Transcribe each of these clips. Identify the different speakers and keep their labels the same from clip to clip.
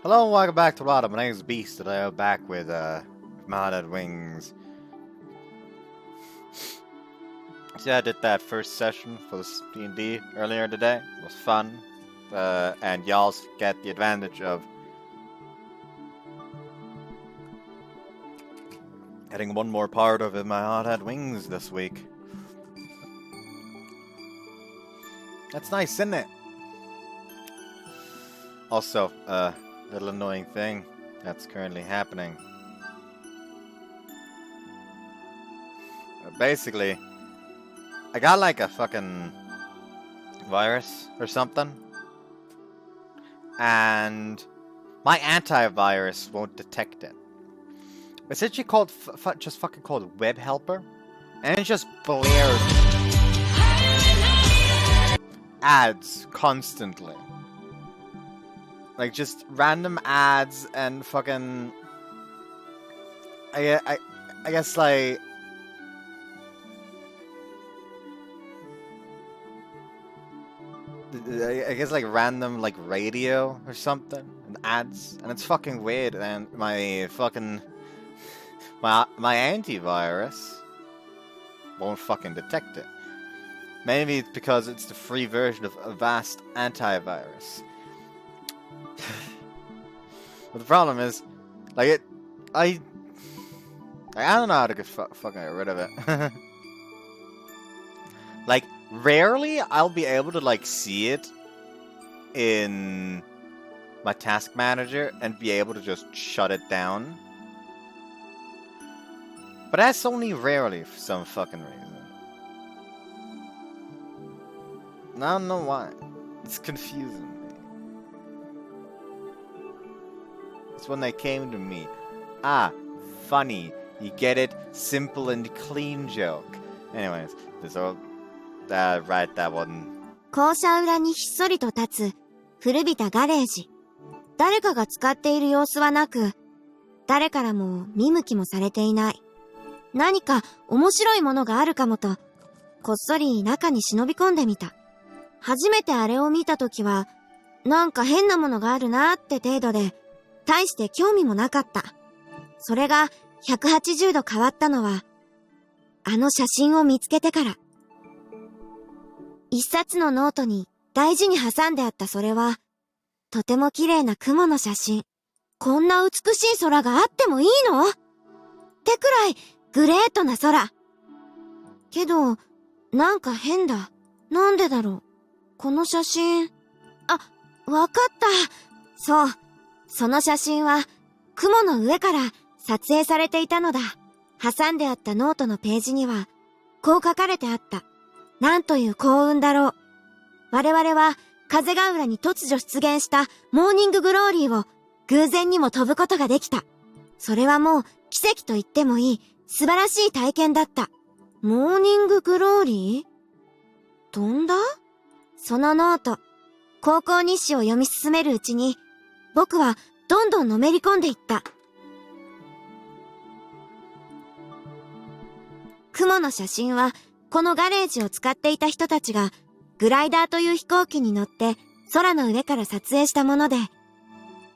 Speaker 1: Hello and welcome back to Rada. My name is Beast, and I am back with Modded Wings. So yeah, I did that first session for this D&D earlier today. It was fun, and y'all get the advantage of getting one more part of my Modded Wings this week. That's nice, isn't it? Also, little annoying thing that's currently happening. Basically, I got like a fucking virus or something, and my antivirus won't detect it. It's actually called just fucking called Web Helper, and it just blares ads constantly. Like, just random ads and fucking... I guess, like... I guess, like, random, like, radio or something. And ads. And it's fucking weird. And my fucking... My antivirus won't fucking detect it. Maybe it's because it's the free version of Avast Antivirus. But the problem is, like, I don't know how to fucking get rid of it. Like, rarely I'll be able to, like, see it in my task manager and be able to just shut it down. But that's only rarely for some fucking reason. And I don't know why. It's confusing. When they came to me. Ah, funny. You get it? Simple and clean joke. Anyways, this all right, that one.
Speaker 2: 校舎裏にひっそりと立つ古びたガレージ。誰かが使っている様子はなく、誰からも見向きもされていない。何か面白いものがあるかもと、こっそり中に忍び込んでみた。初めてあれを見たときは、なんか変なものがあるなーって程度で、大して興味もなかった。それが180度変わったのは、あの写真を見つけてから。一冊のノートに大事に挟んであったそれは、とても綺麗な雲の写真。こんな美しい空があってもいいの？ってくらいグレートな空。けど、なんか変だ。なんでだろう。この写真。あ、わかった。そう。その写真は雲の上から撮影されていたのだ。挟んであったノートのページにはこう書かれてあった。なんという幸運だろう。我々は風ヶ浦に突如出現したモーニンググローリーを偶然にも飛ぶことができた。それはもう奇跡と言ってもいい素晴らしい体験だった。モーニンググローリー？飛んだ？そのノート、高校日誌を読み進めるうちに僕はどんどんのめり込んでいった。雲の写真はこのガレージを使っていた人たちがグライダーという飛行機に乗って空の上から撮影したもので、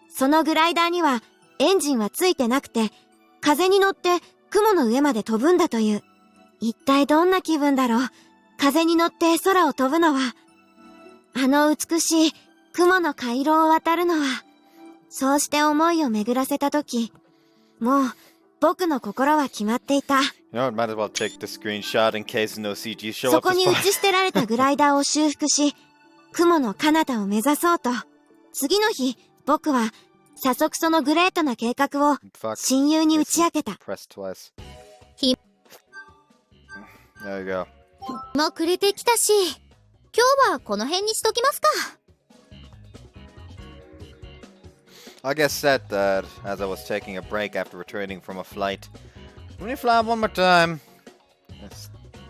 Speaker 2: そのグライダーにはエンジンはついてなくて風に乗って雲の上まで飛ぶんだという。一体どんな気分だろう。風に乗って空を飛ぶのは。あの美しい雲の回廊を渡るのは。そうして思いを巡らせたとき、もう僕の心は決まっていた。そこに打ち捨てられたグライダーを修復し、雲の彼方を目指そうと。次の日、僕は早速そのグレートな計画を親友に打ち明けた。日も暮れてきたし、今日はこの辺にしときますか。
Speaker 1: I guess said that as I was taking a break after returning from a flight. Let me fly one more time.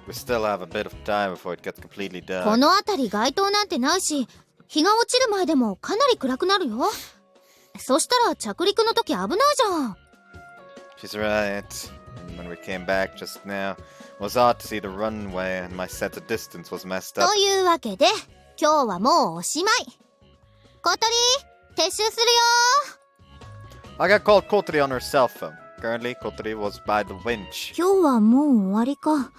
Speaker 1: We still have a bit of time before it gets completely dark.
Speaker 2: この辺り街灯なんてないし、日が落ちる前でもかなり暗くなるよ。そしたら着陸の時危ないじゃん。
Speaker 1: She's right. And when we came back just now, it was odd to see the runway and my sense of distance was messed up.
Speaker 2: というわけで、今日はもうおしまい。小鳥、撤収するよー。
Speaker 1: I got called Kotori on her cell phone. Currently, Kotori was by the winch.
Speaker 2: 今日はもう終わりか。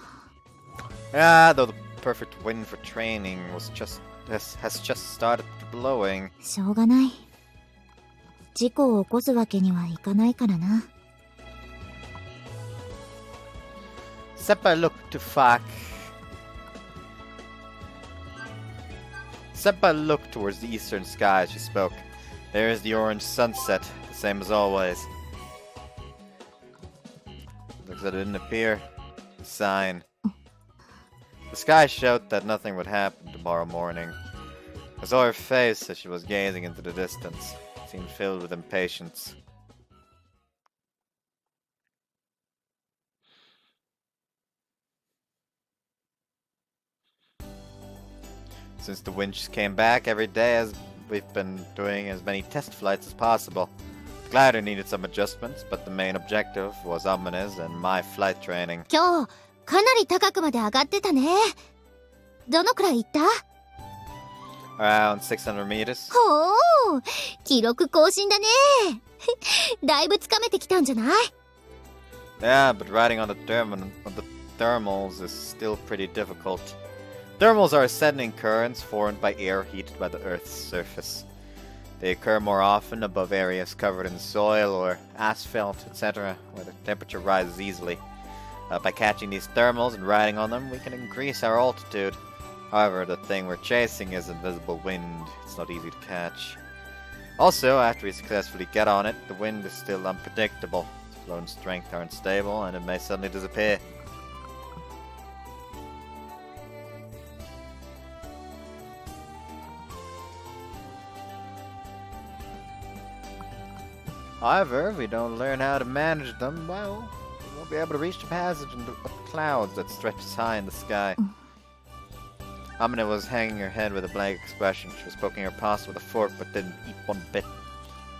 Speaker 1: Though the perfect wind for training has just started blowing.
Speaker 2: しょうがない。事故を起こすわけにはいかないからな。
Speaker 1: Senpai looked towards the eastern sky as she spoke. There is the orange sunset, the same as always. Looks like it didn't appear. Sign. The sky showed that nothing would happen tomorrow morning. I saw her face as she was gazing into the distance. It seemed filled with impatience. Since the winch came back every day, as we've been doing as many test flights as possible. The glider needed some adjustments, but the main objective was Amane's and my flight training.
Speaker 2: 今日、かなり高くまで上がってたね。どのくらい行った？
Speaker 1: Around 600 meters.
Speaker 2: ほう、記録更新だね。だいぶつかめてきたんじゃない？
Speaker 1: Yeah, but riding on the thermals is still pretty difficult. Thermals are ascending currents formed by air heated by the Earth's surface. They occur more often above areas covered in soil or asphalt, etc., where the temperature rises easily. By catching these thermals and riding on them, we can increase our altitude. However, the thing we're chasing is invisible wind. It's not easy to catch. Also, after we successfully get on it, the wind is still unpredictable. Its flow and strength aren't stable, and it may suddenly disappear. However, if we don't learn how to manage them, well, we won't be able to reach the passage into the clouds that stretches high in the sky. Amane was hanging her head with a blank expression. She was poking her pasta with a fork but didn't eat one bit.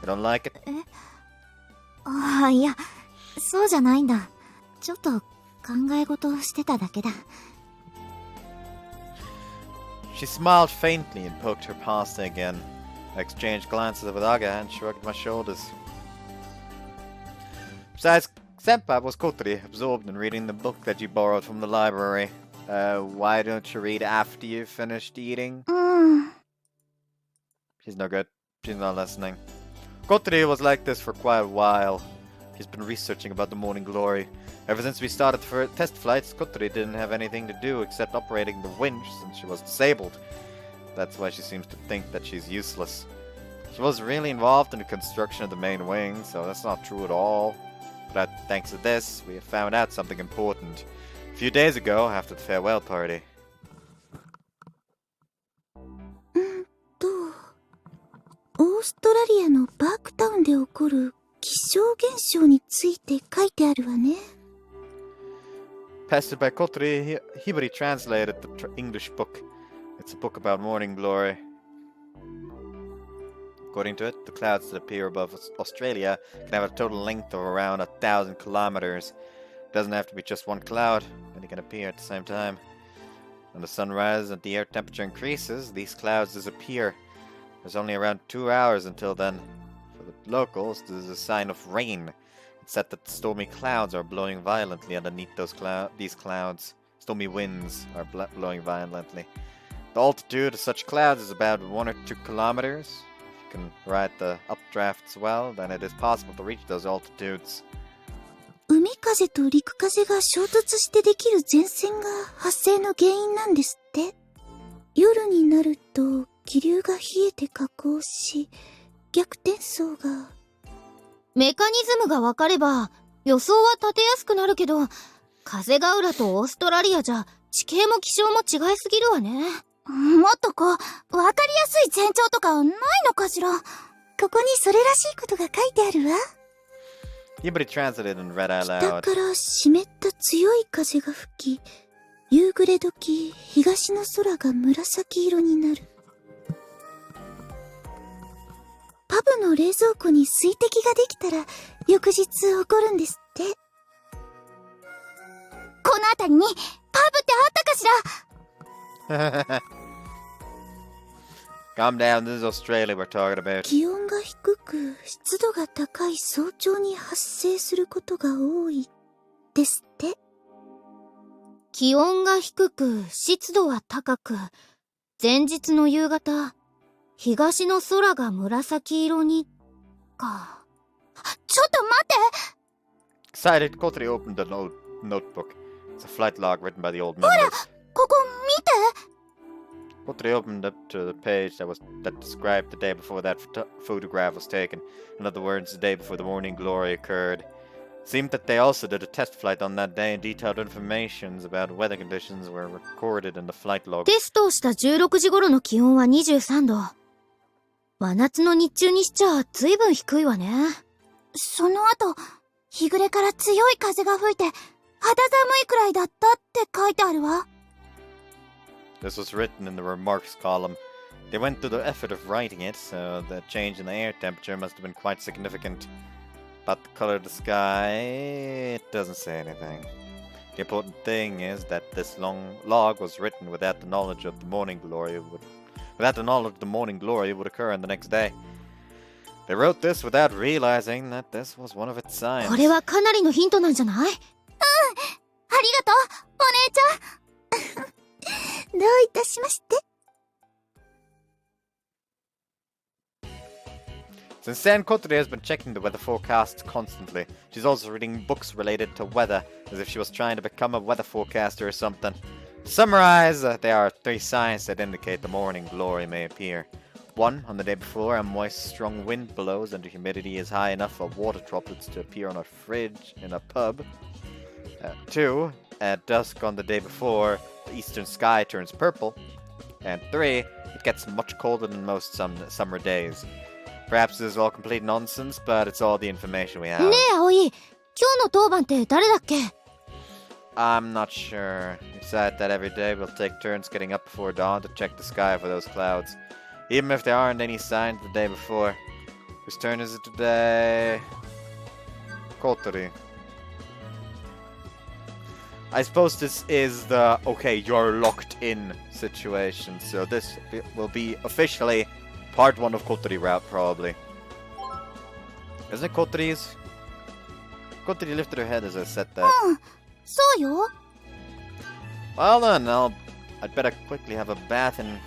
Speaker 1: You don't like it?
Speaker 2: ああ、いや、そうじゃないんだ。ちょっと考え事をしてただけだ。
Speaker 1: She smiled faintly and poked her pasta again. I exchanged glances with Aga and shrugged my shoulders. Besides, Senpai was Kotori, absorbed in reading the book that you borrowed from the library. Why don't you read after you finished eating? She's no good. She's not listening. Kotori was like this for quite a while. He's been researching about the morning glory. Ever since we started for test flights, Kotori didn't have anything to do except operating the winch since she was disabled. That's why she seems to think that she's useless. She was really involved in the construction of the main wing, so that's not true at all. But thanks to this, we have found out something important. A few days ago, after the farewell party.
Speaker 2: オーストラリアのバークタウンで起こる気象現象について書いてあるわね。
Speaker 1: Pasted by Kotori, Hibari translated the English book. It's a book about morning glory. According to it, the clouds that appear above Australia can have a total length of around 1,000 kilometers. It doesn't have to be just one cloud, many can appear at the same time. When the sun rises and the air temperature increases, these clouds disappear. There's only around 2 hours until then. For the locals, this is a sign of rain. It's said that stormy clouds are blowing violently underneath these clouds. Stormy winds are blowing violently. The altitude of such clouds is about 1 or 2 kilometers. If you can ride the updrafts well, then it is possible to reach those altitudes.
Speaker 2: 海風と陸風が衝突してできる前線が発生の原因なんですって。夜になると気流が冷えて下降し、逆転層が。メカニズムがわかれば予想は立てやすくなるけど、風が浦とオーストラリアじゃ地形も気象も違いすぎるわね。もっとこう、わかりやすい前兆とかないのかしら。ここにそれらしいことが書いてあるわ。
Speaker 1: Hibari translated and read out
Speaker 2: 北
Speaker 1: loud.
Speaker 2: から湿った強い風が吹き、夕暮れ時、東の空が紫色になる。パブの冷蔵庫に水滴ができたら、翌日起こるんですって。この辺りに、パブってあったかしら？
Speaker 1: Calm down, this is Australia we're talking about.
Speaker 2: 気温が低く湿度が高い早朝に発生することが多いですって。気温が低く湿度は高く、前日の夕方、東の空が紫色に、か。ちょっと待って！
Speaker 1: Excited, Kotri opened the notebook. It's a flight log written by the old members.
Speaker 2: ここ見て！
Speaker 1: Kotri opened up to the page that described the day before that photograph was taken. In other words, the day before the morning glory occurred. It seemed that they also did a test flight on that day, and detailed information about weather conditions were recorded in the flight log.
Speaker 2: テストをした16時頃の気温は23度。真夏の日中にしちゃ随分低いわね。その後、日暮れから強い風が吹いて、肌寒いくらいだったって書いてあるわ。
Speaker 1: This was written in the remarks column. They went through the effort of writing it, so the change in the air temperature must have been quite significant. About the color of the sky, it doesn't say anything. The important thing is that this long log was written without the knowledge of the morning glory would occur on the next day. They wrote this without realizing that this was one of its signs.
Speaker 2: これはかなりのヒントなんじゃない？ありがとう、お姉ちゃん。どういたしまして。
Speaker 1: Since then, Kotri has been checking the weather forecasts constantly. She's also reading books related to weather, as if she was trying to become a weather forecaster or something. To summarize, there are 3 signs that indicate the morning glory may appear. 1. On the day before, a moist, strong wind blows and the humidity is high enough for water droplets to appear on a fridge in a pub. 2. At dusk on the day before, the eastern sky turns purple. And 3. It gets much colder than most summer days. Perhaps this is all complete nonsense, but it's all the information we have.
Speaker 2: ねえ、葵。今日の当番って誰だっけ？
Speaker 1: I'm not sure. We decided that every day we'll take turns getting up before dawn to check the sky for those clouds. Even if there aren't any signs the day before. Whose turn is it today? Kotori. I suppose this is the, okay, you're locked in situation. So this will be officially part 1 of Kotori route, probably. Isn't it Kotori's? Kotori lifted her head as I said that.
Speaker 2: そうよ。
Speaker 1: Well then, I'd better quickly have a bath and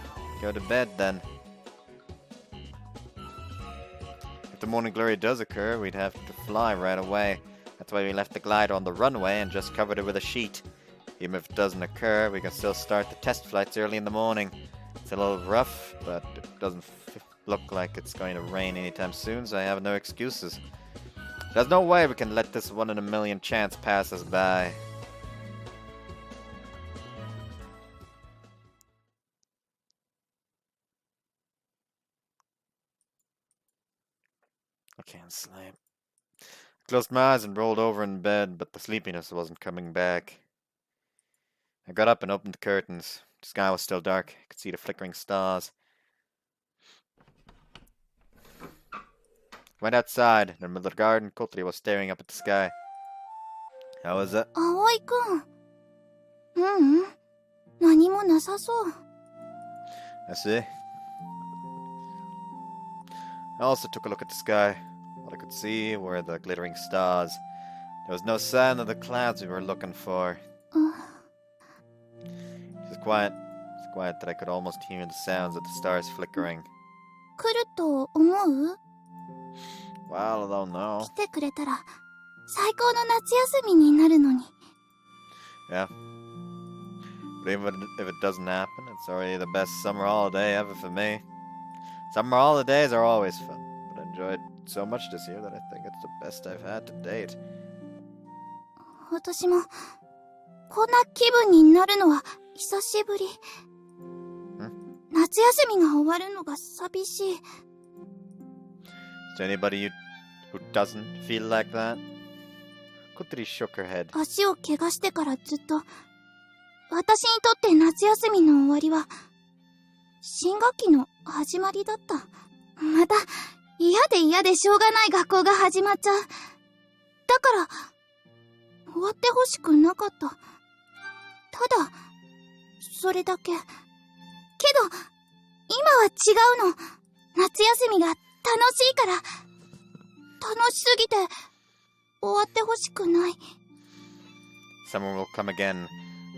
Speaker 1: go to bed then. If the morning glory does occur, we'd have to fly right away. That's why we left the glider on the runway and just covered it with a sheet. Even if it doesn't occur, we can still start the test flights early in the morning. It's a little rough, but it doesn't look like it's going to rain anytime soon, so I have no excuses. There's no way we can let this 1 in a million chance pass us by. I can't sleep. I closed my eyes and rolled over in bed, but the sleepiness wasn't coming back. I got up and opened the curtains. The sky was still dark. I could see the flickering stars. Went outside. In the middle of the garden, Kotri was staring up at the sky. How was it?
Speaker 2: 葵くん。何もなさそう。
Speaker 1: I see. I also took a look at the sky. All I could see were the glittering stars. There was no sign of the clouds we were looking for. It was quiet. So quiet that I could almost hear the sounds of the stars flickering.
Speaker 2: 来ると思う？
Speaker 1: Well, I don't know.
Speaker 2: 来てくれたら最高の夏休みになるのに。
Speaker 1: Yeah. But even if it doesn't happen, it's already the best summer holiday ever for me. Summer holidays are always fun, but I enjoyed so much this year that I think it's the best I've had to date.
Speaker 2: 私もこんな気分になるのは久しぶり。夏休みが終わるのが寂しい。
Speaker 1: Is there anybody who doesn't feel like that? Kotri shook her head.
Speaker 2: 足を怪我してからずっと、私にとって夏休みの終わりは、新学期の始まりだった。また、嫌でしょうがない学校が始まっちゃう。だから、終わってほしくなかった。ただ、それだけ。けど、は違うの。夏休みが楽しいから。楽しすぎて、終わってほしくない。
Speaker 1: Summer will come again,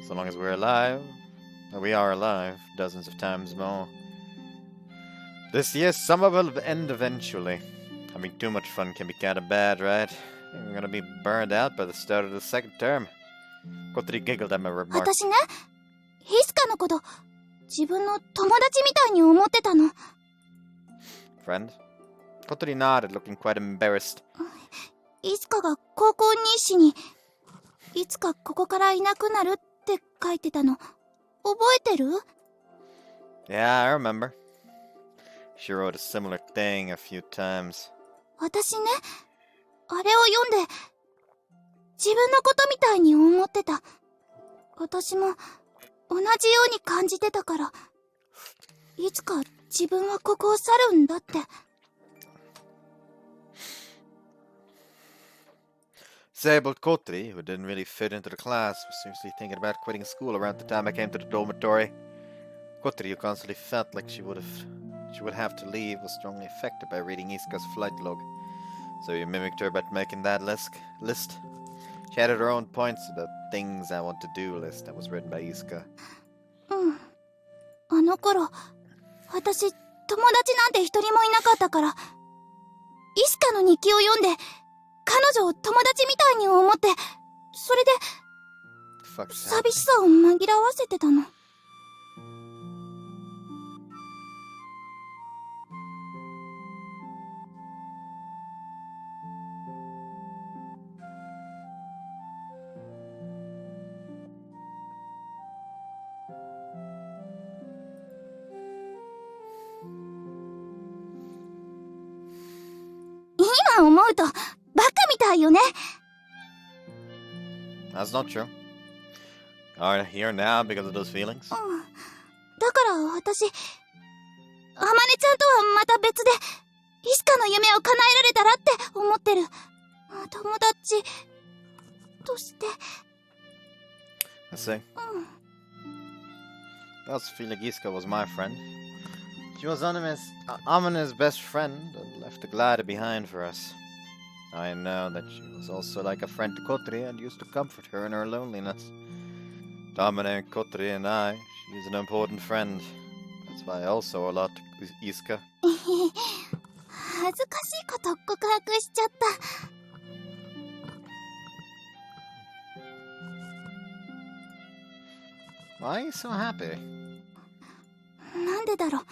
Speaker 1: so long as we're alive. We are alive, dozens of times more. This year's summer will end eventually. Having too much fun can be kind of bad, right? We're gonna be burned out by the start of the second term. Kotori giggled at my remark.
Speaker 2: 私ね、ヒスカのこと、自分の友達みたいに思ってたの。
Speaker 1: Friend? Kotori nodded, looking quite embarrassed.
Speaker 2: ヒスカが高校日誌に、いつかここからいなくなるって書いてたの。覚えてる？
Speaker 1: Yeah, I remember. She wrote a similar thing a few times.
Speaker 2: 私ね、あれを読んで、自分のことみたいに思ってた。私も同じように感じてたから、いつか自分はここを去るんだって。
Speaker 1: Disabled Kotori, who didn't really fit into the class, was seriously thinking about quitting school around the time I came to the dormitory. Kotori, who constantly felt like she would have to leave, was strongly affected by reading Isuka's flight log. So he mimicked her by making that list. She added her own points to the things I want to do list that was written by Isuka.
Speaker 2: あの頃、私、友達なんて一人もいなかったから、イスカの日記を読んで、彼女を友達みたいに思って、それで、寂しさを紛らわせてたの。今思うと、バカみたいよね。
Speaker 1: That's not true. Are here now because of those feelings?
Speaker 2: だから私、あまねちゃんとはまた別で、イスカの夢を叶えられたらって思ってる。友達として。
Speaker 1: I see. I also feel like Isuka was my friend. She was Amane's best friend and left the glider behind for us. I know that she was also like a friend to Kotori and used to comfort her in her loneliness. To Amane and Kotori and I, she is an important friend. That's why I also owe a lot to Isuka.
Speaker 2: 恥ずかしいこと告白しちゃった。
Speaker 1: Why are you so happy?
Speaker 2: なんでだろう。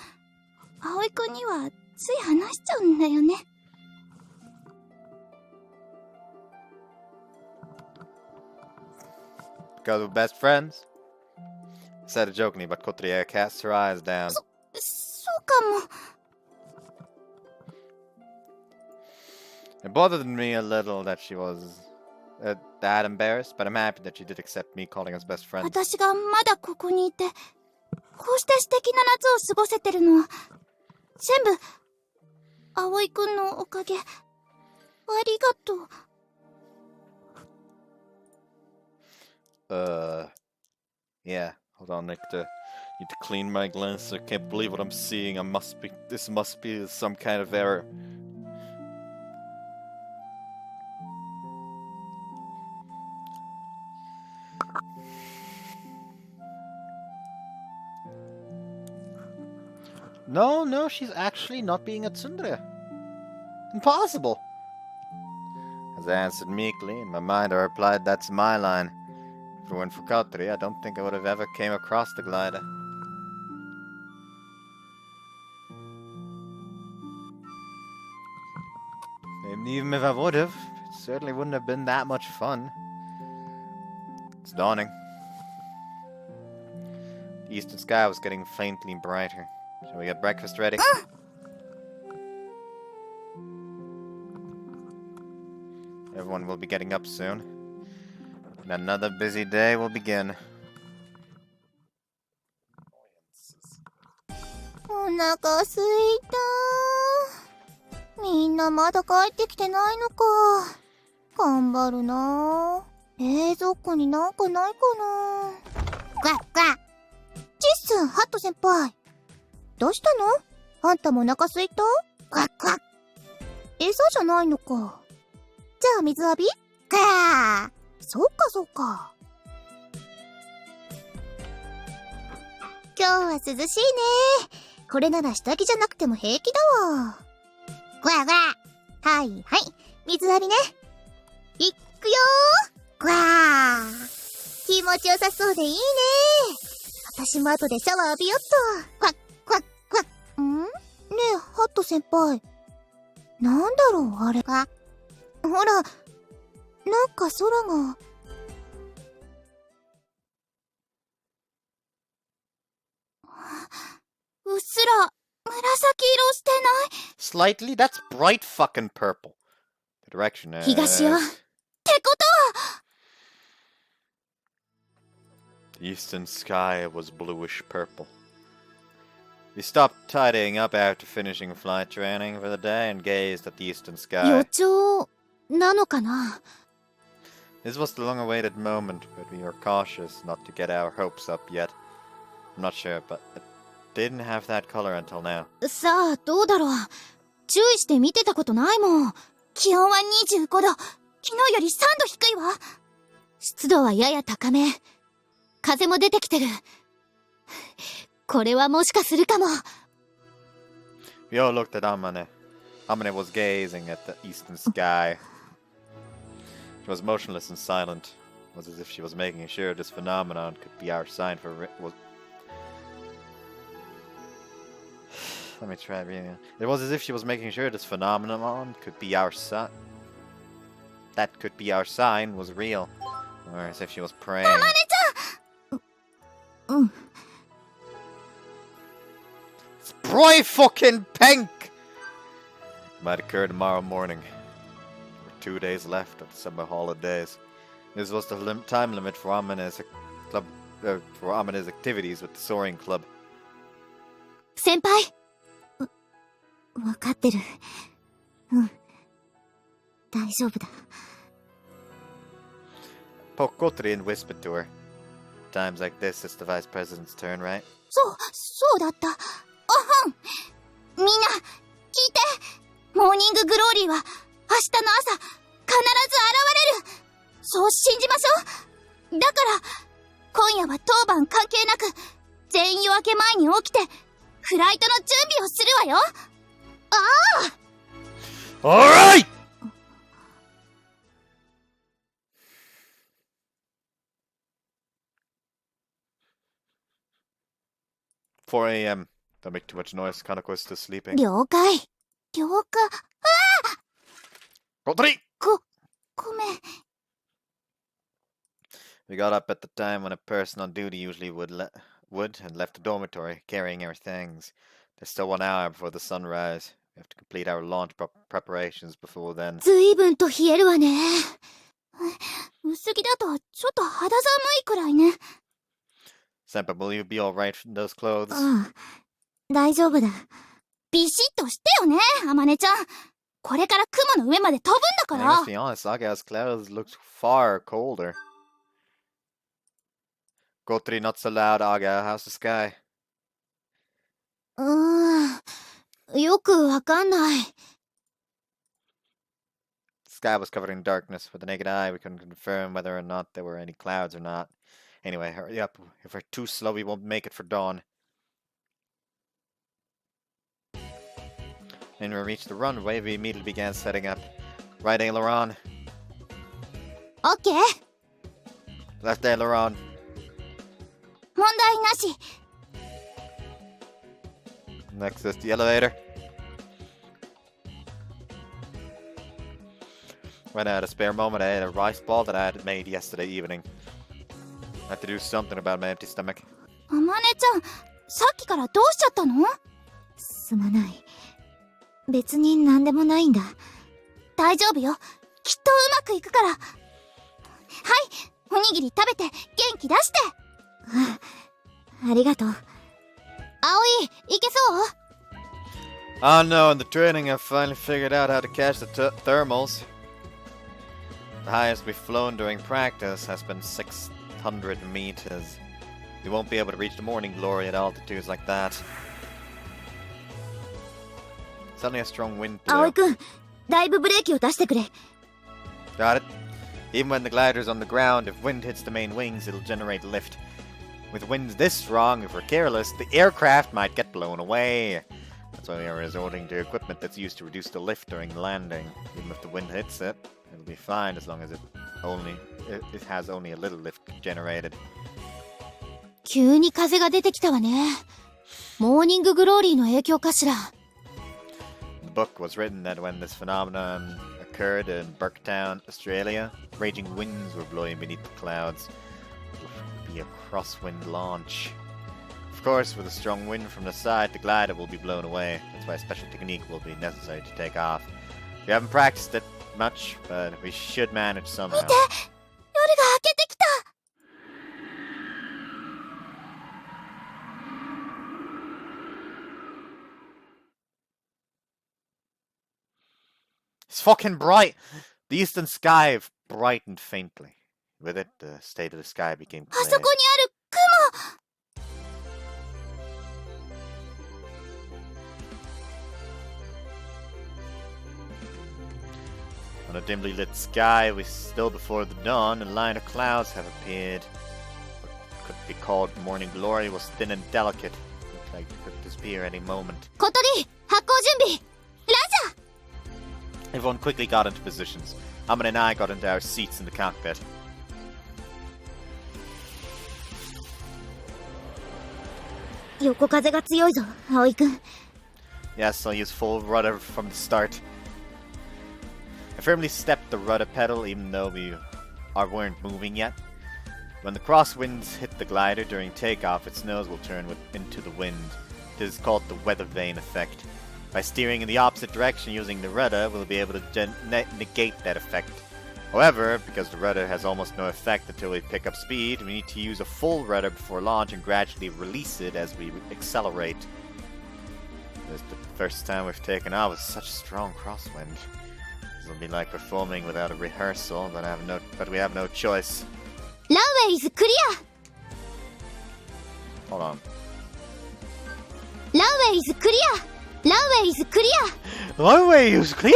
Speaker 2: 葵くんにはつい話しちゃうんだよね。
Speaker 1: Because we're best friends? I said it jokingly, but Kotori cast her eyes down.
Speaker 2: そうかも。
Speaker 1: It bothered me a little that she was that embarrassed, but I'm happy that she did accept me calling us best friends.
Speaker 2: 私がまだここにいて、こうして素敵な夏を過ごせてるのは、全部、葵くんのおかげ。ありがとう。
Speaker 1: Yeah. Hold on, Nick. Need to clean my glasses. I can't believe what I'm seeing. This must be some kind of error. No, she's actually not being a tsundere. Impossible. As I answered meekly, in my mind I replied, that's my line. If it weren't for Kotori, I don't think I would have ever came across the glider. And even if I would have, it certainly wouldn't have been that much fun. It's dawning. The eastern sky was getting faintly brighter. Shall we get breakfast ready? Everyone will be getting up soon. And another busy day will begin.
Speaker 2: お腹すいた。みんなまだ帰ってきてないのか。頑張るな。冷蔵庫になんかないかな。ガッガッ。チッスン、ハット先輩。
Speaker 3: どうしたの？あんたもお腹すいた？クワックワッ。餌じゃないのか。じゃあ水浴び？かー。そうかそうか。今日は涼しいね。これなら下着じゃなくても平気だわ。ぐわぐわ。はいはい。水浴びね。いっくよー。ぐわー。気持ちよさそうでいいね。私も後でシャワー浴びよっと。クワックワックワッ。ん？ねえ、ハット先輩。なんだろう、あれが。ほら、なんか空が。うっすら紫色してない？
Speaker 1: Slightly? That's bright fucking purple. The direction is...
Speaker 3: 東よ。ってことは
Speaker 1: The eastern sky was bluish purple. We stopped tidying up after finishing flight training for the day and gazed at the eastern
Speaker 3: 予
Speaker 1: sky.
Speaker 3: 兆なのかな？
Speaker 1: This was the long-awaited moment, but we were cautious not to get our hopes up yet. I'm not sure, but it didn't have that color until now.
Speaker 3: さあ、どうだろう。注意して見てたことないもん。気温は25度。昨日より3度低いわ。湿度はやや高め。風も出てきてる。これはもしかするかも。
Speaker 1: We all looked at Amane. Amane was gazing at the eastern sky. She was motionless and silent. It was as if she was making sure this phenomenon could be our sign for... Let me try reading it. It was as if she was making sure this phenomenon could be our sign. That could be our sign was real. Or as if she was praying. It's bright fucking pink! It might occur tomorrow morning. There were 2 days left of the summer holidays. This was the time limit for Amane's activities with the soaring club.
Speaker 3: 先輩。わかってる。うん。大丈夫だ。
Speaker 1: Poke Guthrie and whispered to her. Times like this, it's the vice president's turn, right?
Speaker 3: そうだった。おほん。みんな、聞いて。モーニンググローリーは、明日の朝、必ず現れる。そう信じましょう。だから、今夜は当番関係なく、全員夜明け前に起きて、フライトの準備をするわよ。
Speaker 1: Alright! 4 a.m. Don't make too much noise. Kanako is still sleeping.
Speaker 3: 了解。
Speaker 1: Guthrie!
Speaker 3: ごめん。
Speaker 1: We got up at the time when a person on duty usually would and left the dormitory, carrying our things. There's still 1 hour before the sunrise. We have to complete our launch preparations before then.
Speaker 3: ずいぶんと冷えるわね。薄着だとちょっと肌寒いくらいね。
Speaker 1: Senpai, will you be alright in those clothes?
Speaker 3: 大丈夫だ。ビシッとしてよね、あまねちゃん。これから雲の上まで飛ぶんだか
Speaker 1: I
Speaker 3: ら。
Speaker 1: must be honest, Saga's clothes look far colder. Guthrie, not so loud, Aga. How's the sky?
Speaker 3: よくわかんない。
Speaker 1: The sky was covered in darkness. With the naked eye, we couldn't confirm whether or not there were any clouds or not. Anyway, hurry up. If we're too slow, we won't make it for dawn. When we reached the runway, we immediately began setting up. Right aileron.
Speaker 3: オッケー。
Speaker 1: Left aileron.
Speaker 3: 問題なし。
Speaker 1: Next is the elevator. When I had a spare moment, I ate a rice ball that I had made yesterday evening. I had to do something about my empty stomach.
Speaker 3: あまねちゃん、さっきからどうしちゃったの？すまない。別に何でもないんだ。大丈夫よ。きっとうまくいくから。はい、おにぎり食べて元気出して。ありがとう。葵、いけそう？
Speaker 1: Oh no, in the training I've finally figured out how to catch the thermals. The highest we've flown during practice has been 600 meters. We won't be able to reach the morning glory at altitudes like that. Suddenly a strong wind
Speaker 2: 葵
Speaker 1: blew.
Speaker 2: くん、だいぶブレーキを出してくれ。
Speaker 1: Got it. Even when the glider's on the ground, if wind hits the main wings, it'll generate lift. With winds this strong, if we're careless, the aircraft might get blown away. That's why we are resorting to equipment that's used to reduce the lift during landing. Even if the wind hits it, it'll be fine as long as it has only a little lift generated.
Speaker 2: 急に風が出てきたわね。モーニンググローリーの影響かしら。
Speaker 1: The book was written that when this phenomenon occurred in Burketown, Australia, raging winds were blowing beneath the clouds. It would be a crosswind launch. Of course, with a strong wind from the side, the glider will be blown away. That's why a special technique will be necessary to take off. We haven't practiced it much, but we should manage somehow.
Speaker 2: 夜が明けてきた。
Speaker 1: It's fucking bright! The eastern sky brightened faintly. With it, the state of the sky became
Speaker 2: あそこ
Speaker 1: clear.
Speaker 2: にある雲。
Speaker 1: On a dimly lit sky, we still before the dawn, a line of clouds have appeared. What could be called morning glory was thin and delicate. Looked like it could disappear any moment.
Speaker 2: 小鳥、発行準備。ラジャー。
Speaker 1: Everyone quickly got into positions. Amane and I got into our seats in the cockpit.
Speaker 2: Yes, 横風が強いぞ、葵くん。
Speaker 1: Yes, I'll use full rudder from the start. I firmly stepped the rudder pedal even though we weren't moving yet. When the crosswinds hit the glider during takeoff, its nose will turn into the wind. This is called the weather vane effect. By steering in the opposite direction using the rudder, we'll be able to negate that effect. However, because the rudder has almost no effect until we pick up speed, we need to use a full rudder before launch and gradually release it as we accelerate. This is the first time we've taken off with such a strong crosswind. This will be like performing without a rehearsal, but we have no choice.
Speaker 2: ランウェイis clear!
Speaker 1: Hold on.
Speaker 2: ランウェイis clear! ランウェイis clear!
Speaker 1: Runway is clear!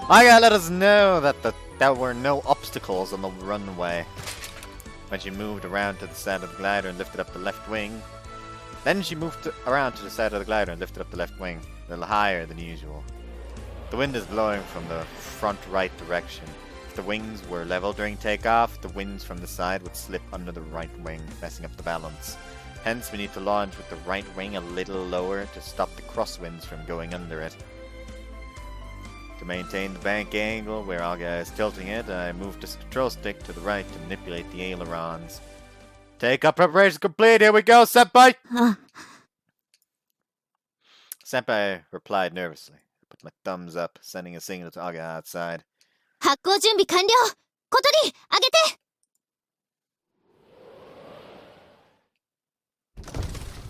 Speaker 1: I gotta let us know that there were no obstacles on the runway. When she moved around to the side of the glider and lifted up the left wing. Then she moved around to the side of the glider and lifted up the left wing, a little higher than usual. The wind is blowing from the front right direction. If the wings were level during takeoff, the winds from the side would slip under the right wing, messing up the balance. Hence, we need to launch with the right wing a little lower to stop the crosswinds from going under it. To maintain the bank angle where Aga is tilting it, I moved the control stick to the right to manipulate the ailerons. Take-off preparation complete, here we go, Senpai! Senpai replied nervously. I put my thumbs up, sending a signal to Aga outside.
Speaker 2: 発行準備完了。小鳥、上げて。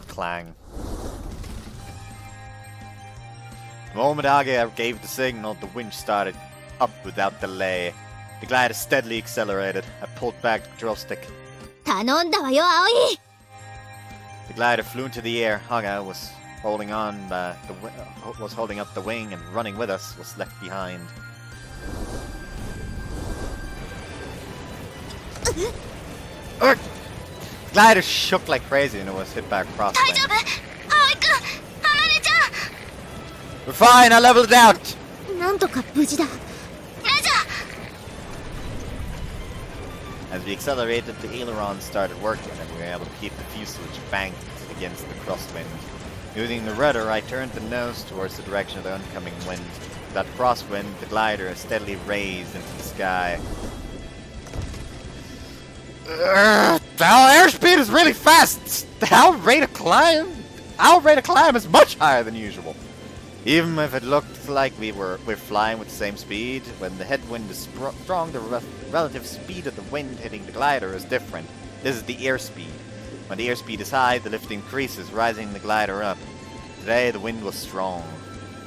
Speaker 1: Clang. The moment Aga gave the signal, the winch started up without delay. The glider steadily accelerated. I pulled back the control stick.
Speaker 2: 頼んだわよ、葵。
Speaker 1: The glider flew into the air. Aga was holding up the wing and running with us was left behind. The glider shook like crazy and it was hit by a crosswind.
Speaker 2: 大丈夫？葵くん、離れちゃ
Speaker 1: We're fine, I leveled it out!
Speaker 2: う。なんとか無事だ。ラジャー。
Speaker 1: As we accelerated, the ailerons started working and we were able to keep the fuselage banked against the crosswind. Using the rudder, I turned the nose towards the direction of the oncoming wind. With that crosswind, the glider steadily raised into the sky. Our airspeed is really fast! Our rate of climb is much higher than usual. Even if it looked like we're flying with the same speed, when the headwind is strong, the relative speed of the wind hitting the glider is different. This is the airspeed. When the airspeed is high, the lift increases, rising the glider up. Today, the wind was strong.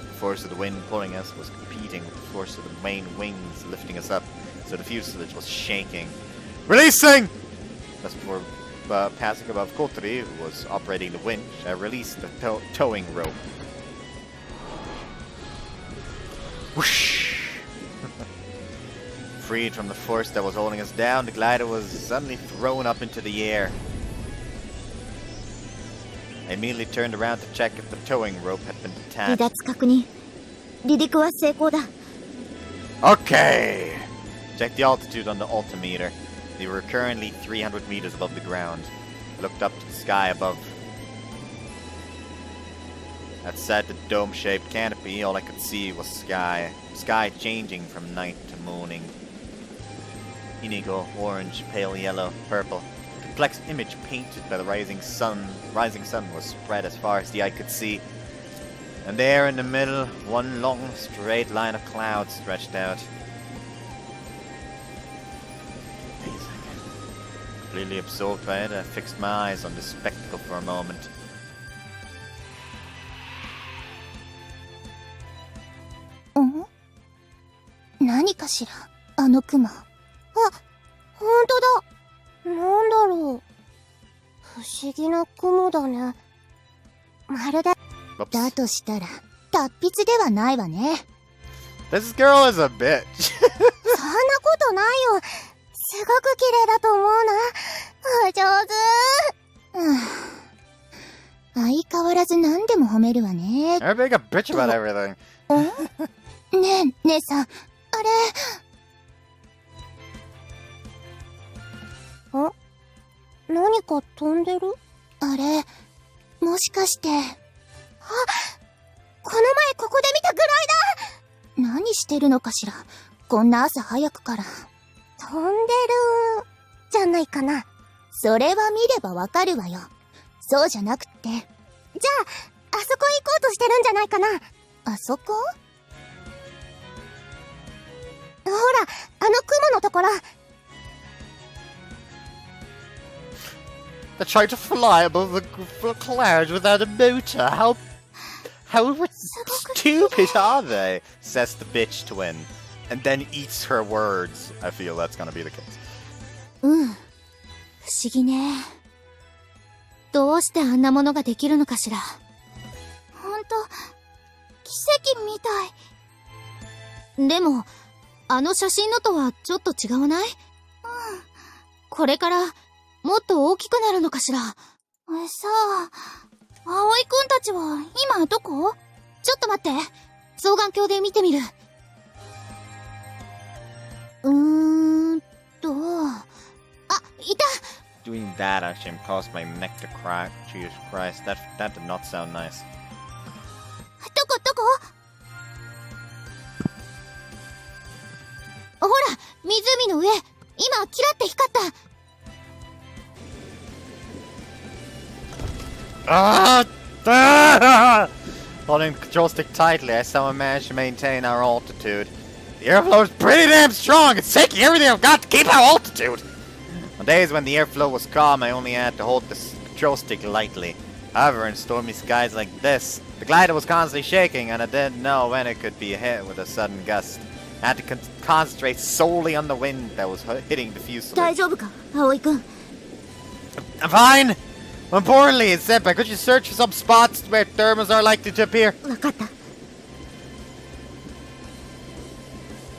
Speaker 1: The force of the wind pulling us was competing with the force of the main wings lifting us up, so the fuselage was shaking. Releasing! Just before passing above Kotri, who was operating the winch, I released the towing rope. Whoosh! Freed from the force that was holding us down, the glider was suddenly thrown up into the air. I immediately turned around to check if the towing rope had been
Speaker 2: 離
Speaker 1: detached.
Speaker 2: 脱確認。離陸は成功だ。
Speaker 1: Okay! Check the altitude on the altimeter. We were currently 300 meters above the ground. I looked up to the sky above. Outside the dome-shaped canopy, all I could see was sky. Sky changing from night to morning. Indigo, orange, pale yellow, purple. A complex image painted by the rising sun was spread as far as the eye could see. And there in the middle, one long straight line of clouds stretched out. Amazing. Completely absorbed by it, I fixed my eyes on the spectacle for a moment.
Speaker 3: Hmm? 何かしらあの雲。あ、ほんとだ。なんだろう。不思議な雲だね。まるで。
Speaker 1: Whoops.
Speaker 3: だとしたら、達筆ではないわね。
Speaker 1: This girl is a bitch.
Speaker 3: そんなことないよ。すごく綺麗だと思うな。お上手。相変わらず何でも褒めるわね。
Speaker 1: I'm being a bitch about everything.
Speaker 3: ねえ、姉さん、あれ。ん？何か飛んでる？あれ、もしかして。あ、この前ここで見たグライダー！何してるのかしら？こんな朝早くから。飛んでるじゃないかな。それは見ればわかるわよ。そうじゃなくって。じゃあ、あそこ行こうとしてるんじゃないかな。あそこ？ほら、あの雲のところ。
Speaker 1: They're trying to fly above the clouds without a motor. How stupid are they? Says the bitch twin. And then eats her words. I feel that's gonna be the case.
Speaker 2: うん。不思議ね。どうしてあんなものができるのかしら。
Speaker 3: ほんと、奇跡みたい。
Speaker 2: でも、あの写真のとはちょっと違わない？これから、もっと大きくなるのかしら。
Speaker 3: さあ、葵くんたちは今どこ？
Speaker 2: ちょっと待って。双眼鏡で見てみる。あ、いた！
Speaker 1: Doing that actually caused my neck to crack. Jesus Christ, that did not sound nice.
Speaker 3: どこ？
Speaker 2: ほら、湖の上。今、キラって光った。
Speaker 1: Holding the control stick tightly, I somehow managed to maintain our altitude. The airflow is pretty damn strong. It's taking everything I've got to keep our altitude. On days when the airflow was calm, I only had to hold the control stick lightly. However, in stormy skies like this, the glider was constantly shaking, and I didn't know when it could be hit with a sudden gust. I had to concentrate solely on the wind that was hitting the fuselage.
Speaker 2: 大丈夫か、葵くん。
Speaker 1: I'm fine! More importantly, Senpai, could you search for some spots where thermals are likely to appear?
Speaker 2: わかった。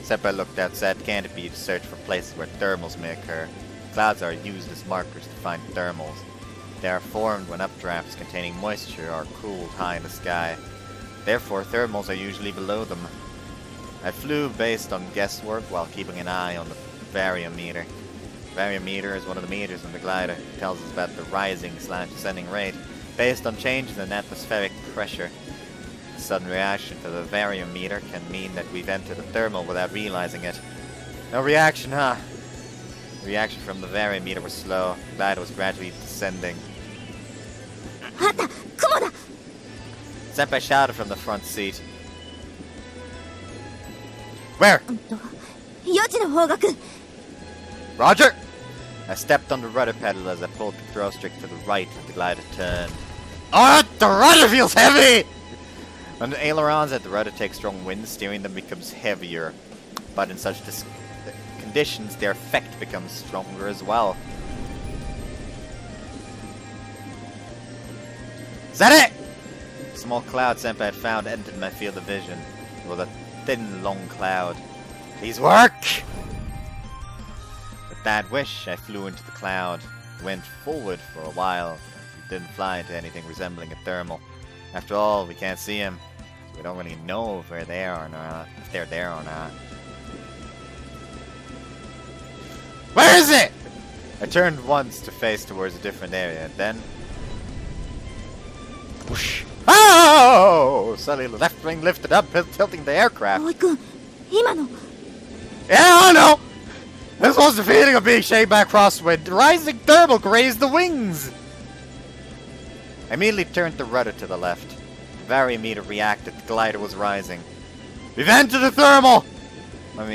Speaker 1: Senpai looked outside the canopy to search for places where thermals may occur. Clouds are used as markers to find thermals. They are formed when updrafts containing moisture are cooled high in the sky. Therefore, thermals are usually below them. I flew based on guesswork while keeping an eye on the variometer. Variometer is one of the meters in the glider. It tells us about the rising/descending rate based on changes in atmospheric pressure. A sudden reaction to the variometer can mean that we've entered a thermal without realizing it. No reaction, huh? The reaction from the variometer was slow. The glider was gradually descending.
Speaker 2: あった、雲だ。
Speaker 1: Senpai shouted from the front seat. Where?
Speaker 2: 予知の方角。
Speaker 1: Roger! I stepped on the rudder pedal as I pulled the throw stick to the right and the glider turned. Oh, the rudder feels heavy! When the ailerons at the rudder take strong wind, steering them becomes heavier. But in such conditions, their effect becomes stronger as well. Is that it? A small cloud Senpai had found entered my field of vision. Well, thin, long cloud. Please work! With that wish, I flew into the cloud. Went forward for a while. Didn't fly into anything resembling a thermal. After all, we can't see him. So we don't really know if they're there or not. Where is it? I turned once to face towards a different area, then... whoosh! Oh! Suddenly the left wing lifted up, tilting the aircraft.
Speaker 2: 葵くん、今の。
Speaker 1: Yeah, I know! This was the feeling of being shaken by a crosswind. Rising thermal grazed the wings! I immediately turned the rudder to the left. The variometer reacted, the glider was rising. We've entered the thermal! When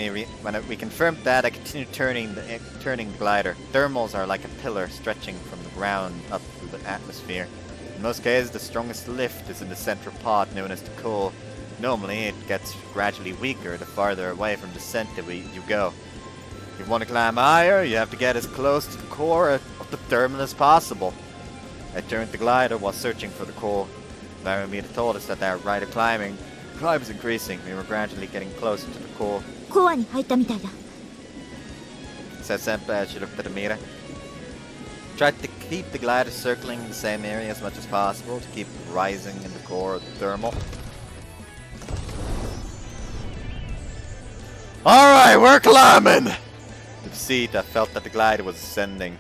Speaker 1: we confirmed that, I continued turning the glider. Thermals are like a pillar stretching from the ground up through the atmosphere. In most cases, the strongest lift is in the central pod known as the core. Normally, it gets gradually weaker the farther away from the center you go. If you want to climb higher, you have to get as close to the core of the thermal as possible. I turned the glider while searching for the core. The barometer told us that our rate of climb was increasing. We were gradually getting closer to the core.
Speaker 2: コアに入ったみたいだ。
Speaker 1: Said Senpai as she looked at the meter. Tried to keep the glider circling the same area as much as possible to keep rising in the core of the thermal. Alright, we're climbing! With the seat, I felt that the glider was ascending.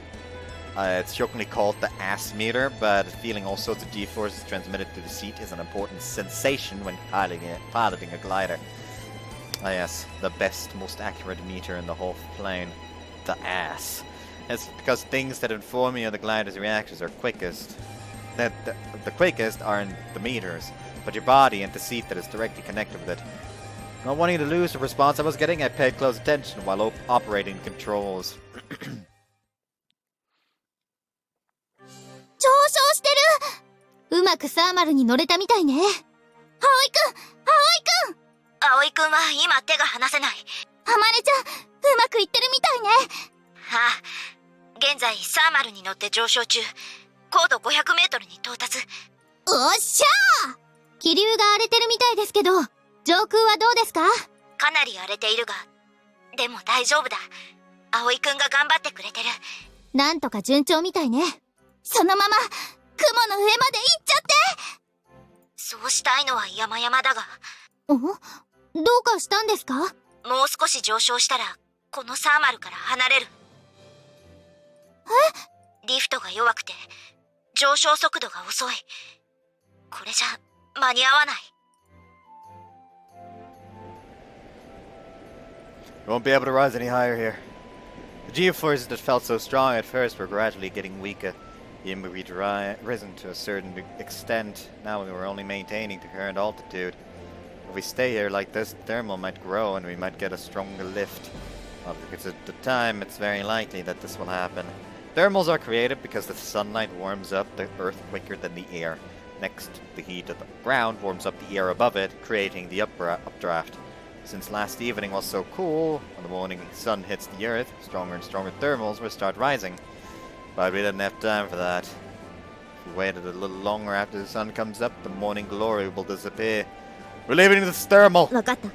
Speaker 1: It's jokingly called the ass meter, but feeling all sorts of g-forces transmitted to the seat is an important sensation when piloting a glider. Ah yes, the best, most accurate meter in the whole plane. The ass. It's because things that inform you of the glider's reactions are quickest. The quickest aren't the meters, but your body and the seat that is directly connected with it. Not wanting to lose the response I was getting, I paid close attention while operating the controls.
Speaker 3: 上昇してる。うまくサーマルに乗れたみたいね。葵くん、葵くんは今手が離せない。あまねちゃん、うまくいってるみたいね。ああ、現在サーマルに乗って上昇中。高度500メートルに到達。おっしゃー！気流が荒れてるみたいですけど、上空はどうですか？かなり荒れているが、でも大丈夫だ。葵くんが頑張ってくれてる。なんとか順調みたいね。そのまま雲の上まで行っちゃって。そうしたいのは山々だが。どうかしたんですか？もう少し上昇したらこのサーマルから離れる。リフトが弱くて上昇速度が遅い。これじゃ間に合わない。
Speaker 1: We won't be able to rise any higher here. The geoforces that felt so strong at first were gradually getting weaker. Even if we'd risen to a certain extent, now we were only maintaining the current altitude. If we stay here like this, the thermal might grow and we might get a stronger lift. Well, because at the time, it's very likely that this will happen. Thermals are created because the sunlight warms up the earth quicker than the air. Next, the heat of the ground warms up the air above it, creating the updraft. Since last evening was so cool, when the morning sun hits the earth, stronger and stronger thermals will start rising. But we didn't have time for that. If we waited a little longer after the sun comes up, the morning glory will disappear. We're leaving this thermal!
Speaker 2: わかった。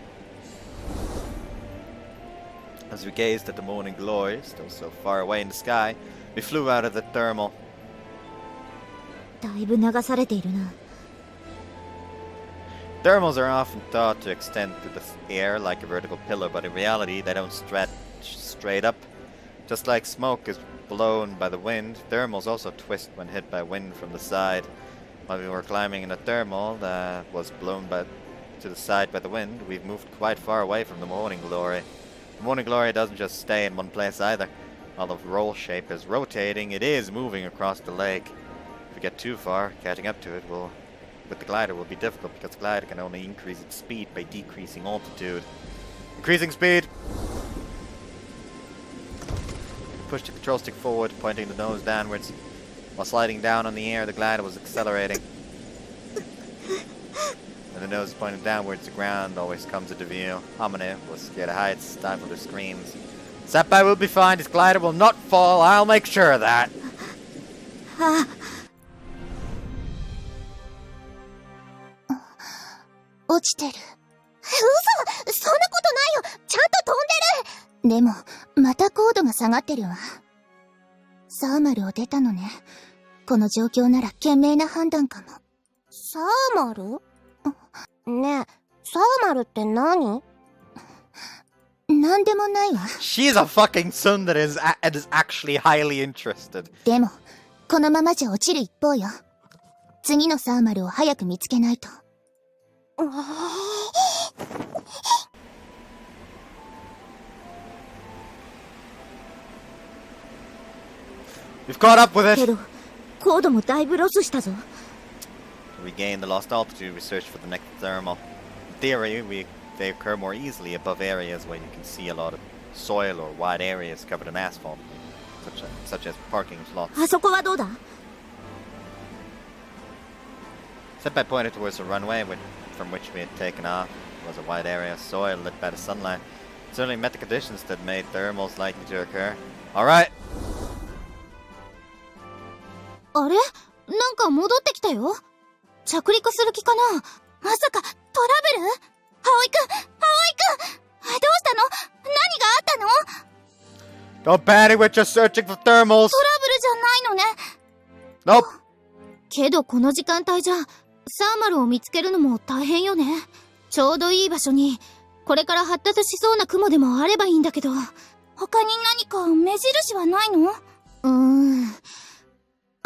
Speaker 1: As we gazed at the morning glory, still so far away in the sky, we flew out of the thermal.
Speaker 2: だいぶ流されているな。
Speaker 1: Thermals are often thought to extend through the air like a vertical pillar, but in reality they don't stretch straight up. Just like smoke is blown by the wind, thermals also twist when hit by wind from the side. While we were climbing in a thermal that was blown to the side by the wind, we've moved quite far away from the morning glory. The morning glory doesn't just stay in one place either. While the roll shape is rotating, it is moving across the lake. If we get too far, catching up to it with the glider will be difficult because the glider can only increase its speed by decreasing altitude. Increasing speed! Pushed the control stick forward, pointing the nose downwards. While sliding down on the air, the glider was accelerating. When the nose is pointed downwards, the ground always comes into view. Amane was scared of heights, stifled her screams. Senpai will be fine, his glider will not fall, I'll make sure of that!
Speaker 3: 落ちてる。嘘！そんなことないよ。ちゃんと飛んでる。でも、また高度が下がってるわ。サーマルを出たのね。この状況なら賢明な判断かも。サーマル？ねえ、サーマルって何？なんでもないわ。
Speaker 1: She's a fucking son that is actually highly interested.
Speaker 3: でも、このままじゃ落ちる一方よ。次のサーマルを早く見つけないと。
Speaker 1: We've caught up with
Speaker 2: け
Speaker 1: it.
Speaker 2: ど、高度もだいぶロスしたぞ。
Speaker 1: To regain the lost altitude, we search for the next thermal. In theory, they occur more easily above areas where you can see a lot of soil or wide areas covered in asphalt, such as parking lots.
Speaker 2: あそこはどうだ？
Speaker 1: Senpai pointed towards the runway from which we had taken off. It was a wide area of soil lit by the sunlight. It certainly met the conditions that made thermals likely to occur. Alright.
Speaker 2: あれ？なんか戻ってきたよ。着陸する気かな？まさかトラブル？葵くん！葵くん！どうしたの？何があったの？
Speaker 1: Don't panic, we're just searching for thermals.
Speaker 2: トラブルじゃないのね。
Speaker 1: Nope.
Speaker 2: けどこの時間帯じゃ、サーマルを見つけるのも大変よね。ちょうどいい場所に、これから発達しそうな雲でもあればいいんだけど。他に何か目印はないの？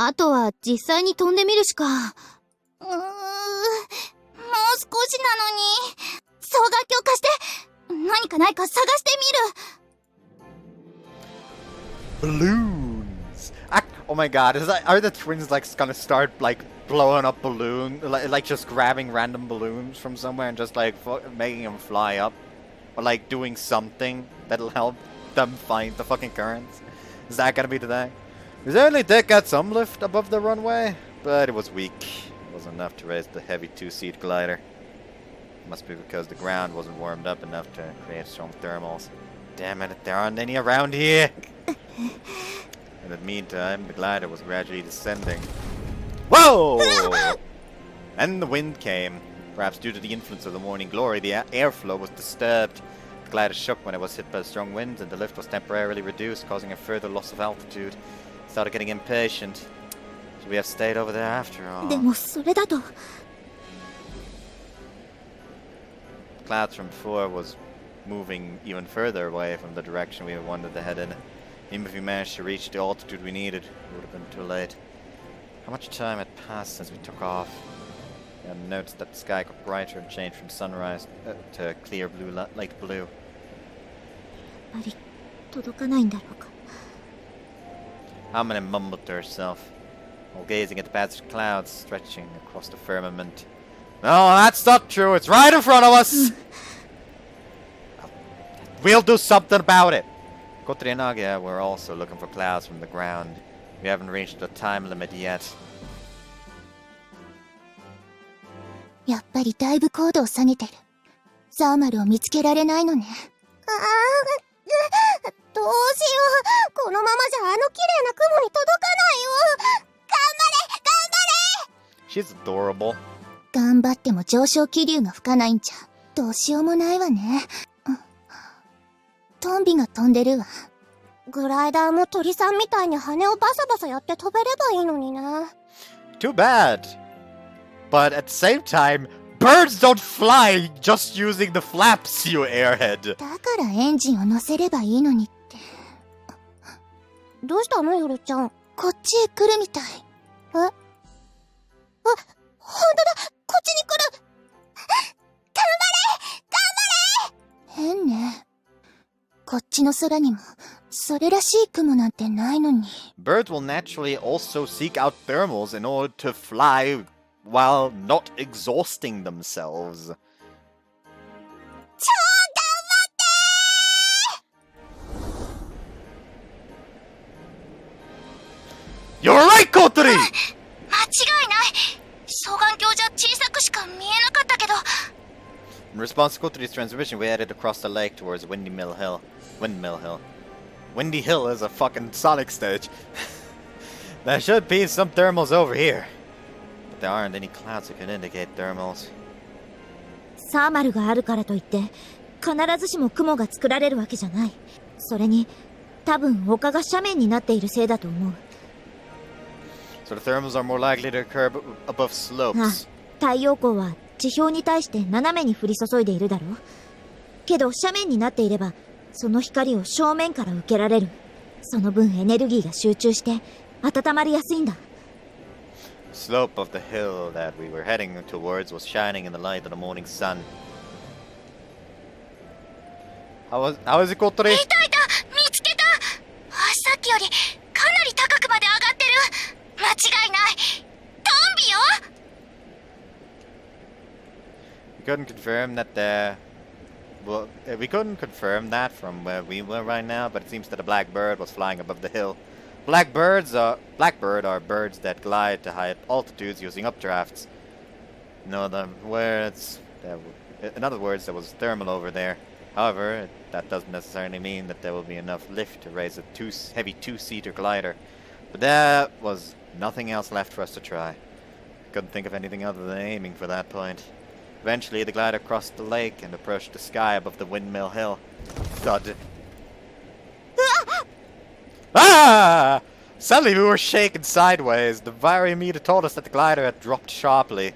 Speaker 2: あとは実際に飛んでみるしか。もう少しなのに。双眼鏡貸して。何かないか探してみる。
Speaker 1: Balloons. Oh my god, are the twins like gonna start like blowing up balloons? Like just grabbing random balloons from somewhere and just like making them fly up? Or like doing something that'll help them find the fucking currents? Is that gonna be today? We certainly did get some lift above the runway, but it was weak. It wasn't enough to raise the heavy two-seat glider. Must be because the ground wasn't warmed up enough to create strong thermals. Damn it, there aren't any around here! In the meantime, the glider was gradually descending. Whoa! And the wind came. Perhaps due to the influence of the morning glory, the airflow was disturbed. The glider shook when it was hit by strong winds, and the lift was temporarily reduced, causing a further loss of altitude. It started getting impatient. Should we have stayed over there after all?
Speaker 2: でもそれだと。
Speaker 1: Clouds from before was moving even further away from the direction we wanted to head in. Even if we managed to reach the altitude we needed, it would have been too late. How much time had passed since we took off? I noticed that the sky got brighter and changed from sunrise to clear blue, light blue.
Speaker 2: やっぱり届かないんだろうか。
Speaker 1: Amane mumbled to herself, while gazing at the patch of clouds stretching across the firmament. No, that's not true. It's right in front of us. We'll do something about it. Kotri and Agia were also looking for clouds from the ground. We haven't reached the time limit yet.
Speaker 3: やっぱりだいぶ高度を下げてる。サーマルを見つけられないのね。どうしよう。このままじゃあの綺麗な雲に届かないよ。
Speaker 1: She's adorable.
Speaker 3: 頑張っても上昇気流が吹かないんじゃ、どうしようもないわね。トンビが飛んでるわ。グライダーも鳥さんみたいに羽をバサバサやって飛べればいいのにな。
Speaker 1: Too bad. But at the same time, birds don't fly just using the flaps, you airhead.
Speaker 3: だからエンジンを乗せればいいのにって。どうしたのヨルちゃん。こっちへ来るみたい。ほんとだ、こっちに来る。頑張れ変ね。こっちの空にもそれらしい雲なんてないのに。
Speaker 1: Birds will naturally also seek out thermals in order to fly while not exhausting themselves.
Speaker 3: 超頑張って
Speaker 1: You're right, Kotri!
Speaker 2: 間違いない。双眼鏡じゃ小さくしか見えなかったけど。
Speaker 1: In response to Kotri's transmission, we headed across the lake towards Windmill Hill. Windy Hill is a fucking Sonic stage. There should be some thermals over here. But there aren't any clouds that can indicate thermals.
Speaker 2: サーマルがあるからといって必ずしも雲が作られるわけじゃない。それに、多分丘が斜面になっているせいだと思う。
Speaker 1: So the thermals are more likely to occur above slopes.
Speaker 2: 太陽光は地表に対して斜めに降り注いでいるだろう。けど斜面になっていれば、その光を正面から受けられる。その分エネルギーが集中して温まりやすいんだ。
Speaker 1: Slope of the hill that we were heading towards was shining in the light of the morning sun. How is it, Kotori?
Speaker 3: いたいた、見つけた。さっきよりかなり高くまで上がってる。間違いない。トンビよ。
Speaker 1: We couldn't confirm that from where we were right now, but it seems that a black bird was flying above the hill. Blackbird are birds that glide to high altitudes using updrafts. In other words, there was thermal over there. However, that doesn't necessarily mean that there will be enough lift to raise a heavy two-seater glider. But there was nothing else left for us to try. Couldn't think of anything other than aiming for that point. Eventually, the glider crossed the lake and approached the sky above the windmill hill. Thud. Ah! Suddenly we were shaken sideways. The variometer told us that the glider had dropped sharply.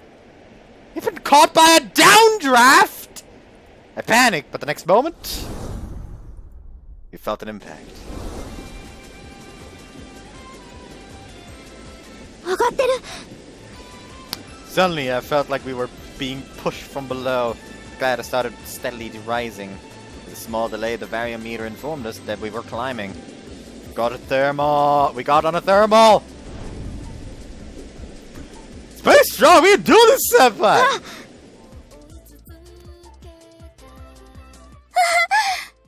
Speaker 1: You've been caught by a downdraft! I panicked, but the next moment, we felt an impact.
Speaker 2: 上がってる。
Speaker 1: Suddenly, I felt like we were being pushed from below. The glider started steadily rising. With a small delay, the variometer informed us that we were climbing. Got a thermal! We got on a thermal! It's very strong! We can do this, Senpai!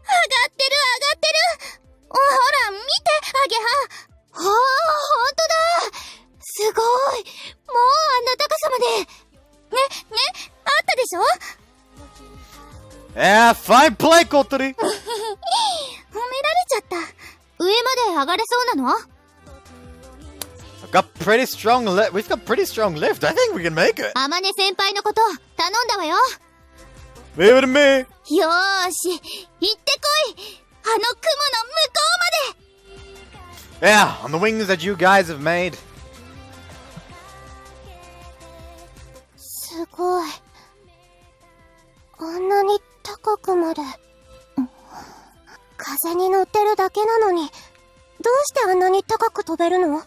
Speaker 3: 上がってる。ほら、見て、アゲハ。ほんとだ。すごい。もうあんな高さまで。ね、あったでしょ。
Speaker 1: Yeah, fine play, Kotori!
Speaker 3: 褒められちゃった。上まで上がれそうなの？
Speaker 1: We've got pretty strong lift. I think we can make it.
Speaker 3: 天音先輩のこと頼んだわよ。
Speaker 1: Leave it to me.
Speaker 3: よーし、行ってこい。あの雲の向こうまで。
Speaker 1: Yeah, on the wings that you guys have made.
Speaker 3: すごい。あんなに高くまで。風に乗ってるだけなのに、どうしてあんなに高く飛べるの？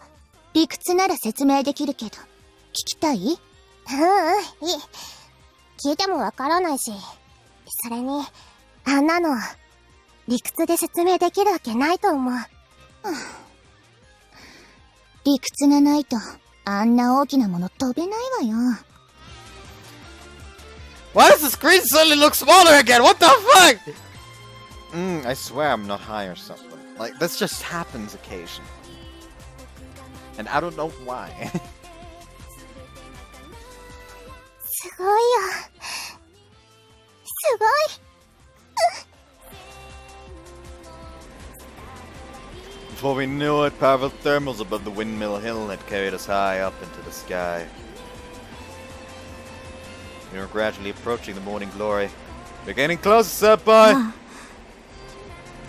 Speaker 3: 理屈なら説明できるけど、聞きたい？いい。聞いてもわからないし、それに、あんなの、理屈で説明できるわけないと思う。理屈がないと、あんな大きなもの飛べないわよ。
Speaker 1: Why does the screen suddenly look smaller again? What the fuck? I swear I'm not high or something. Like, this just happens occasionally. And I don't know why.
Speaker 3: すごいよ。すごい。
Speaker 1: Before we knew it, powerful thermals above the windmill hill had carried us high up into the sky. We were gradually approaching the morning glory. We're getting closer, Senpai!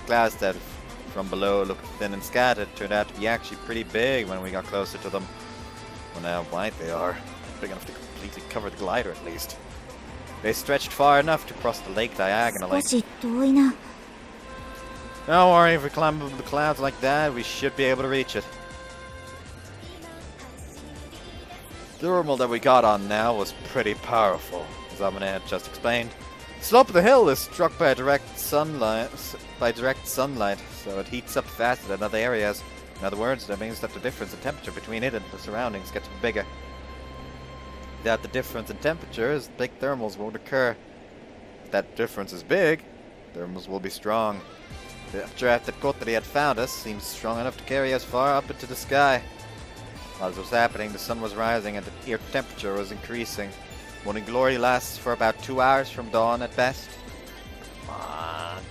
Speaker 1: Clouds that from below looked thin and scattered turned out to be actually pretty big when we got closer to them. Wonder how wide they are. Big enough to completely cover the glider at least. They stretched far enough to cross the lake diagonally.
Speaker 2: 少し遠いな。
Speaker 1: Don't worry, if we climb over the clouds like that, we should be able to reach it. The thermal that we got on now was pretty powerful, as Amane had just explained. The slope of the hill is struck by direct sunlight, so it heats up faster than other areas. In other words, that means that the difference in temperature between it and the surroundings gets bigger. Without the difference in temperatures, big thermals won't occur. If that difference is big, thermals will be strong. The updraft that Kotori had found us seems strong enough to carry us far up into the sky. While this was happening, the sun was rising and the air temperature was increasing. Morning glory lasts for about 2 hours from dawn at best.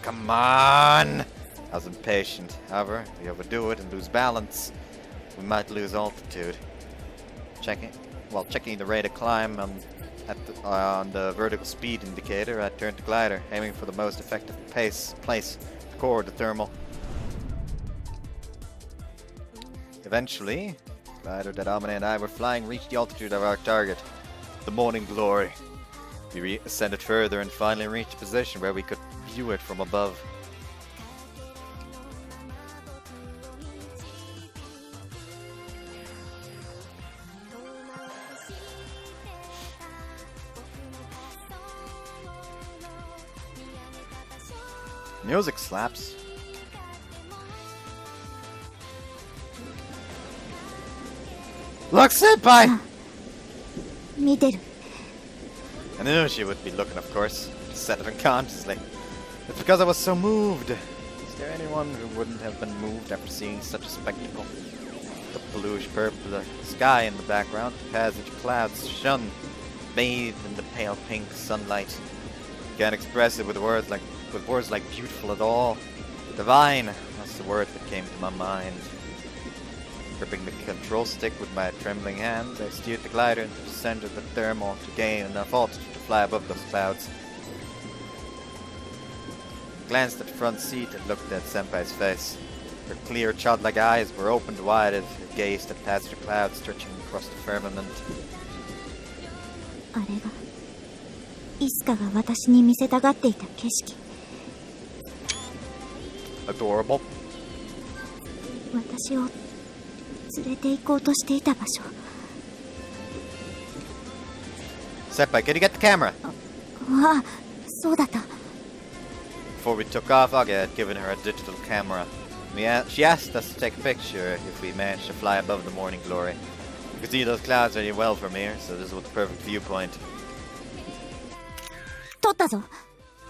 Speaker 1: Come on! I was impatient. However, if we overdo it and lose balance, we might lose altitude. Checking the rate of climb on the vertical speed indicator, I turned the glider, aiming for the most effective place to record the thermal. Eventually, the glider that Amane and I were flying reached the altitude of our target, the Morning Glory. We ascended further and finally reached a position where we could view it from above. Music slaps. Look, senpai!
Speaker 3: 見てる。
Speaker 1: I knew she would be looking, of course. Just said it unconsciously. It's because I was so moved. Is there anyone who wouldn't have been moved after seeing such a spectacle? The bluish purple sky in the background, passage clouds shone, bathed in the pale pink sunlight. Can't express it with words like beautiful at all. Divine, that's the word that came to my mind. Gripping the control stick with my trembling hands, I steered the glider into the center of the thermal to gain enough altitude to fly above those clouds. I glanced at the front seat and looked at Senpai's face. Her clear, childlike eyes were opened wide as she gazed at passenger clouds stretching across the firmament.
Speaker 3: あれがイスカが私に見せたがっていた景色。
Speaker 1: Adorable.
Speaker 3: 私を連れて行こうとしていた場所。
Speaker 1: Senpai, can you get the camera?
Speaker 3: ああ、そうだった。
Speaker 1: Before we took off, Age had given her a digital camera. She asked us to take a picture if we managed to fly above the Morning Glory. You could see those clouds really well from here, so this was the perfect viewpoint.
Speaker 3: 撮ったぞ。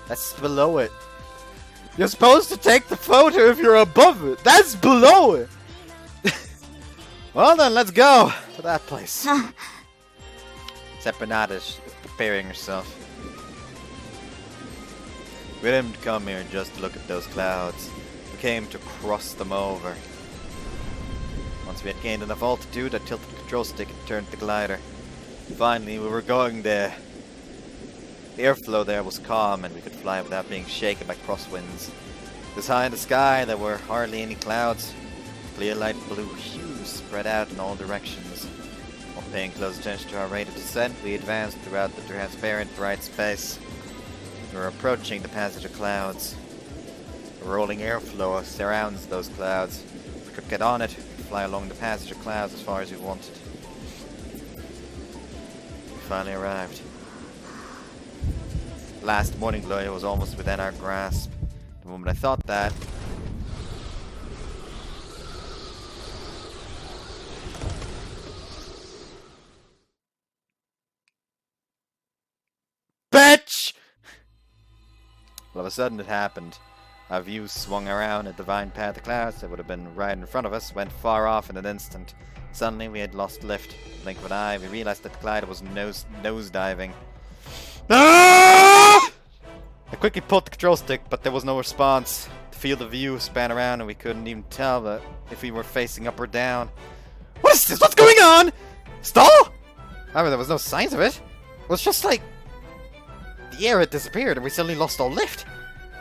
Speaker 1: That's below it. You're supposed to take the photo if you're above it. That's below it. Well then, let's go to that place.
Speaker 3: あ、
Speaker 1: Sepanada is preparing herself. We didn't come here just to look at those clouds. We came to cross them over. Once we had gained enough altitude, I tilted the control stick and turned the glider. Finally, we were going there. The airflow there was calm and we could fly without being shaken by crosswinds. This high in the sky, there were hardly any clouds. Clear light blue hues spread out in all directions. While paying close attention to our rate of descent, we advanced throughout the transparent bright space. We were approaching the passage of clouds. The rolling airflow surrounds those clouds. If we could get on it, we could fly along the passage of clouds as far as we wanted. We finally arrived. The last Morning Glory was almost within our grasp. The moment I thought that, bitch! All of a sudden it happened. Our view swung around, a divine path of clouds that would have been right in front of us went far off in an instant. Suddenly we had lost lift. In a blink of an eye, we realized that the glider was nosediving. Ah! I quickly pulled the control stick, but there was no response. The field of view span around and we couldn't even tell that if we were facing up or down. What is this? What's going on? Stall? However, there was no signs of it. It was just like the air had disappeared and we suddenly lost all lift.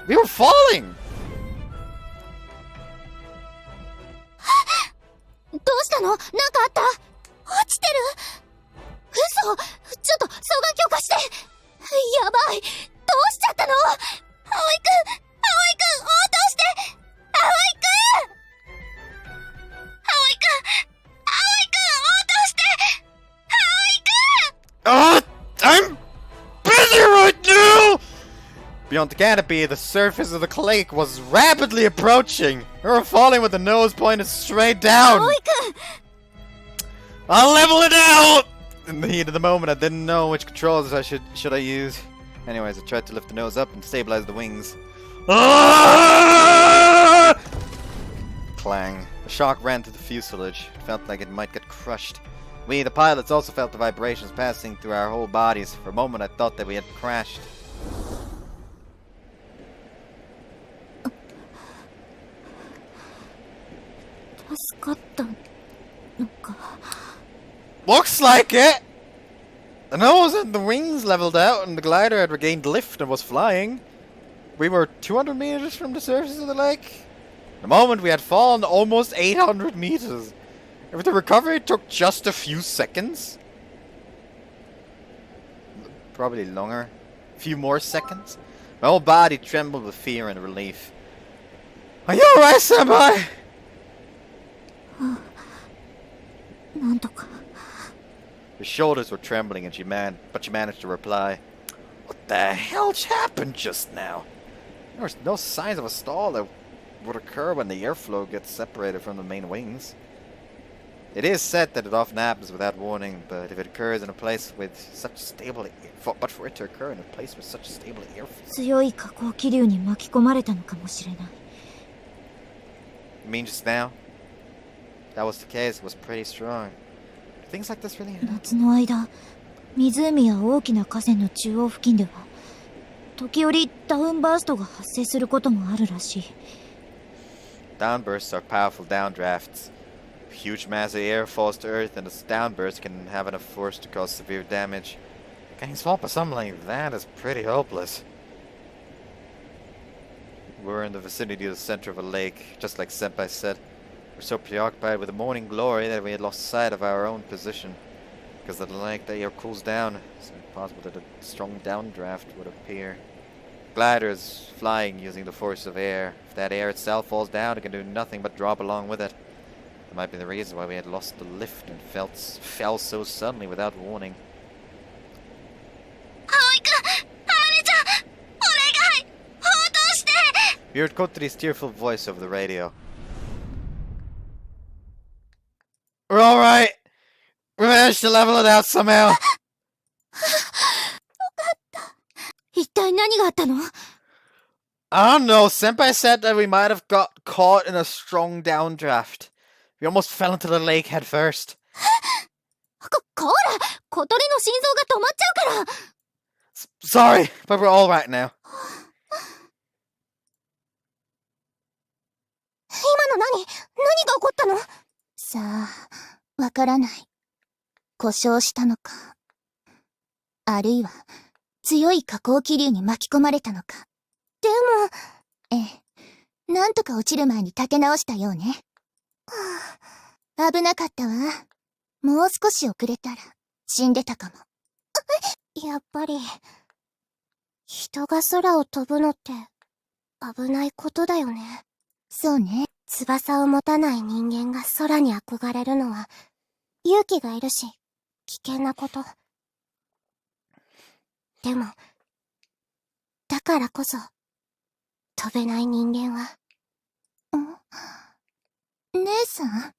Speaker 1: We were falling!
Speaker 3: どうしたの？なんかあった？落ちてる？嘘！ちょっと双眼鏡貸して！やばい！どうしちゃったの？葵くん！葵くん！応答して！葵くん！葵くん！葵くん！応答して！葵くん！
Speaker 1: I'm busy right now! Beyond the canopy, the surface of the lake was rapidly approaching. We were falling with the nose pointed straight down.
Speaker 3: 葵くん！
Speaker 1: I'll level it out! In the heat of the moment, I didn't know which controls I should I use. Anyways, I tried to lift the nose up and stabilize the wings. Ah! Clang. A shock ran through the fuselage. It felt like it might get crushed. We, the pilots, also felt the vibrations passing through our whole bodies. For a moment, I thought that we had crashed. Looks like it! The nose and the wings leveled out and the glider had regained lift and was flying. We were 200 meters from the surface of the lake. The moment we had fallen almost 800 meters. If the recovery took just a few seconds. Probably longer. A few more seconds. My whole body trembled with fear and relief. Are you alright, Senpai?
Speaker 3: なんとか。
Speaker 1: Her shoulders were trembling, and but she managed to reply, "What the hell happened just now?" There was no signs of a stall that would occur when the airflow gets separated from the main wings. It is said that it often happens without warning, but if it occurs in a place with such stable but for it to occur in a place with such stable airflow.
Speaker 2: 強い下降気流に巻き込まれたのかもしれない。
Speaker 1: You mean just now? If that was the case, it was pretty strong. Do things like this really happen?
Speaker 2: 夏の間、湖や大きな河川の中央付近では、時折ダウンバーストが発生することもあるらしい。
Speaker 1: Downbursts are powerful downdrafts. A huge mass of air falls to Earth, and this downburst can have enough force to cause severe damage. Getting swamped by something like that is pretty hopeless. We're in the vicinity of the center of a lake, just like Senpai said. We're so preoccupied with the morning glory that we had lost sight of our own position. Because of the lake, the air cools down. It's impossible that a strong downdraft would appear. Glider is flying using the force of air. If that air itself falls down, it can do nothing but drop along with it. That might be the reason why we had lost the lift and fell so suddenly without warning. We heard Kotori's tearful voice over the radio. We're alright! We managed to level it out somehow!
Speaker 2: 一体何があったの？
Speaker 1: I don't know, Senpai said that we might have got caught in a strong downdraft. We almost fell into the lake head first.
Speaker 2: こら！小鳥の心臓が止まっちゃうから！
Speaker 1: Sorry, but we're alright now.
Speaker 3: 今の何が起こったの？さあ、わからない。故障したのか。あるいは、強い下降気流に巻き込まれたのか。でも、なんとか落ちる前に立て直したようね。はあ、危なかったわ。もう少し遅れたら、死んでたかも。やっぱり、人が空を飛ぶのって、危ないことだよね。そうね。翼を持たない人間が空に憧れるのは、勇気がいるし、危険なこと。でも、だからこそ、飛べない人間は、姉さん？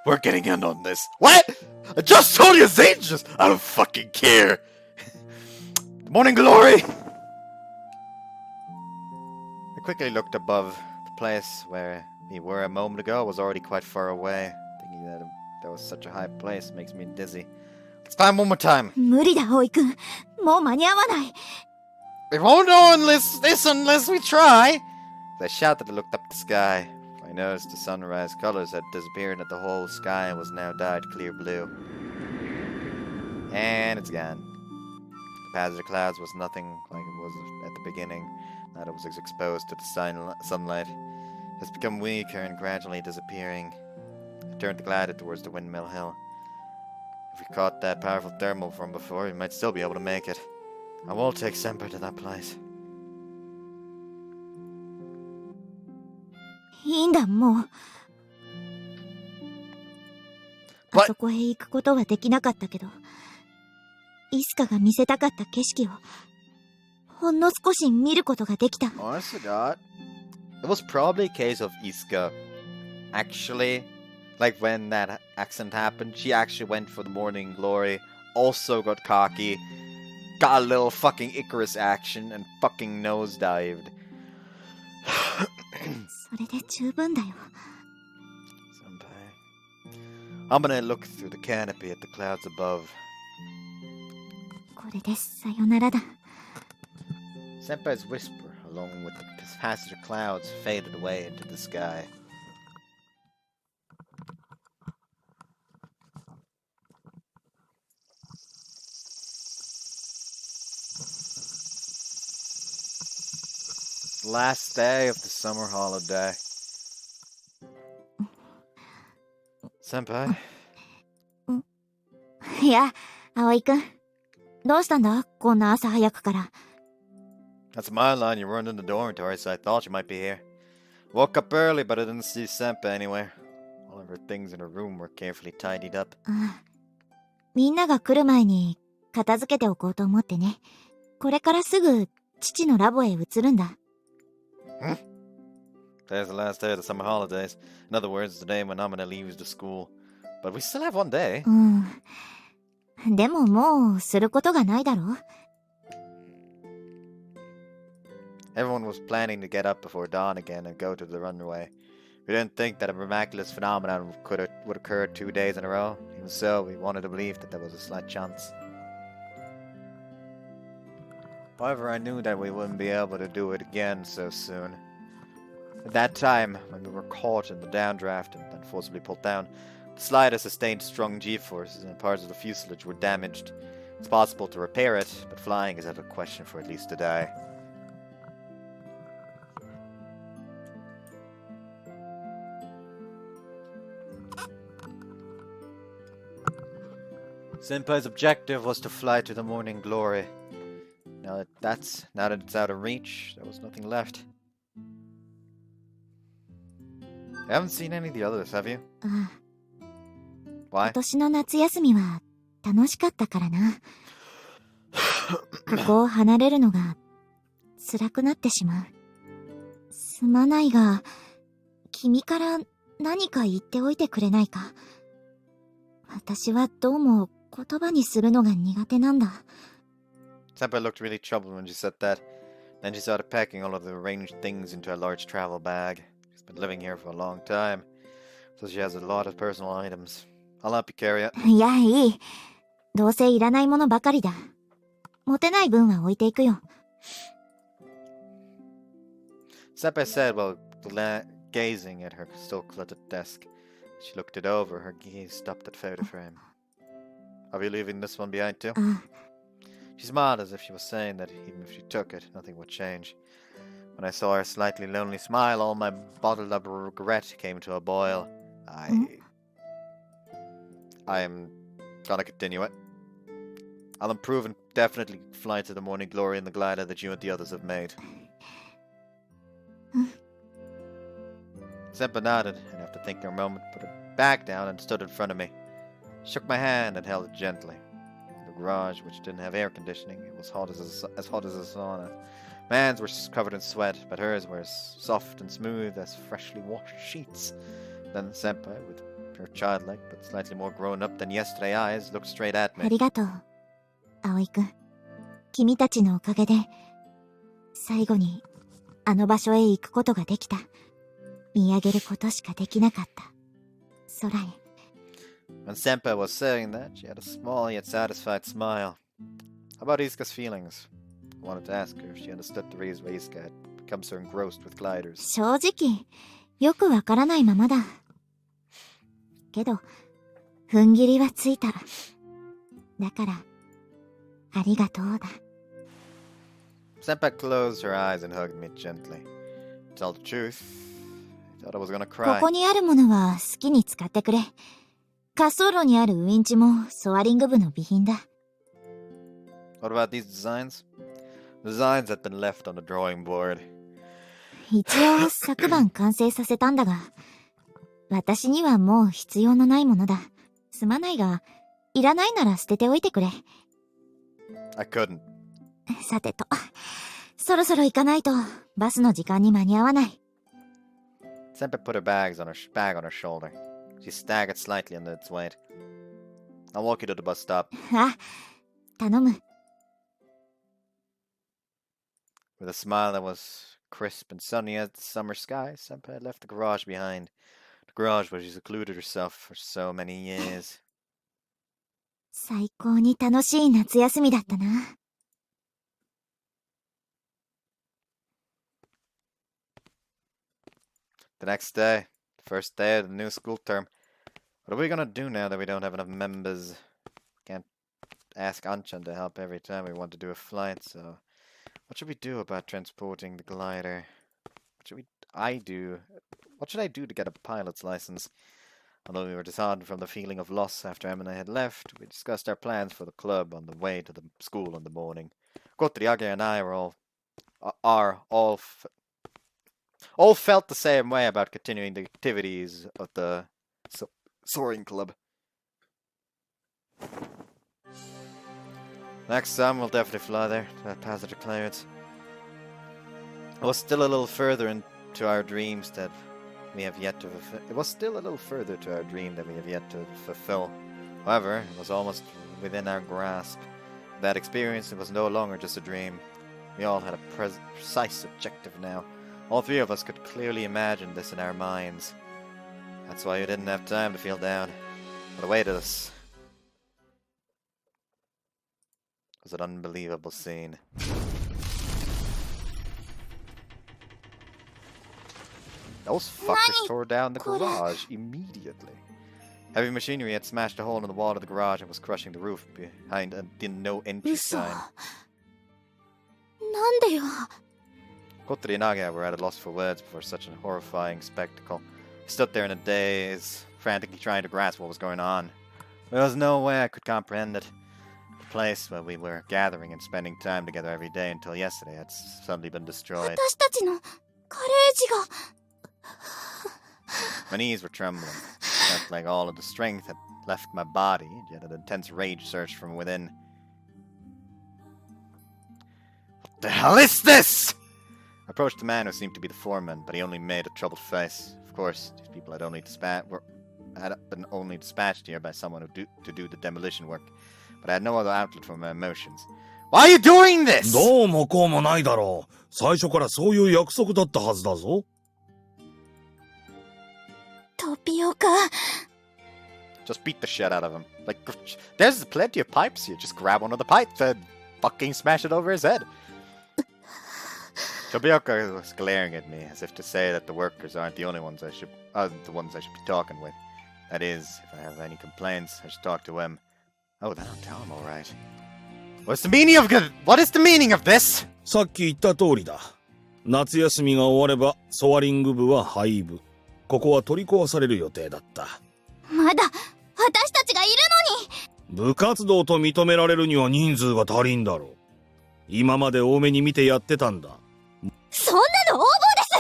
Speaker 1: We're getting in on this. What? I just told you it's dangerous! I don't fucking care! Morning glory! I quickly looked above. The place where we were a moment ago was already quite far away. Thinking that there was such a high place makes me dizzy. Let's climb one more time.
Speaker 2: 無理だ、葵くん。もう間に合わない。
Speaker 1: We won't know unless we try! As I shouted, I looked up at the sky. I noticed the sunrise colors had disappeared and that the whole sky was now dyed clear blue. And it's gone. The path of the clouds was nothing like it was at the beginning. Now that it was exposed to the sunlight. It has become weaker and gradually disappearing. I turned the glider towards the windmill hill. If we caught that powerful thermal from before, we might still be able to make it. I will take Senpai to that place.
Speaker 2: いいんだ、もう。あそこへ行くことはできなかったけど、イスカが見せたかった景色を、ほんの少し見ることができた。
Speaker 1: Honest to God, it was probably a case of Iska. Actually, like when that accident happened, she actually went for the morning glory, also got cocky, got a little fucking Icarus action, and fucking nosedived.
Speaker 2: それで十分だよ。
Speaker 1: Senpai. I'm gonna look through the canopy at the clouds above.
Speaker 2: これでさよならだ。
Speaker 1: Senpai's whisper, along with the passage of clouds, faded away into the sky. Last day of the summer holiday. Senpai?
Speaker 2: いや、葵くん。どうしたんだこんな朝早くから。
Speaker 1: That's my line. You weren't in the dormitory, so I thought you might be here. Woke up early, but I didn't see Senpai anywhere. All of her things in her room were carefully tidied up.
Speaker 2: みんなが来る前に片付けておこうと思ってね。これからすぐ父のラボへ移るんだ。
Speaker 1: Today's the last day of the summer holidays. In other words, the day when Amane leaves the school. But we still have one day.
Speaker 2: でももうすることがないだろ。
Speaker 1: Everyone was planning to get up before dawn again and go to the runway. We didn't think that a miraculous phenomenon would occur 2 days in a row. Even so, we wanted to believe that there was a slight chance. However, I knew that we wouldn't be able to do it again so soon. At that time, when we were caught in the downdraft and then forcibly pulled down, the slide had sustained strong G-forces and parts of the fuselage were damaged. It's possible to repair it, but flying is out of question for at least a day. Senpai's objective was to fly to the morning glory. Now that it's out of reach, there was nothing left. You haven't seen any of the others, have you? Why?
Speaker 2: 今年の夏休みは楽しかったからな。ここを離れるのが辛くなってしまう。すまないが、君から何か言っておいてくれないか。私はどうも言葉にするのが苦手なんだ。
Speaker 1: Senpai looked really troubled when she said that. Then she started packing all of the arranged things into a large travel bag. She's been living here for a long time, so she has a lot of personal items. I'll help you carry it.
Speaker 2: いや、いい。どうせいらないものばかりだ。持てない分は置いていくよ。
Speaker 1: Senpai said while gazing at her still cluttered desk. She looked it over, her gaze stopped at photo frame. Are we leaving this one behind too? She smiled as if she was saying that even if she took it, nothing would change. When I saw her slightly lonely smile, all my bottled up regret came to a boil. I am gonna continue it. I'll improve and definitely fly to the morning glory in the glider that you and the others have made. Senpai nodded, and after thinking a moment, put her back down and stood in front of me. She shook my hand and held it gently. In the garage, which didn't have air conditioning, it was hot as a sauna. My hands were covered in sweat, but hers were as soft and smooth as freshly washed sheets. Then Senpai, with her childlike but slightly more grown up than yesterday eyes, looked straight at me.
Speaker 2: ありがとう、葵くん。君たちのおかげで、最後にあの場所へ行くことができた。見上げることしかできなかった。空へ。
Speaker 1: When Senpai was saying that, she had a small yet satisfied smile. How about Isuka's feelings? I wanted to ask her if she understood the reason why Isuka had become so engrossed with gliders.
Speaker 2: 正直、よくわからないままだ。けど、踏ん切りはついた。だから、ありがとうだ。
Speaker 1: Senpai closed her eyes and hugged me gently. To tell the truth, I thought I was gonna
Speaker 2: こ
Speaker 1: cry.
Speaker 2: こにあるものは好きに使ってくれ。滑走路にあるウインチもソアリング部の備品だ。
Speaker 1: What about these designs? Designs had been left on the drawing board.
Speaker 2: 一応昨晩完成させたんだが、私にはもう必要のないものだ。すまないが、いらないなら捨てておいてくれ。
Speaker 1: I couldn't.
Speaker 2: さてと、そろそろ行かないとバスの時間に間に合わない。
Speaker 1: Senpai put her bag on her shoulder. She staggered slightly under its weight. I'll walk you to the bus stop.
Speaker 2: あ、頼む。
Speaker 1: With a smile that was crisp and sunny as the summer sky, Senpai left the garage behind. The garage where she secluded herself for so many years.
Speaker 2: 最高に楽しい夏休みだったな。
Speaker 1: The next day, the first day of the new school term. What are we gonna do now that we don't have enough members? Can't ask Anchan to help every time we want to do a flight, so what should we do about transporting the glider? I do? What should I do to get a pilot's license? Although we were disheartened from the feeling of loss after Amane had left, we discussed our plans for the club on the way to the school in the morning. Kotriage and I all felt the same way about continuing the activities of the soaring club. Next time, we'll definitely fly there, to that positive clearance. It was still a little further into our dreams that we have yet to fulfill. It was still a little further to our dream that we have yet to fulfill. However, it was almost within our grasp. That experience, it was no longer just a dream. We all had a precise objective now. All three of us could clearly imagine this in our minds. That's why we didn't have time to feel down. What awaited us was an unbelievable scene. Those fuckers tore down the garage immediately. Heavy machinery had smashed a hole in the wall of the garage and was crushing the roof behind the no entry sign. Kotri and Naga were at a loss for words before such a horrifying spectacle. I stood there in a daze, frantically trying to grasp what was going on. There was no way I could comprehend it. The place where we were gathering and spending time together every day until yesterday had suddenly been destroyed. My knees were trembling. It felt like all of the strength had left my body, yet an intense rage surged from within. What the hell is this? I approached the man who seemed to be the foreman, but he only made a troubled face. Of course, these people had been only dispatched here by someone to do the demolition work, but I had no other outlet for my emotions. Why are you doing this?
Speaker 4: どうもこうもないだろう。最初からそういう約束だったはずだぞ。
Speaker 1: Just beat the shit out of him. Like, there's plenty of pipes here. Just grab one of the pipes and fucking smash it over his head. Tobioka was glaring at me as if to say that the workers aren't the only ones I should be talking with. That is, if I have any complaints, I should talk to him. Oh, then I'll tell him, all right. What is the meaning of this?
Speaker 4: さっき言った通りだ。夏休みが終わればソアリング部は廃部。ここは取り壊される予定だった。
Speaker 3: まだ私たちがいるのに。
Speaker 4: 部活動と認められるには人数が足りんだろう。今まで多めに見てやってたんだ。
Speaker 3: そんなの横暴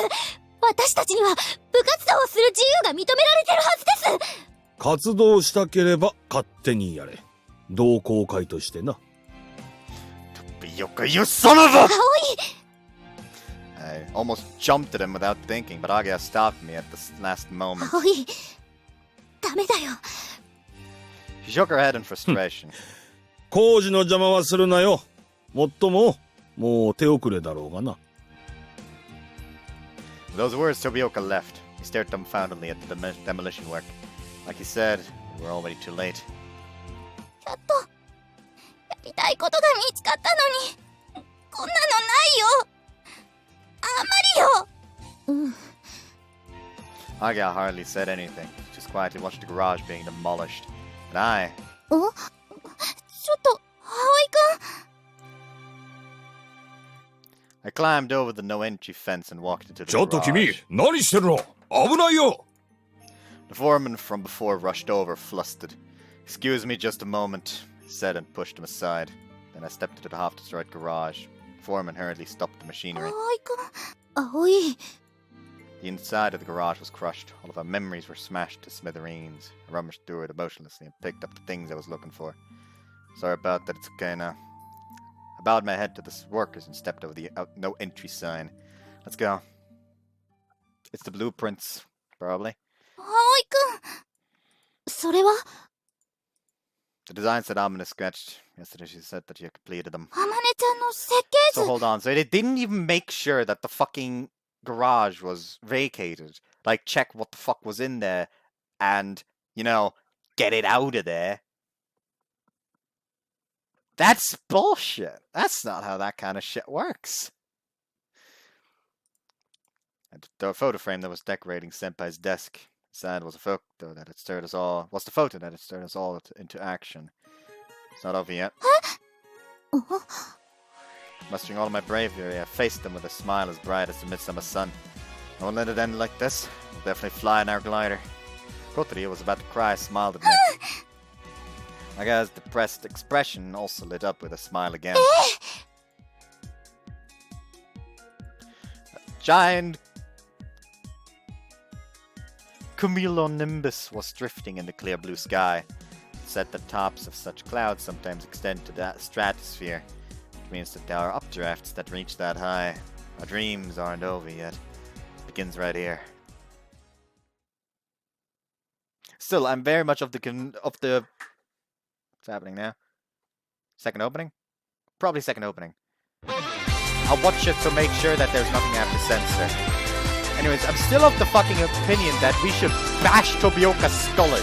Speaker 3: です。私たちには部活動をする自由が認められてるはずです。
Speaker 4: 活動したければ勝手にやれ。同好会としてな。
Speaker 1: Tobioka, you son of a... I almost jumped at him without thinking, but Agaya stopped me at the last moment.
Speaker 3: 葵、ダメだよ。
Speaker 1: She shook her head in frustration.
Speaker 4: 工事の邪魔はするなよ。もっとも、もう手遅れだろうがな。
Speaker 1: With those words, Tobioka left. He stared dumbfoundedly at the demolition work. Like he said, we were already too late.
Speaker 3: やっと、やりたいことが見つかったのに、こんなのないよ。あんまりよ。
Speaker 1: Agaya hardly said anything. Just quietly watched the garage being demolished. And I...
Speaker 3: ちょっと、葵くん。
Speaker 1: I climbed over the no-entry fence and walked into the garage.
Speaker 4: ちょっと君、何してるの？危ないよ。
Speaker 1: The foreman from before rushed over, flustered. Excuse me just a moment, he said and pushed him aside. Then I stepped into the half-destroyed garage. The foreman hurriedly stopped the machinery.
Speaker 3: 葵。
Speaker 1: The inside of the garage was crushed. All of our memories were smashed to smithereens. I rummaged through it emotionlessly and picked up the things I was looking for. Sorry about that, it's okay now. I bowed my head to the workers and stepped over the no-entry sign. Let's go. It's the blueprints, probably.
Speaker 3: 葵くん。それは
Speaker 1: The designs that Amane sketched. Yesterday she said that she had completed them.
Speaker 3: あまねちゃんの設計図。
Speaker 1: So hold on. So they didn't even make sure that the fucking garage was vacated. Like, check what the fuck was in there and, you know, get it out of there. That's bullshit. That's not how that kind of shit works. And the photo frame that was decorating Senpai's desk. Inside was a photo that had stirred us all. Was the photo that had stirred us all into action. It's not over yet. Mustering all of my bravery, I faced them with a smile as bright as the midsummer sun. Don't let it end like this. We'll definitely fly in our glider. Kotori was about to cry, smiled at me. My guy's depressed expression also lit up with a smile again. A giant cumulonimbus was drifting in the clear blue sky. It said the tops of such clouds sometimes extend to the stratosphere, which means that there are updrafts that reach that high. Our dreams aren't over yet. It begins right here. Still, I'm very much of the what's happening now? Second opening? Probably second opening. I'll watch it to make sure that there's nothing I have to censor. Anyways, I'm still of the fucking opinion that we should bash Tobioka's skull in.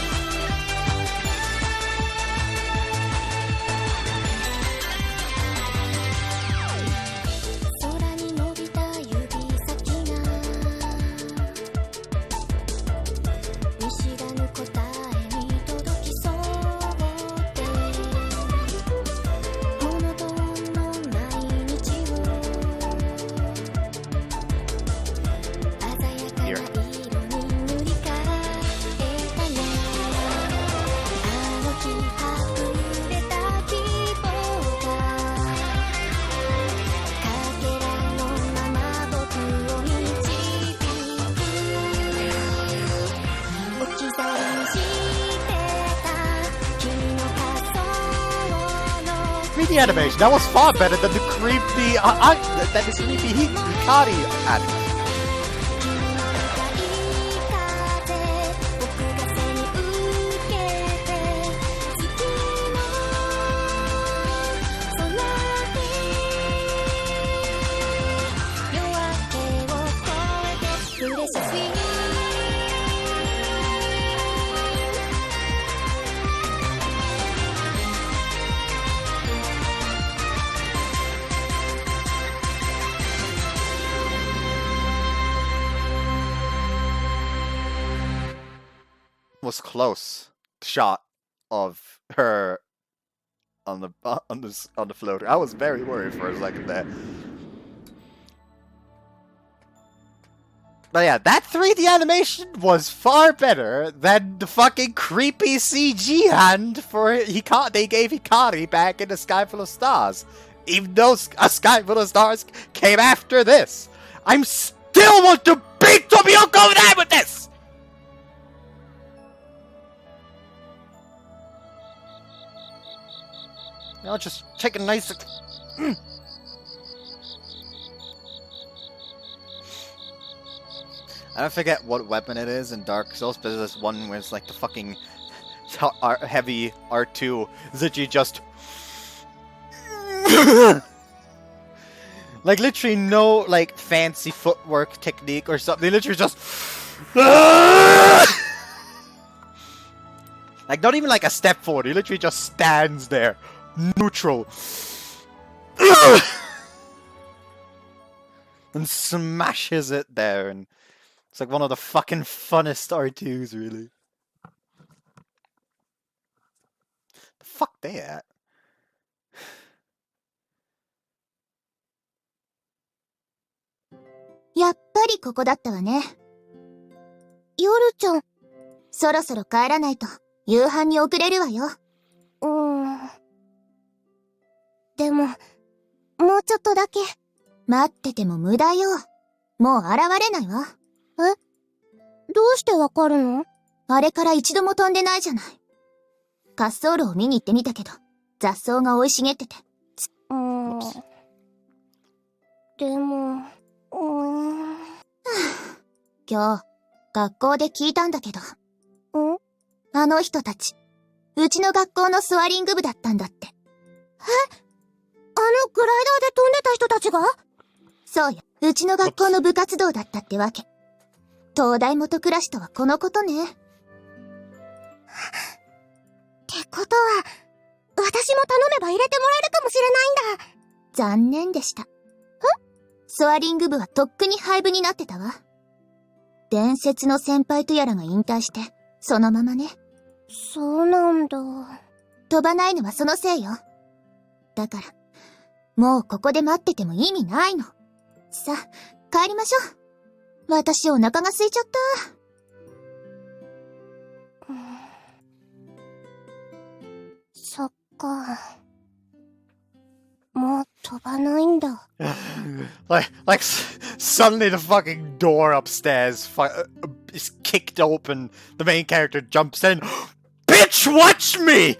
Speaker 1: The animation, that was far better than the creepy Hikari animation. Was close shot of her on the floater. I was very worried for a second there. But yeah, that 3D animation was far better than the fucking creepy CG hand for Hikari. They gave Hikari back in A Sky Full of Stars. Even though A Sky Full of Stars came after this. I'm still want to beat Tobioka over the head with this! I'll just take a nice... I don't forget what weapon it is in Dark Souls, but there's this one where it's like the fucking heavy R2 that you just... like literally no like fancy footwork technique or something, they literally just... like not even like a step forward, he literally just stands there. Neutral. And smashes it there, and it's like one of the fucking funnest R2s, really. The fuck they at?
Speaker 3: やっぱりここだったわね。ヨルちゃん、そろそろ帰らないと夕飯に遅れるわよ。でも、もうちょっとだけ。待ってても無駄よ。もう現れないわ。どうしてわかるの？あれから一度も飛んでないじゃない。滑走路を見に行ってみたけど、雑草が生い茂ってて。でも、今日、学校で聞いたんだけど。あの人たち、うちの学校のスワリング部だったんだって。あのグライダーで飛んでた人たちが？そうよ。うちの学校の部活動だったってわけ。東大元暮らしとはこのことね。ってことは、私も頼めば入れてもらえるかもしれないんだ。残念でした。スワリング部はとっくに廃部になってたわ。伝説の先輩とやらが引退して、そのままね。そうなんだ。飛ばないのはそのせいよ。だから、もうここで待ってても意味ないの。さあ、帰りましょう。私お腹が空いちゃった。そっか。もう飛ばないんだ。
Speaker 1: like suddenly the fucking door upstairs is kicked open. The main character jumps in. Bitch, watch me!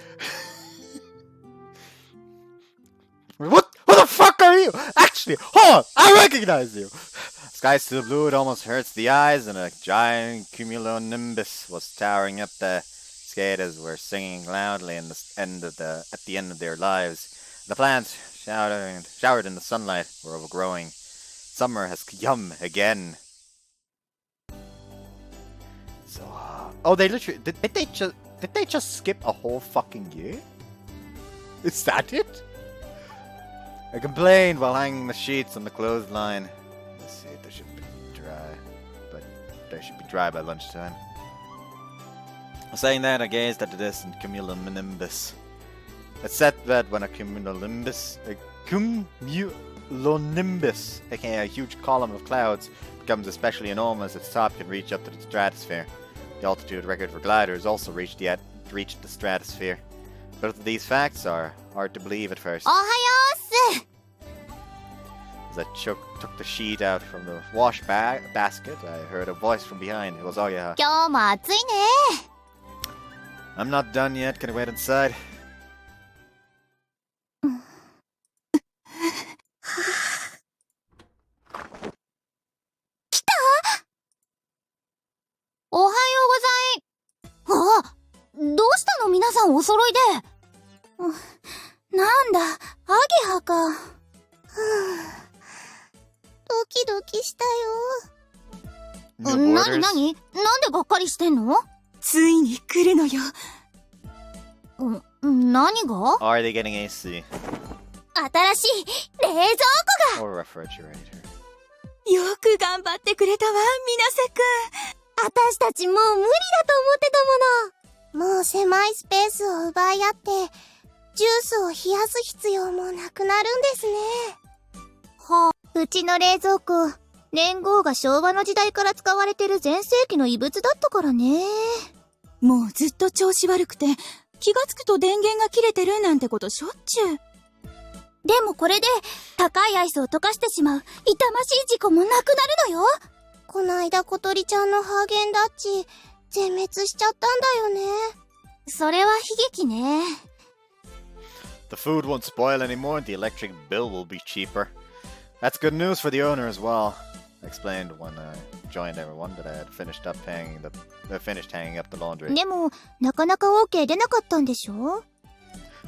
Speaker 1: What the fuck are you? Actually, hold on, I recognize you. Sky still blue, it almost hurts the eyes, and a giant cumulonimbus was towering up. The skaters were singing loudly at the end of their lives. The plants, showered in the sunlight, were overgrowing. Summer has come again. So, oh, they literally did they just skip a whole fucking year? Is that it? I complained while hanging the sheets on the clothesline. Let's see, they should be dry, but they should be dry by lunchtime. Saying that, I gazed at the distant cumulonimbus. It's said that when a cumulonimbus, aka a huge column of clouds, becomes especially enormous, its top can reach up to the stratosphere. The altitude record for gliders also reached the stratosphere. Both of these facts are hard to believe at first. As I took the sheet out from the wash basket, I heard a voice from behind. It was Oyaha.
Speaker 3: 今日も暑いね。
Speaker 1: I'm not done yet. Can I wait inside?
Speaker 3: おはようござい。あ、どうしたの皆さんお揃いで。なんだ、アゲハか。ドキドキしたよ。なになに？なんでがっかりしてんの？
Speaker 2: ついに来るのよ。
Speaker 3: 何が？
Speaker 1: Are they getting AC?
Speaker 3: 新しい冷蔵庫が。
Speaker 1: Or refrigerator?
Speaker 2: よく頑張ってくれたわ、みなせくん。
Speaker 3: 私たちもう無理だと思ってたもの。もう狭いスペースを奪い合って、ジュースを冷やす必要もなくなるんですね。はあ、うちの冷蔵庫、年号が昭和の時代から使われてる全盛期の遺物だったからね。
Speaker 2: もうずっと調子悪くて、気がつくと電源が切れてるなんてことしょっちゅう。
Speaker 3: でもこれで、高いアイスを溶かしてしまう、痛ましい事故もなくなるのよ。こないだ小鳥ちゃんのハーゲンダッチ、全滅しちゃったんだよね。それは悲劇ね。
Speaker 1: The food won't spoil anymore and the electric bill will be cheaper. That's good news for the owner as well. I explained when I joined everyone that I had finished hanging up the laundry.
Speaker 3: でも、なかなか OK 出なかったんでしょ？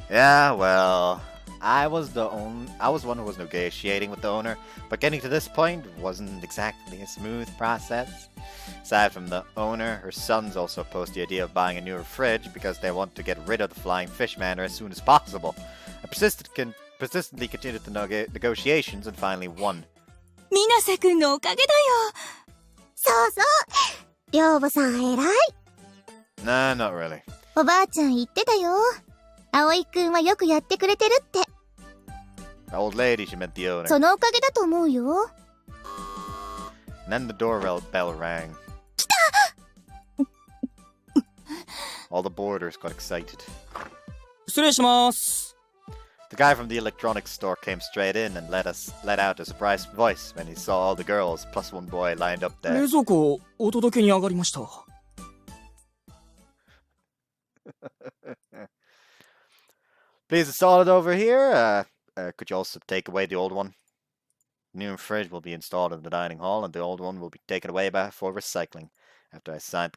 Speaker 1: Yeah, well, I was one who was negotiating with the owner, but getting to this point wasn't exactly a smooth process. Aside from the owner, her sons also opposed the idea of buying a newer fridge because they want to get rid of the flying fish manor as soon as possible. I persistently continued the negotiations and finally won.
Speaker 2: みなせくんのおかげだよ。
Speaker 3: そうそう。寮母さん偉い。
Speaker 1: Nah, not really.
Speaker 3: おばあちゃん言ってたよ。葵くんはよくやってくれてるって。
Speaker 1: The old lady, she meant the owner.
Speaker 3: そのおかげだと思うよ。
Speaker 1: And then the doorbell rang.
Speaker 3: 来た
Speaker 1: ！All the boarders got excited.
Speaker 5: 失礼します。
Speaker 1: The guy from the electronics store came straight in and let out a surprised voice when he saw all the girls plus one boy lined up there.
Speaker 5: 冷蔵庫お届けに上がりました。
Speaker 1: Please install it over here. Could you also take away the old one? The new fridge will be installed in the dining hall, and the old one will be taken away for recycling. After I signed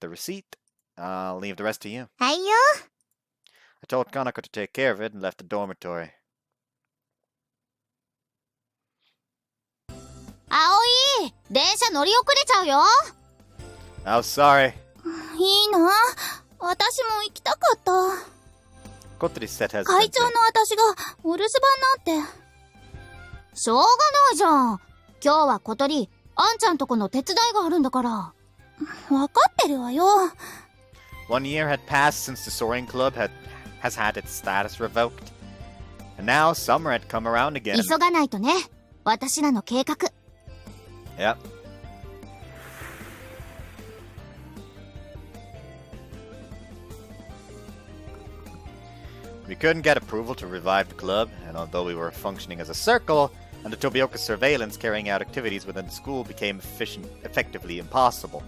Speaker 1: the receipt, I'll leave the rest to you.
Speaker 3: はいよ。
Speaker 1: I told Kanako to take care of it and left the dormitory.
Speaker 3: 葵、電車乗り遅れちゃうよ。
Speaker 1: Oh, sorry.
Speaker 3: いいな。私も行きたかった。
Speaker 1: Kotri said hesitantly.
Speaker 3: 会長の私がお留守番なんて。しょうがないじゃん。今日は小鳥、あんちゃんとこの手伝いがあるんだから。わかってるわよ。
Speaker 1: 1 year had passed since the soaring club has had its status revoked. And now summer had come around again.
Speaker 3: 急がないとね。私らの計画。
Speaker 1: Yep. We couldn't get approval to revive the club, and although we were functioning as a circle, and the Tobioka surveillance carrying out activities within the school became effectively impossible.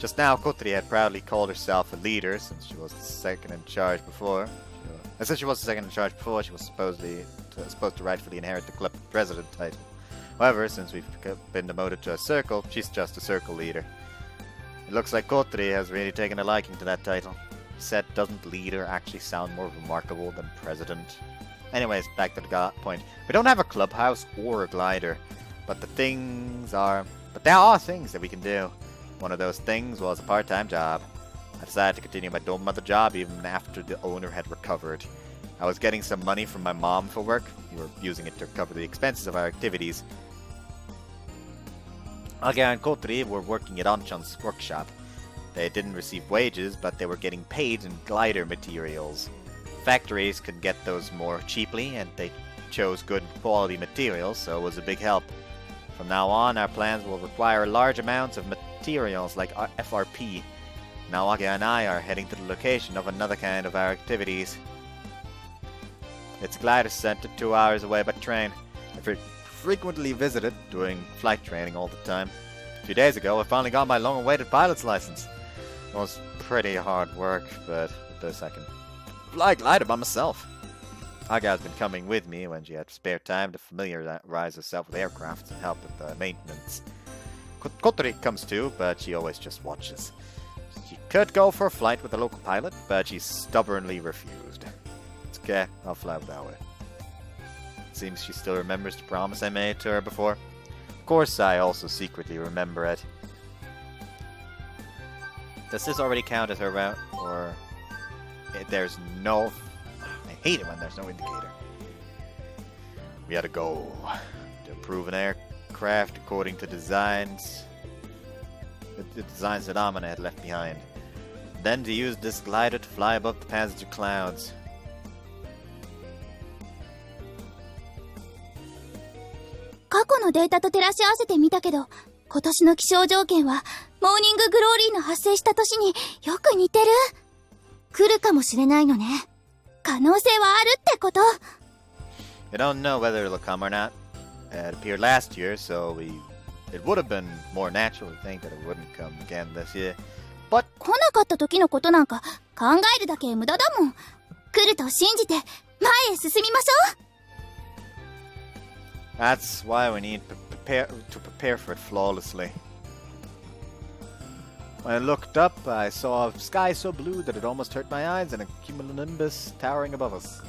Speaker 1: Just now, Kotri had proudly called herself a leader, since she was the second in charge before. She was supposed to rightfully inherit the club president title. However, since we've been demoted to a circle, she's just a circle leader. It looks like Kotri has really taken a liking to that title. Said, doesn't leader actually sound more remarkable than president? Anyways, back to the point. We don't have a clubhouse or a glider, but there are things that we can do. One of those things was a part-time job. I decided to continue my dumb mother job even after the owner had recovered. I was getting some money from my mom for work. We were using it to cover the expenses of our activities. Aga and Kotri were working at Anchan's workshop. They didn't receive wages, but they were getting paid in glider materials. Factories could get those more cheaply, and they chose good quality materials, so it was a big help. From now on, our plans will require large amounts of materials like FRP. Now Aga and I are heading to the location of another kind of our activities. It's glider center 2 hours away by train. I frequently visit it, doing flight training all the time. A few days ago, I finally got my long-awaited pilot's license. It was pretty hard work, but with this I can fly glider by myself. Aga has been coming with me when she had spare time to familiarize herself with aircraft and help with the maintenance. Kotri comes too, but she always just watches. She could go for a flight with a local pilot, but she stubbornly refused. It's okay, I'll fly without her. Seems she still remembers the promise I made to her before. Of course, I also secretly remember it. Does this already count as her route, or there's no... I hate it when there's no indicator. We had to go to improve an aircraft according to designs. The designs that Amane had left behind. Then to use this glider to fly above the passenger clouds.
Speaker 3: 過去のデータと照らし合わせてみたけど、今年の気象条件はモーニンググローリーの発生した年によく似てる。来るかもしれないのね。可能性はあるってこと。
Speaker 1: We don't know whether it'll come or not. It appeared last year, so it would have been more natural to think that it wouldn't come again this year. But
Speaker 3: 来なかった時のことなんか考えるだけ無駄だもん。来ると信じて前へ進みましょう。
Speaker 1: that's why we need to prepare for it flawlessly. When I looked up, I saw a sky so blue that it almost hurt my eyes and a cumulonimbus towering above us.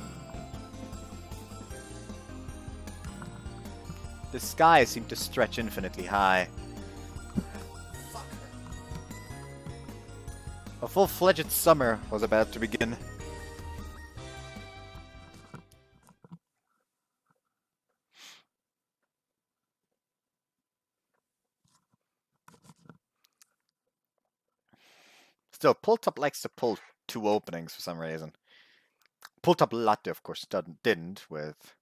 Speaker 1: The sky seemed to stretch infinitely high. A full-fledged summer was about to begin. Still, Pultup likes to pull two openings for some reason. Pultup Latte, of course, didn't with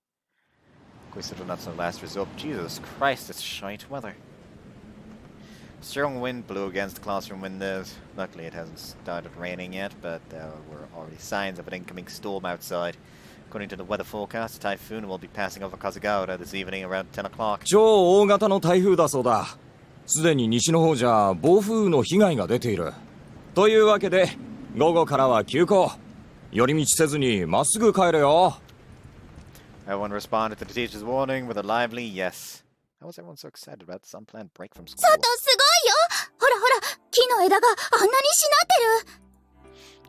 Speaker 1: Quisitronauts on last resort. Jesus Christ, it's shite weather. Strong wind blew against the classroom windows. Luckily, it hasn't started raining yet, but there were already signs of an incoming storm outside. According to the weather forecast, the typhoon will be passing over Kasugaura this evening around 10 o'clock.
Speaker 4: 超大型の台風だそうだ。すでに西の方じゃ暴風雨の被害が出ている。というわけで、午後からは休校。寄り道せずにまっすぐ帰れよ。
Speaker 1: Everyone responded to the teacher's warning with a lively yes. How was everyone so excited about this unplanned break from school?
Speaker 3: 外すごいよ。ほらほら、木の枝があんなにしなって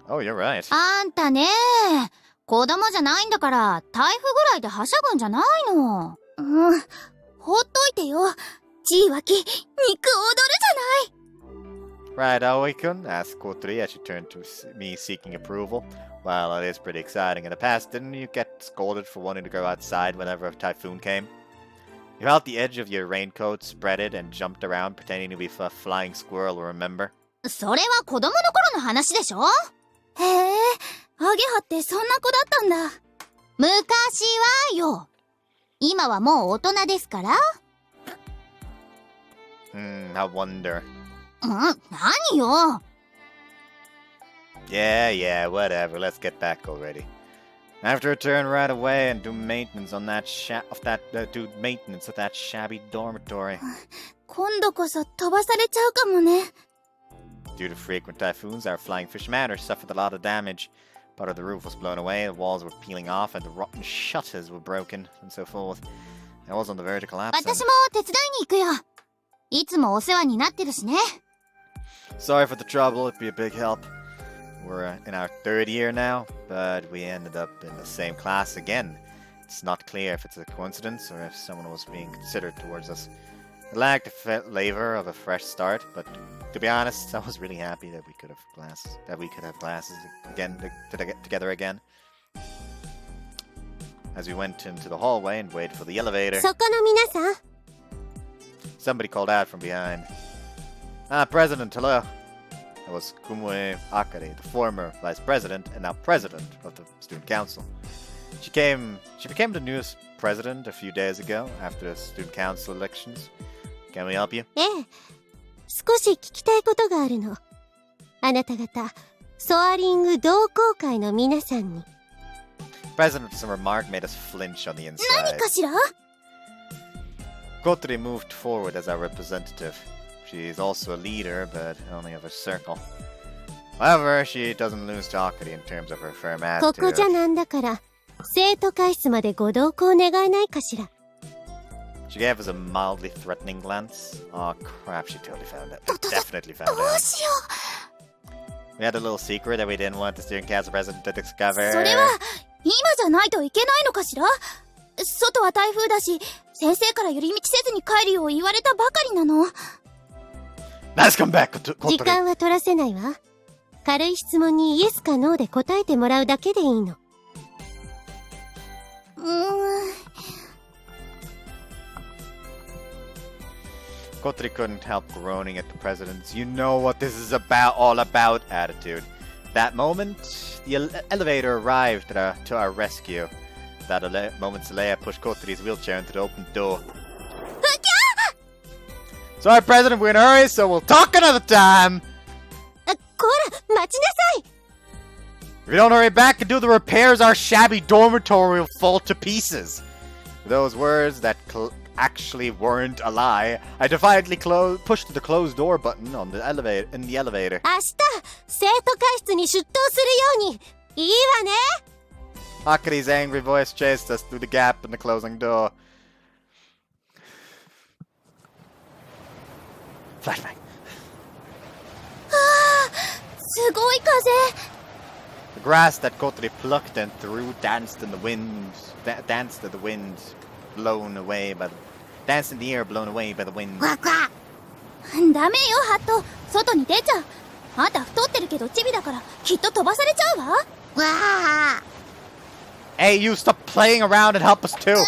Speaker 3: る。
Speaker 1: Oh, you're right.
Speaker 3: あんたね、子供じゃないんだから台風ぐらいではしゃぐんじゃないの。ほっといてよ。じいわき、肉踊るじゃない。
Speaker 1: Right, Aoi-kun, asked Kotri as she turned to me seeking approval. Well, it is pretty exciting. In the past, didn't you get scolded for wanting to go outside whenever a typhoon came? You held the edge of your raincoat, spread it, and jumped around pretending to be a flying squirrel, remember?
Speaker 3: それは子供の頃の話でしょ。へえ、アゲハってそんな子だったんだ。昔はよ。今はもう大人ですから。
Speaker 1: I wonder.
Speaker 3: 何よ。
Speaker 1: Yeah, whatever. Let's get back already. I have to return right away and do maintenance on that maintenance of that shabby dormitory.
Speaker 3: 今度こそ飛ばされちゃうかもね。
Speaker 1: Due to frequent typhoons, our flying fish manor suffered a lot of damage. Part of the roof was blown away, the walls were peeling off, and the rotten shutters were broken, and so forth. I was on the verge of collapsing.
Speaker 3: 私も手伝いに行くよ。いつもお世話になってるしね。
Speaker 1: Sorry for the trouble, it'd be a big help. We're in our 3rd year now, but we ended up in the same class again. It's not clear if it's a coincidence or if someone was being considered towards us. I lacked the flavor of a fresh start, but to be honest, I was really happy that we could have classes again together again. As we went into the hallway and waited for the elevator,
Speaker 3: そこの皆さん。
Speaker 1: somebody called out from behind. President, hello. That was Kumue Akari, the former vice president and now president of the student council. She became the newest president a few days ago after the student council elections. Can we help you?
Speaker 3: ええ。少し聞きたいことがあるの。あなた方、ソアリング同好会の皆さんに。
Speaker 1: President's remark made us flinch on the inside.
Speaker 3: 何かしら？
Speaker 1: Kotri moved forward as our representative. She's also a leader, but only of a circle. However, she doesn't lose to Akari in terms of her firm
Speaker 3: ここじゃ
Speaker 1: attitude.
Speaker 3: なんだから、生徒会室までご同行願えないかしら。
Speaker 1: She gave us a mildly threatening glance. Oh crap, she totally found it. Definitely found
Speaker 3: どう
Speaker 1: out.
Speaker 3: しよ
Speaker 1: We had a little secret that we didn't want the student council president to discover.
Speaker 3: う。それは、今じゃないといけないのかしら？外は台風だし、先生から寄り道せずに帰るよう言われたばかりなの。
Speaker 1: Let's come back,
Speaker 3: 時
Speaker 1: Kotori.
Speaker 3: 間は取らせないわ。軽い質問にイエスかノーで答えてもらうだけでいいの。
Speaker 1: Kotori couldn't help groaning at the president's "you know what this is all about" attitude. That moment, the elevator arrived to our rescue. That moment's delay, I pushed Kotori's wheelchair into the open door. Sorry, President, we're in a hurry, so we'll talk another time.
Speaker 3: こら、待ちなさい。
Speaker 1: If you don't hurry back and do the repairs, our shabby dormitory will fall to pieces. Those words that actually weren't a lie, I defiantly pushed the closed door button on the elevator.
Speaker 3: 明日、生徒会室に出頭するように。いいわね。
Speaker 1: Akari's angry voice chased us through the gap in the closing door. Flashbang.
Speaker 3: すごい風。
Speaker 1: The grass that Kotori plucked and threw danced in the wind, danced in the wind, danced in the air, blown away by the wind.
Speaker 3: わか。ダメよ、ハット。外に出ちゃう。あんた太ってるけどチビだから、きっと飛ばされちゃうわ。わあ。
Speaker 1: Hey, you stop playing around and help us too.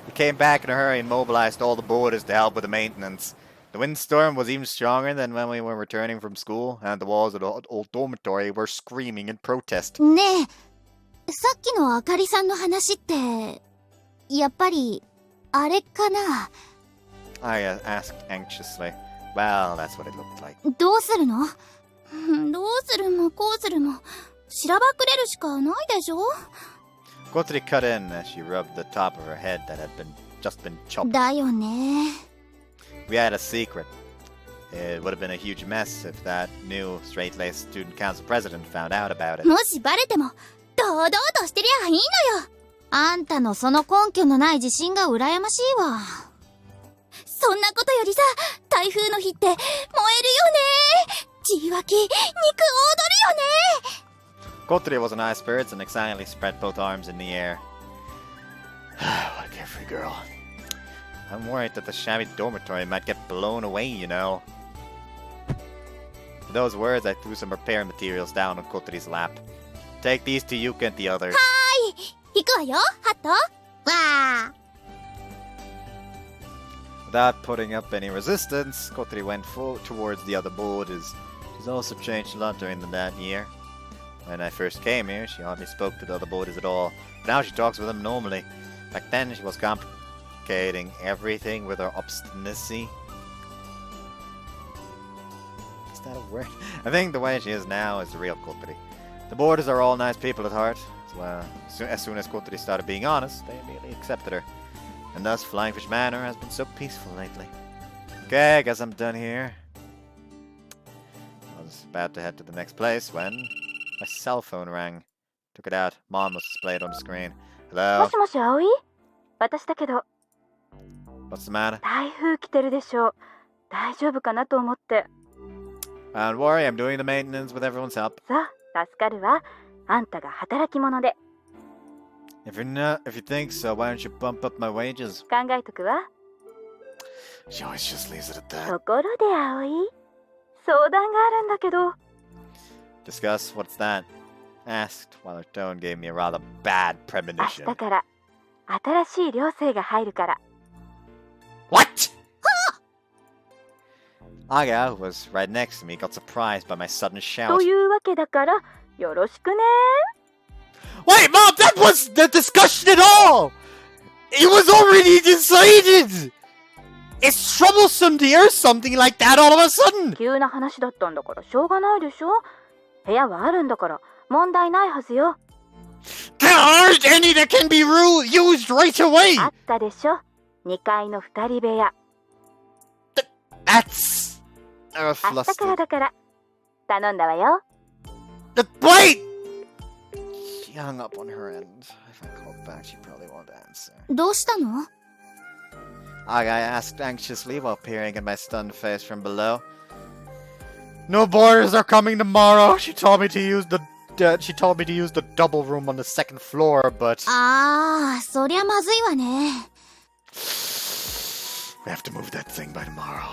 Speaker 1: We came back in a hurry and mobilized all the boarders to help with the maintenance. The windstorm was even stronger than when we were returning from school, and the walls of the old dormitory were screaming in protest.
Speaker 3: ねえ、さっきのあかりさんの話って、やっぱり、あれかな？
Speaker 1: I asked anxiously. Well, that's what it looked like.
Speaker 3: どうするの？どうするもこうするも、しらばくれるしかないでしょ？
Speaker 1: Kotori cut in as she rubbed the top of her head that had just been chopped.
Speaker 3: だよね。
Speaker 1: We had a secret. It would have been a huge mess if that new straight-laced student council president found out about it.
Speaker 3: もしバレても、堂々としてりゃいいのよ。あんたのその根拠のない自信が羨ましいわ。そんなことよりさ、台風の日って燃えるよね。じわき、肉踊るよね。
Speaker 1: Kotori was in high spirits and excitedly spread both arms in the air. What a carefree girl. I'm worried that the shabby dormitory might get blown away, you know. With those words, I threw some repair materials down on Kotori's lap. Take these to Yuka and the others.
Speaker 3: 行くわよ、ハット。わあ。
Speaker 1: Without putting up any resistance, Kotori went towards the other boarders. She's also changed a lot during that year. When I first came here, she hardly spoke to the other boarders at all. But now she talks with them normally. Back then, she was complicating everything with her obstinacy. Is that a word? I think the way she is now is the real Kotori. The boarders are all nice people at heart. So, as soon as Kotari started being honest, they immediately accepted her. And thus, Flying Fish Manor has been so peaceful lately. Okay, I guess I'm done here. I was about to head to the next place when my cell phone rang. Took it out. Mom was displayed on the screen.
Speaker 2: も
Speaker 1: Hello?
Speaker 2: しもし、葵？私だけど、
Speaker 1: What's the matter?
Speaker 2: 台風来てるでしょ。大丈夫かなと思って。
Speaker 1: Don't worry, I'm doing the maintenance with everyone's help.
Speaker 2: さあ、助かるわ。あんたが働き者で。
Speaker 1: If you think so, why don't you bump up my wages?
Speaker 2: 考えとくわ。
Speaker 1: She always just leaves it at that.
Speaker 2: ところで、葵。相談があるんだけど。
Speaker 1: Discuss, what's that? Asked, while her tone gave me a rather bad
Speaker 2: 明
Speaker 1: premonition.
Speaker 2: 日から新しい寮生が入るから。
Speaker 1: What?! Aga, who was right next to me, got surprised by my sudden
Speaker 2: と
Speaker 1: shout.
Speaker 2: いうわけだから、よろしくね。
Speaker 1: Wait, Mom, that wasn't the discussion at all! It was already decided! It's troublesome to hear something like that all of a sudden!
Speaker 2: 急な話だったんだからしょうがないでしょ。部屋はあるんだから問題ないはずよ。
Speaker 1: There aren't any that can be used right away!
Speaker 2: あったでしょ。2階の2人部屋。
Speaker 1: That's... I was
Speaker 2: 明日から
Speaker 1: flustered.
Speaker 2: だから頼んだわよ。
Speaker 1: Wait! She hung up on her end. If I called back, she probably won't answer.
Speaker 3: どうしたの？
Speaker 1: Aga asked anxiously while peering at my stunned face from below. No boarders are coming tomorrow. She told me to use the double room on the second floor, but
Speaker 3: ああ、そりゃまずいわね。
Speaker 1: we have to move that thing by tomorrow.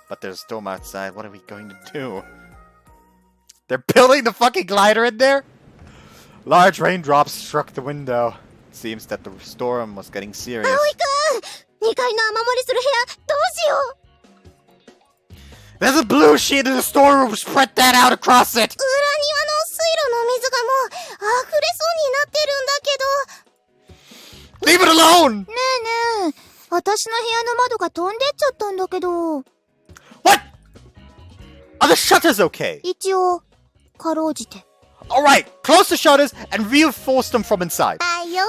Speaker 1: But there's a storm outside. What are we going to do? They're building the fucking glider in there? Large raindrops struck the window. It seems that the storm was getting serious.
Speaker 3: 2階の雨漏りする部屋、どうしよう。
Speaker 1: There's a blue sheet in the storeroom. Spread that out across it.
Speaker 3: 裏庭の水路の水がもう溢れそうになってるんだけど。
Speaker 1: Leave it alone.
Speaker 3: ねえねえ、私の部屋の窓が飛んでっちゃったんだけど。
Speaker 1: What? Are the shutters okay?
Speaker 3: 一応、かろうじて。
Speaker 1: Alright, close the shutters and reinforce them from inside.
Speaker 3: あいよ。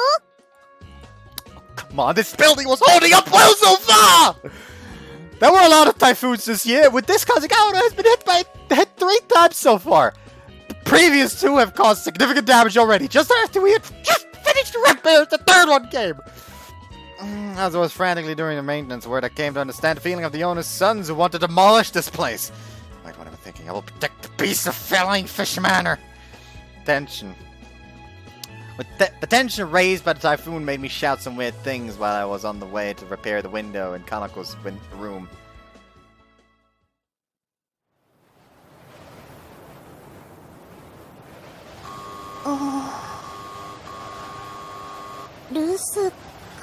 Speaker 1: Come on, this building was holding up well so far! There were a lot of typhoons this year. With this, Kazagawa has been hit 3 times so far. The previous 2 have caused significant damage already. Just after we had just finished repairs, the 3rd one came. As I was frantically doing the maintenance work, I came to understand the feeling of the owner's sons who want to demolish this place. Wait, what am I thinking? I will protect the peace of Flying Fish Manor. Tension. The tension raised by the typhoon made me shout some weird things while I was on the way to repair the window in Kanako's room.
Speaker 3: 留守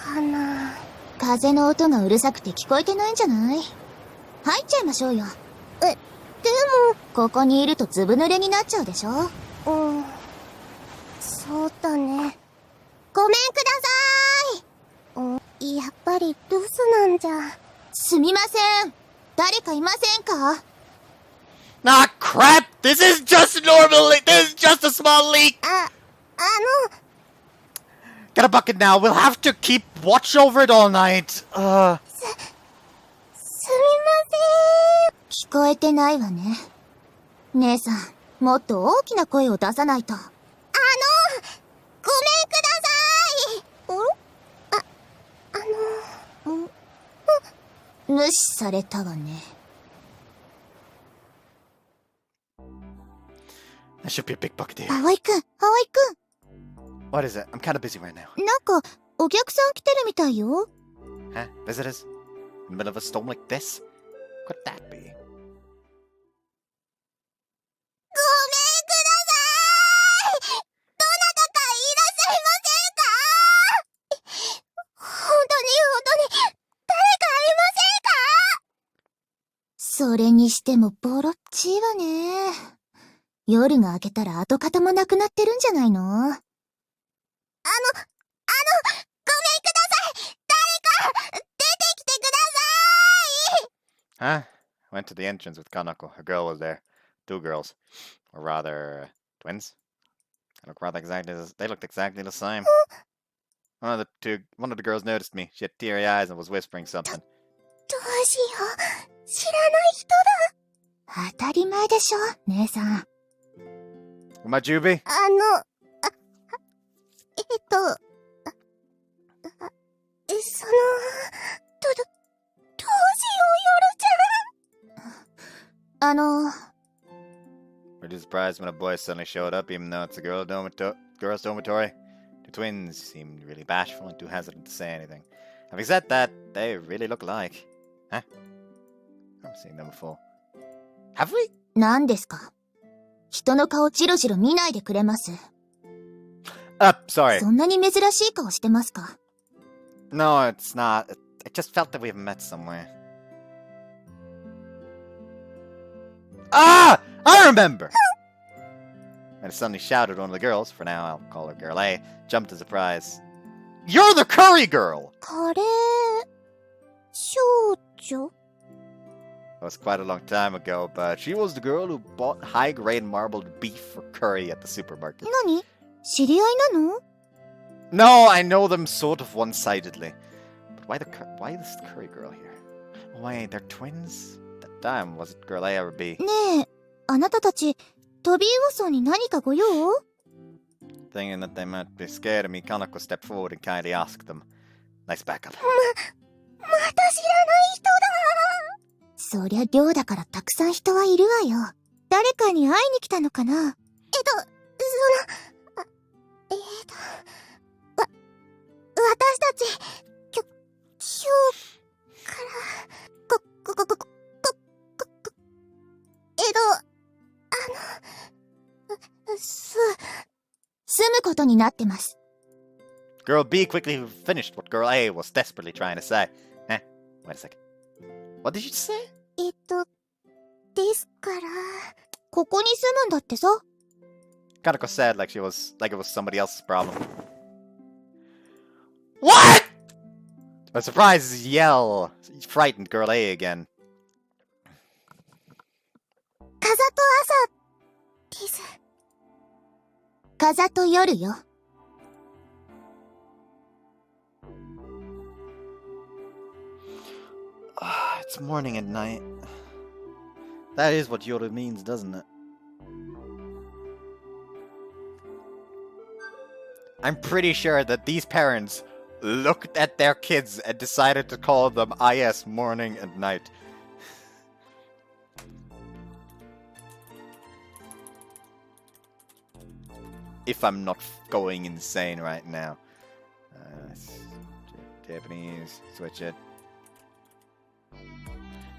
Speaker 3: かな。風の音がうるさくて聞こえてないんじゃない？入っちゃいましょうよ。でも、ここにいるとずぶ濡れになっちゃうでしょ？そうだね。ごめんください。やっぱり留守なんじゃ。すみません。誰かいませんか？
Speaker 1: Ah, crap! This is just a normal leak! This is just a small leak!
Speaker 3: あの、
Speaker 1: Get a bucket now. We'll have to keep watch over it all night.
Speaker 3: すみません。聞こえてないわね。姉さん、もっと大きな声を出さないと。ごめんください。無視されたわね。
Speaker 1: There should be a big bucket here.
Speaker 3: 葵くん。
Speaker 1: What is it? I'm kind of busy right now.
Speaker 3: なんか、お客さん来てるみたいよ。
Speaker 1: Huh? Visitors? In the middle of a storm like this? Could that be?
Speaker 3: ごめんください。どなたかいらっしゃいませんか？本当に、誰かいませんか？それにしてもボロっちいわね。夜が明けたら跡形もなくなってるんじゃないの？ごめんください。誰か、出てきてください。
Speaker 1: Huh? I went to the entrance with Kanako. A girl was there. 2 girls. Or rather, Twins? They looked exactly the same. One of the girls noticed me. She had teary eyes and was whispering something.
Speaker 3: どうしよう。知らない人だ。当たり前でしょ、姉さん。
Speaker 1: Am I Juby?
Speaker 3: その、どうしよう、夜ちゃん。
Speaker 1: Were you surprised when a boy suddenly showed up, even though it's a girl's dormitory? The twins seemed really bashful and too hesitant to say anything. Having said that, they really look alike. Huh? I've seen them before. Have we?
Speaker 3: 何ですか？人の顔チロチロ見ないでくれます？
Speaker 1: Sorry.
Speaker 3: そんなに珍しい顔してますか？
Speaker 1: No, it's not. I just felt that we've met somewhere. Ah! I remember! And suddenly shouted one of the girls, for now I'll call her Girl A, jumped to surprise. You're the curry girl!
Speaker 3: カレー少女？
Speaker 1: It was quite a long time ago, but she was the girl who bought high-grade marbled beef for curry at the supermarket.
Speaker 3: 何？知り合いなの？
Speaker 1: No, I know them sort of one-sidedly. But why this curry girl here? Oh, wait, they're twins? Damn, was it Girl A or B?
Speaker 3: ねえ、あなたたち、飛び噂に何かご用？
Speaker 1: Thinking that they might be scared of me, Kanako stepped forward and kindly asked them. Nice backup.
Speaker 3: また知らない人だ！そりゃ寮だからたくさん人はいるわよ。誰かに会いに来たのかな？私たち、今日から、住むことになってます。
Speaker 1: Girl B quickly finished what Girl A was desperately trying to say. Wait a second. What did you say?
Speaker 3: ですから、ここに住むんだってさ。
Speaker 1: Kanako said like it was somebody else's problem. What? A surprised yell frightened Girl A again.
Speaker 3: 風と朝です。風と夜よ。
Speaker 1: It's morning and night. That is what Yoru means, doesn't it? I'm pretty sure that these parents looked at their kids and decided to call them IS morning and night. If I'm not going insane right now. Japanese, switch it.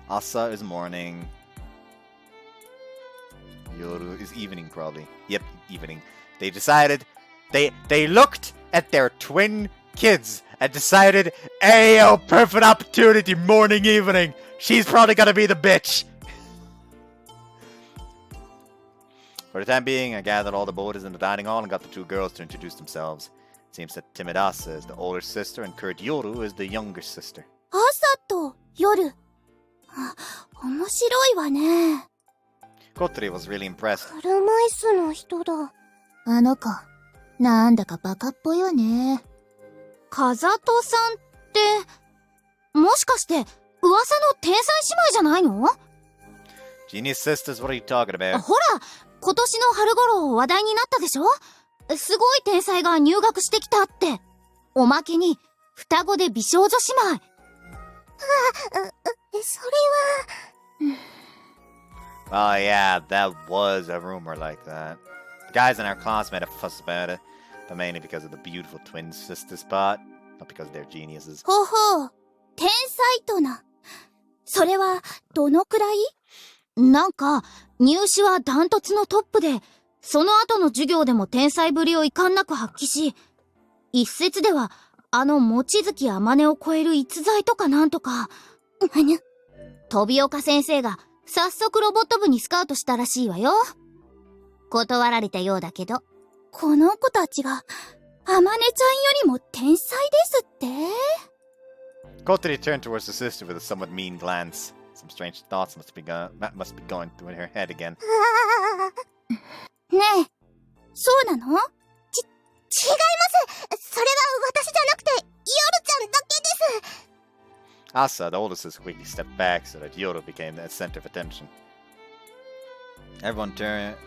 Speaker 1: Asa is morning. Yoru is evening, probably. Yep, evening. They decided, they looked at their twin kids and decided, ayo, perfect opportunity, morning, evening. She's probably gonna be the bitch. For the time being, I gathered all the boarders in the dining hall and got the two girls to introduce themselves. It seems that Timid Asa is the older sister and Kurt Yoru is the younger sister.
Speaker 3: 朝と夜。面白いわね。
Speaker 1: Kotri was really impressed.
Speaker 3: 車椅子の人だ。あの子、なんだかバカっぽいわね。
Speaker 2: 風戸さんって、もしかして、噂の天才姉妹じゃないの？
Speaker 1: Genius sisters, what are you talking about?
Speaker 2: ほら、今年の春頃話題になったでしょ？すごい天才が入学してきたって。おまけに、双子で美少女姉妹。
Speaker 3: それは。
Speaker 1: Oh yeah, that was a rumor like that. The guys in our class made a fuss about it, but mainly because of the beautiful twin sisters part, not because they're geniuses.
Speaker 3: ほほう、天才とな。それは、どのくらい？
Speaker 2: なんか、入試はダントツのトップで、その後の授業でも天才ぶりを遺憾なく発揮し、一説では、望月あまねを超える逸材とかなんとか、飛岡先生が早速ロボット部にスカウトしたらしいわよ。断られたようだけど。
Speaker 3: この子たちが、あまねちゃんよりも天才ですって？
Speaker 1: Kotri turned towards the sister with a somewhat mean glance. Some strange thoughts must be going through her head again.
Speaker 3: ねえ、そうなの？違います。それは私じゃなくて、ヨルちゃんだけです。
Speaker 1: Asa, the oldest sister, quickly stepped back so that Yoru became the center of attention. Everyone turned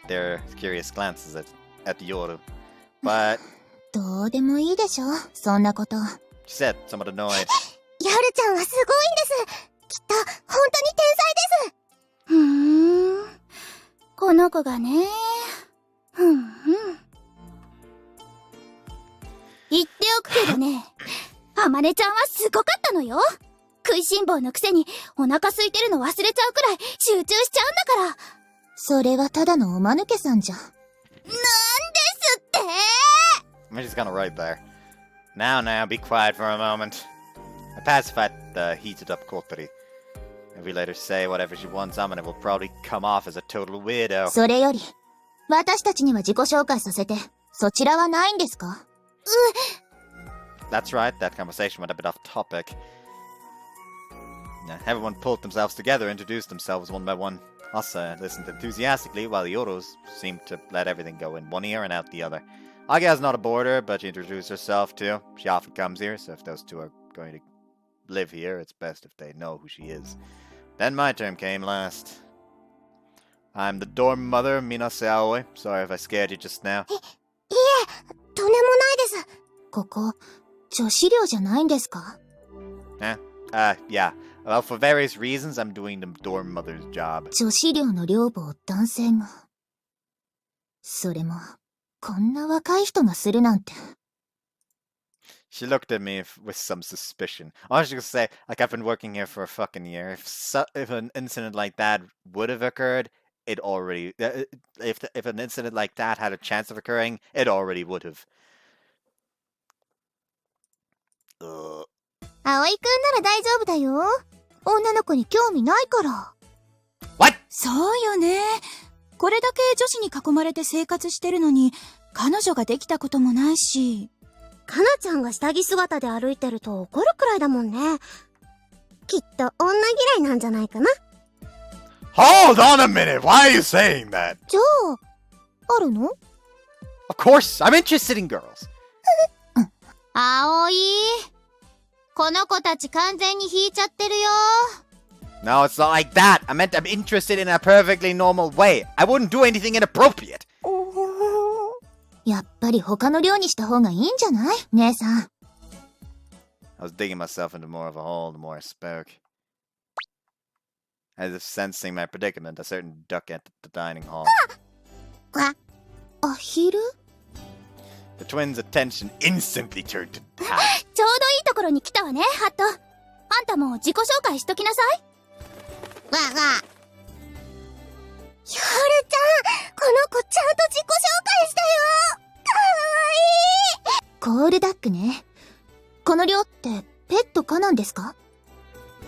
Speaker 1: their curious glances at Yoru, but
Speaker 3: どうでもいいでしょ、そんなこと。
Speaker 1: she said, somewhat annoyed.
Speaker 3: ヨルちゃんはすごいんです。きっと、本当に天才です。この子がね。言っておくけどね、あまねちゃんはすごかったのよ。食いしん坊のくせにお腹空いてるの忘れちゃうくらい集中しちゃうんだから。それはただのおまぬけさんじゃ。なんですって。
Speaker 1: She's gonna right there. Now, be quiet for a moment. I pacified the heated-up Kotari. If we let her say whatever she wants, Amane will probably come off as a total weirdo.
Speaker 3: それより、私たちには自己紹介させて、そちらはないんですか
Speaker 1: ？That's right, that conversation went a bit off topic. Everyone pulled themselves together, introduced themselves one by one. Asa listened enthusiastically, while the others seemed to let everything go in one ear and out the other. Aga's not a boarder, but she introduced herself too. She often comes here, so if those two are going to live here, it's best if they know who she is. Then my turn came last. I'm the dorm mother, Minase Aoi. Sorry if I scared you just now.
Speaker 3: いえ、とんでもないです。ここ、女子寮じゃないんですか？
Speaker 1: Yeah. Well, for various reasons, I'm doing the dorm mother's job.
Speaker 3: 女子寮の寮母を男性が。それも、こんな若い人がするなんて。
Speaker 1: She looked at me with some suspicion. I was just gonna say, like, I've been working here for a fucking year. If an incident like that would have occurred, it already... If an incident like that had a chance of occurring, it already would have.
Speaker 3: 葵くんなら大丈夫だよ。女の子に興味ないから。
Speaker 1: What?
Speaker 6: そうよね。これだけ女子に囲まれて生活してるのに、彼女ができたこともないし。
Speaker 2: かなちゃんが下着姿で歩いてると怒るくらいだもんね。きっと女嫌いなんじゃないかな。
Speaker 1: Hold on a minute! Why are you saying that?
Speaker 3: じゃあ、あるの？
Speaker 1: Of course! I'm interested in girls!
Speaker 3: 葵、この子たち完全に引いちゃってるよ。
Speaker 1: No, it's not like that. I meant I'm interested in a perfectly normal way. I wouldn't do anything inappropriate.
Speaker 3: やっぱり他の寮にした方がいいんじゃない？姉さん。
Speaker 1: I was digging myself into more of a hole the more I spoke. As if sensing my predicament, a certain duck entered the dining hall.
Speaker 3: アヒル？
Speaker 1: The twins' attention instantly turned to hat.
Speaker 3: ちょうどいいところに来たわね、ハット。あんたも自己紹介しときなさい。わあわあ。ヨルちゃん、この子ちゃんと自己紹介したよ。かわいい。コールダックね。この寮ってペット可なんですか？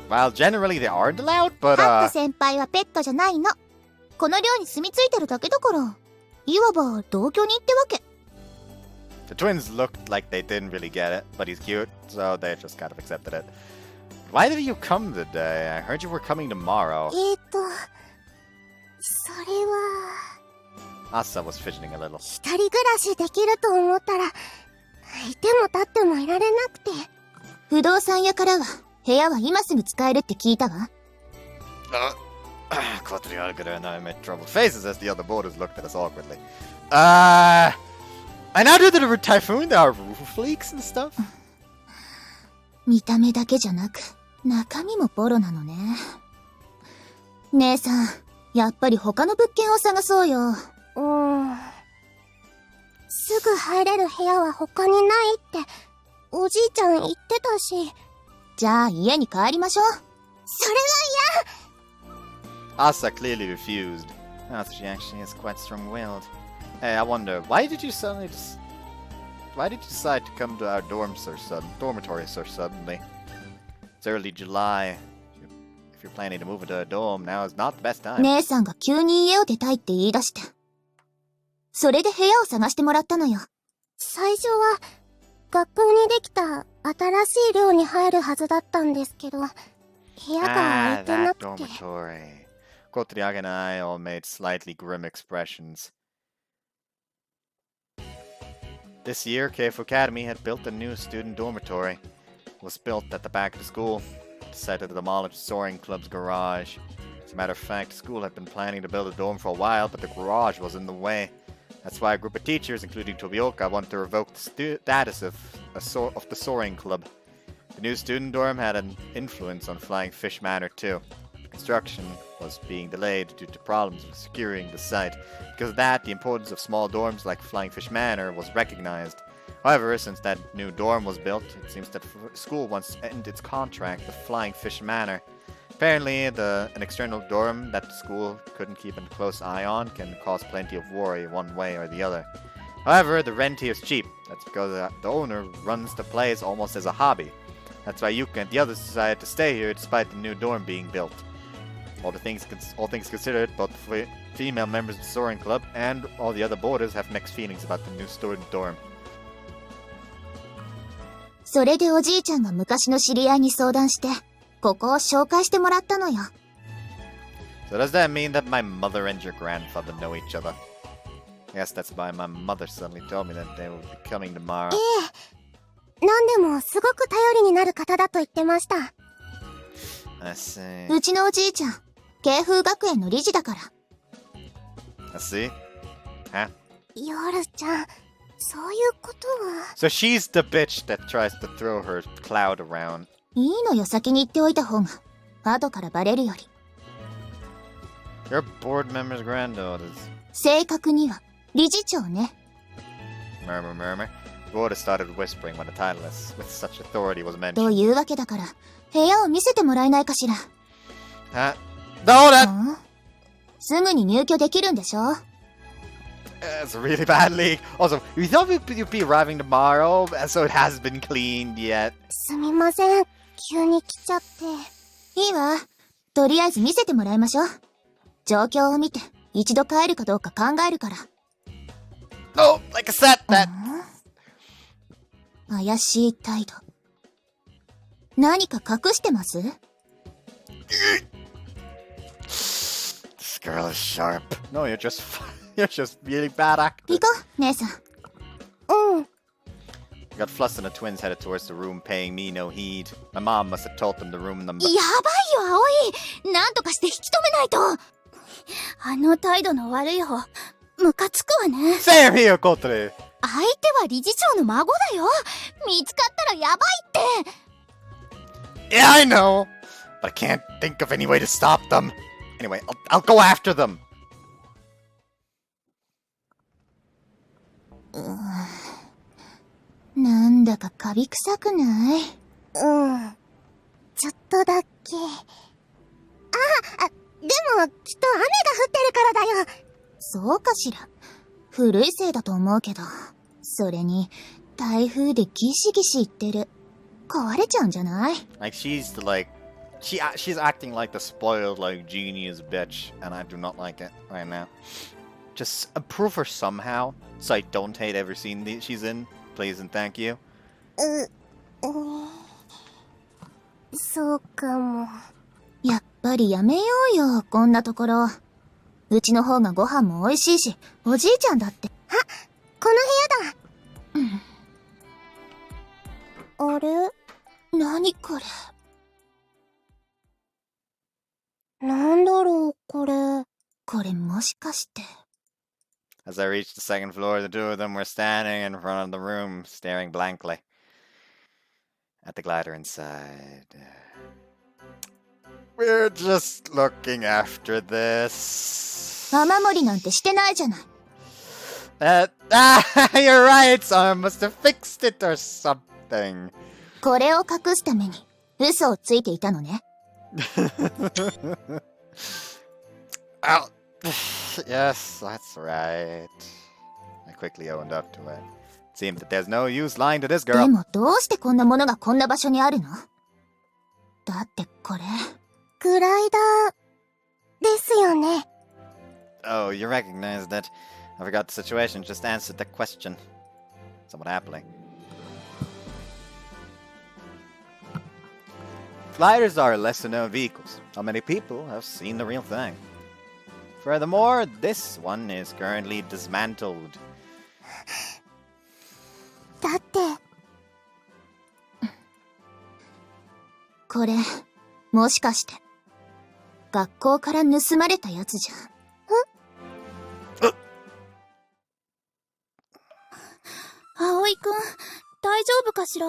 Speaker 1: Well, generally they aren't allowed, but
Speaker 3: ハット先輩はペットじゃないの。この寮に住み着いてるだけだから。いわば同居人ってわけ。
Speaker 1: The twins looked like they didn't really get it, but he's cute, so they just kind of accepted it. Why did you come today? I heard you were coming tomorrow.
Speaker 3: それは...
Speaker 1: Asa was fidgeting a little.
Speaker 3: 一人暮らしできると思ったら、いても立ってもいられなくて。不動産屋からは、部屋は今すぐ使えるって聞いたわ。
Speaker 1: Quadriarga and I made troubled faces as the other boarders looked at us awkwardly. And now due to the Typhoon, there are roof leaks and stuff?
Speaker 3: 見た目だけじゃなく、中身もボロなのね。姉さん、やっぱり他の物件を探そうよ。すぐ入れる部屋は他にないって、おじいちゃん言ってたし。じゃあ家に帰りましょう。それは嫌！
Speaker 1: Asa clearly refused. Oh, she actually is quite strong-willed. Hey, I wonder, why did you decide to come to our dormitory so suddenly? It's early July. If you're planning to move into a dorm, now is not the best time.
Speaker 3: 姉さんが急に家を出たいって言い出して。それで部屋を探してもらったのよ。最初は、学校にできた新しい寮に入るはずだったんですけど、部屋が空いてなくて。
Speaker 1: dormitory. Kotriage and I all made slightly grim expressions. This year, KF Academy had built a new student dormitory. It was built at the back of the school. Decided to demolish Soaring Club's garage. As a matter of fact, the school had been planning to build a dorm for a while, but the garage was in the way. That's why a group of teachers, including Tobioka, wanted to revoke the status of the Soaring Club. The new student dorm had an influence on Flying Fish Manor too. Construction was being delayed due to problems with securing the site. Because of that, the importance of small dorms like Flying Fish Manor was recognized. However, since that new dorm was built, it seems that the school wants to end its contract with Flying Fish Manor. Apparently, an external dorm that the school couldn't keep a close eye on can cause plenty of worry one way or the other. However, the rent here is cheap. That's because the owner runs the place almost as a hobby. That's why Yuka and the others decided to stay here despite the new dorm being built. All things considered, both the female members of the Soaring Club and all the other boarders have mixed feelings about the new student dorm.
Speaker 3: それでおじいちゃんが昔の知り合いに相談して、ここを紹介してもらったのよ。
Speaker 1: So does that mean that my mother and your grandfather know each other? Yes, that's why my mother suddenly told me that they will be coming tomorrow.
Speaker 3: なんでもすごく頼りになる方だと言ってました。
Speaker 1: I see.
Speaker 3: うちのおじいちゃん、慶風学園の理事だから。
Speaker 1: I see. Huh?
Speaker 3: 夜ちゃん、そういうことは。
Speaker 1: So she's the bitch that tries to throw her cloud around.
Speaker 3: いいのよ、先に言っておいた方が。後からバレるより。
Speaker 1: Your board member's granddaughters.
Speaker 3: 正確には、理事長ね。
Speaker 1: Murmur, murmur. The board started whispering when a title with such authority was mentioned.
Speaker 3: というわけだから、部屋を見せてもらえないかしら。
Speaker 1: No, that...
Speaker 3: すぐに入居できるんでしょ？
Speaker 1: It's a really bad leak. Also, we thought you'd be arriving tomorrow, so it hasn't been cleaned yet.
Speaker 3: すみません。急に来ちゃって。いいわ。とりあえず見せてもらいましょう。状況を見て、一度帰るかどうか考えるから。
Speaker 1: No, like I said, that...
Speaker 3: 怪しい態度。何か隠してます？
Speaker 1: This girl is sharp. No, you're just really bad actor.
Speaker 3: 行こう、姉さん。
Speaker 2: うん。
Speaker 1: Got Fluss and the twins headed towards the room, paying me no heed. My mom must have told them the room number.
Speaker 6: やばいよ、葵。なんとかして引き止めないと。あの態度の悪い方、ムカつくわね。
Speaker 1: Same here, Kotre.
Speaker 6: 相手は理事長の孫だよ。見つかったらやばいって。
Speaker 1: Yeah, I know. But I can't think of any way to stop them. Anyway, I'll go after them.
Speaker 3: なんだかカビ臭くない？
Speaker 2: ちょっとだけ。でも、きっと雨が降ってるからだよ。
Speaker 3: そうかしら。古いせいだと思うけど。それに、台風でギシギシ言ってる。壊れちゃうんじゃない？
Speaker 1: Like she's acting like the spoiled genius bitch, and I do not like it right now. Just approve her somehow, so I don't hate every scene she's in. Please and thank you.
Speaker 2: そうかも。
Speaker 3: やっぱりやめようよ、こんなところ。うちの方がご飯も美味しいし、おじいちゃんだって。
Speaker 2: あ、この部屋だ。あれ？
Speaker 3: 何これ。
Speaker 2: なんだろう、これ。
Speaker 3: これもしかして。
Speaker 1: As I reached the second floor, the two of them were standing in front of the room, staring blankly at the glider inside. We're just looking after this.
Speaker 3: 雨漏りなんてしてないじゃない。
Speaker 1: You're right, someone must have fixed it or something.
Speaker 3: これを隠すために嘘をついていたのね。
Speaker 1: Oh, yes, that's right. I quickly owned up to it. It seems that there's no use lying to this
Speaker 3: で
Speaker 1: girl.
Speaker 3: もどうしてこんなものがこんな場所にあるの？だってこれ。
Speaker 2: グライダーですよね。
Speaker 1: Oh, you recognize that. I forgot the situation, just answered the question. Somewhat happily. Gliders are lesser known vehicles. Not many people have seen the real thing. Furthermore, this one is currently dismantled.
Speaker 3: だって。これ、もしかして、学校から盗まれたやつじゃん。
Speaker 6: 葵くん、大丈夫かしら？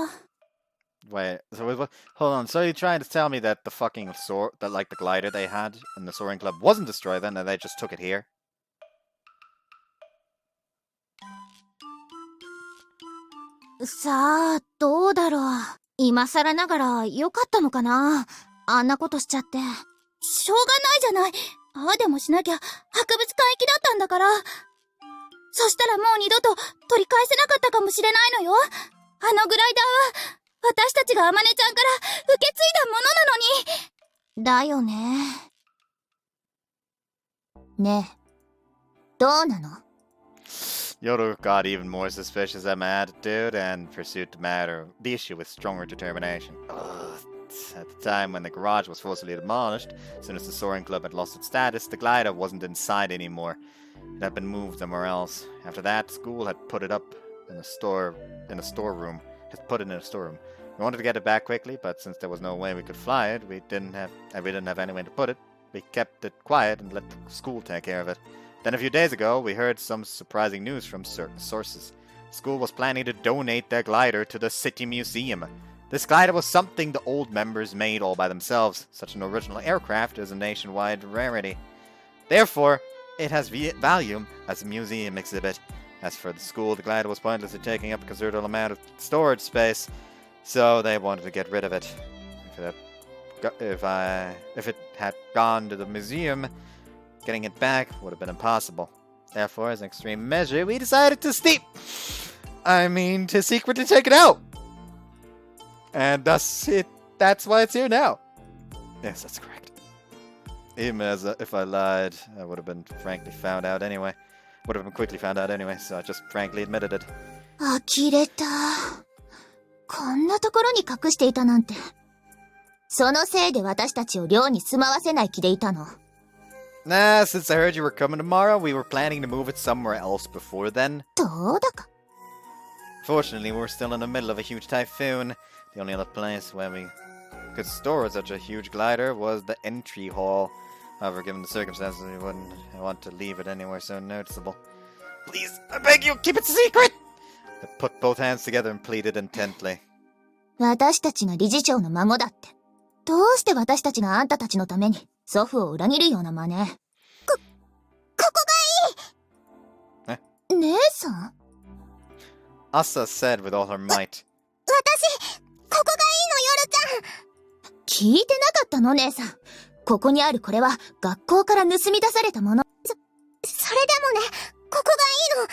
Speaker 1: Wait, so hold on. So you're trying to tell me that the fucking that like the glider they had in the soaring club wasn't destroyed then, and they just took it here?
Speaker 2: さあ、どうだろう。今更ながら良かったのかな。あんなことしちゃって。
Speaker 6: しょうがないじゃない。ああでもしなきゃ博物館行きだったんだから。そしたらもう二度と取り返せなかったかもしれないのよ。あのグライダーは私たちがあまねちゃんから受け継いだものなのに。
Speaker 3: だよね。ねえ、どうなの？
Speaker 1: Yoru got even more suspicious at my attitude and pursued the issue with stronger determination. At the time when the garage was forcibly demolished, as soon as the soaring club had lost its status, the glider wasn't inside anymore. It had been moved somewhere else. After that, school had put it up in a storeroom. We wanted to get it back quickly, but since there was no way we could fly it, we didn't have anywhere to put it. We kept it quiet and let the school take care of it. Then a few days ago, we heard some surprising news from certain sources. The school was planning to donate their glider to the city museum. This glider was something the old members made all by themselves. Such an original aircraft is a nationwide rarity. Therefore, it has value as a museum exhibit. As for the school, the glider was pointlessly taking up a considerable amount of storage space, so they wanted to get rid of it. If it had gone to the museum, getting it back would have been impossible. Therefore, as an extreme measure, we decided to secretly take it out. And that's why it's here now. Yes, that's correct. Even if I lied, I would have been quickly found out anyway. So I just frankly admitted it.
Speaker 3: 呆れた。こんなところに隠していたなんて。そのせいで私たちを寮に住まわせない気でいたの。
Speaker 1: Nah, since I heard you were coming tomorrow, we were planning to move it somewhere else before then.
Speaker 3: どうだか。
Speaker 1: Fortunately, we're still in the middle of a huge typhoon. The only other place where we could store such a huge glider was the entry hall. However, given the circumstances, we wouldn't want to leave it anywhere so noticeable. Please, I beg you, keep it secret! I put both hands together and pleaded intently.
Speaker 3: 私たちが理事長の孫だって。どうして私たちがあんたたちのために祖父を裏切るような真似。ここがいい！姉さん？
Speaker 1: Asa said with all her might.
Speaker 3: 私、ここがいいの、夜ちゃん。聞いてなかったの、姉さん。ここにあるこれは学校から盗み出されたもの。それでもね、ここがいいの。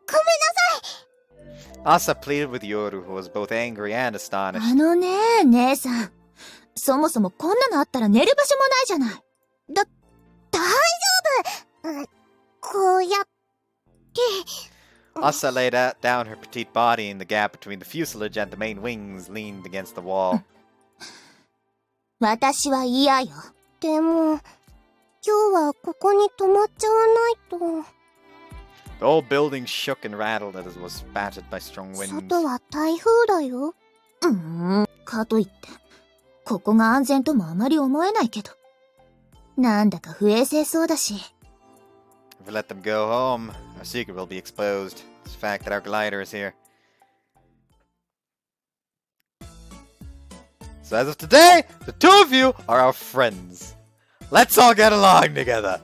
Speaker 3: ごめんなさい。
Speaker 1: Asa pleaded with Yoru, who was both angry and astonished.
Speaker 3: あのね、姉さん。そもそもこんなのあったら寝る場所もないじゃない。大丈夫。こうやって。
Speaker 1: Asa laid down her petite body in the gap between the fuselage and the main wings, leaned against the wall.
Speaker 3: 私は嫌よ。でも、今日はここに泊まっちゃわないと。
Speaker 1: The whole building shook and rattled as it was battered by strong winds.
Speaker 3: 外は台風だよ。かといって、ここが安全ともあまり思えないけど。なんだか不衛生そうだし。
Speaker 1: If we let them go home, our secret will be exposed. It's the fact that our glider is here. So as of today, the two of you are our friends. Let's all get along together.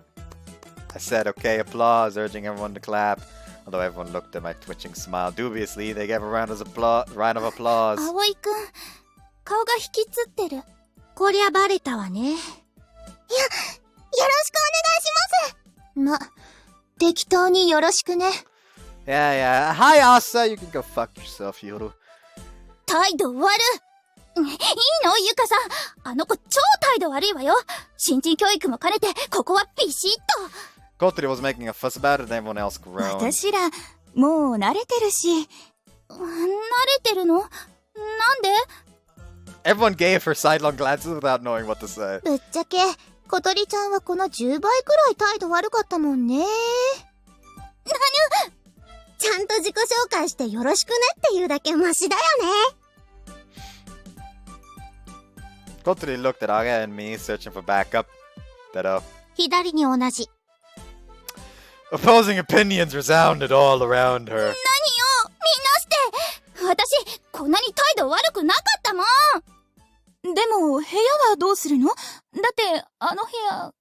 Speaker 1: I said okay applause, urging everyone to clap. Although everyone looked at my twitching smile dubiously, they gave a round of applause.
Speaker 6: 葵くん、顔が引きつってる。
Speaker 2: こりゃバレたわね。
Speaker 3: よろしくお願いします。適当によろしくね。
Speaker 1: Yeah. Hi, Asa. You can go fuck yourself, Yoru.
Speaker 6: 態度悪いいのゆかさん。あの子超態度悪いわよ。新人教育も兼ねて、ここはビシッと。
Speaker 1: Kotori was making a fuss about it and everyone else groaned.
Speaker 2: 私ら、もう慣れてるし。
Speaker 6: 慣れてるの？なんで？
Speaker 1: Everyone gave her sidelong glances without knowing what to say.
Speaker 3: ぶっちゃけ、小鳥ちゃんはこの10倍くらい態度悪かったもんね。
Speaker 2: ちゃんと自己紹介してよろしくねっていうだけマシだよね。
Speaker 1: Totally looked at Aga and me searching for backup. That
Speaker 3: 左に同じ。
Speaker 1: opposing opinions resounded all around her.
Speaker 6: 何よ、みんなして。私、こんなに態度悪くなかったもん。でも、部屋はどうするの？だって、あの部屋。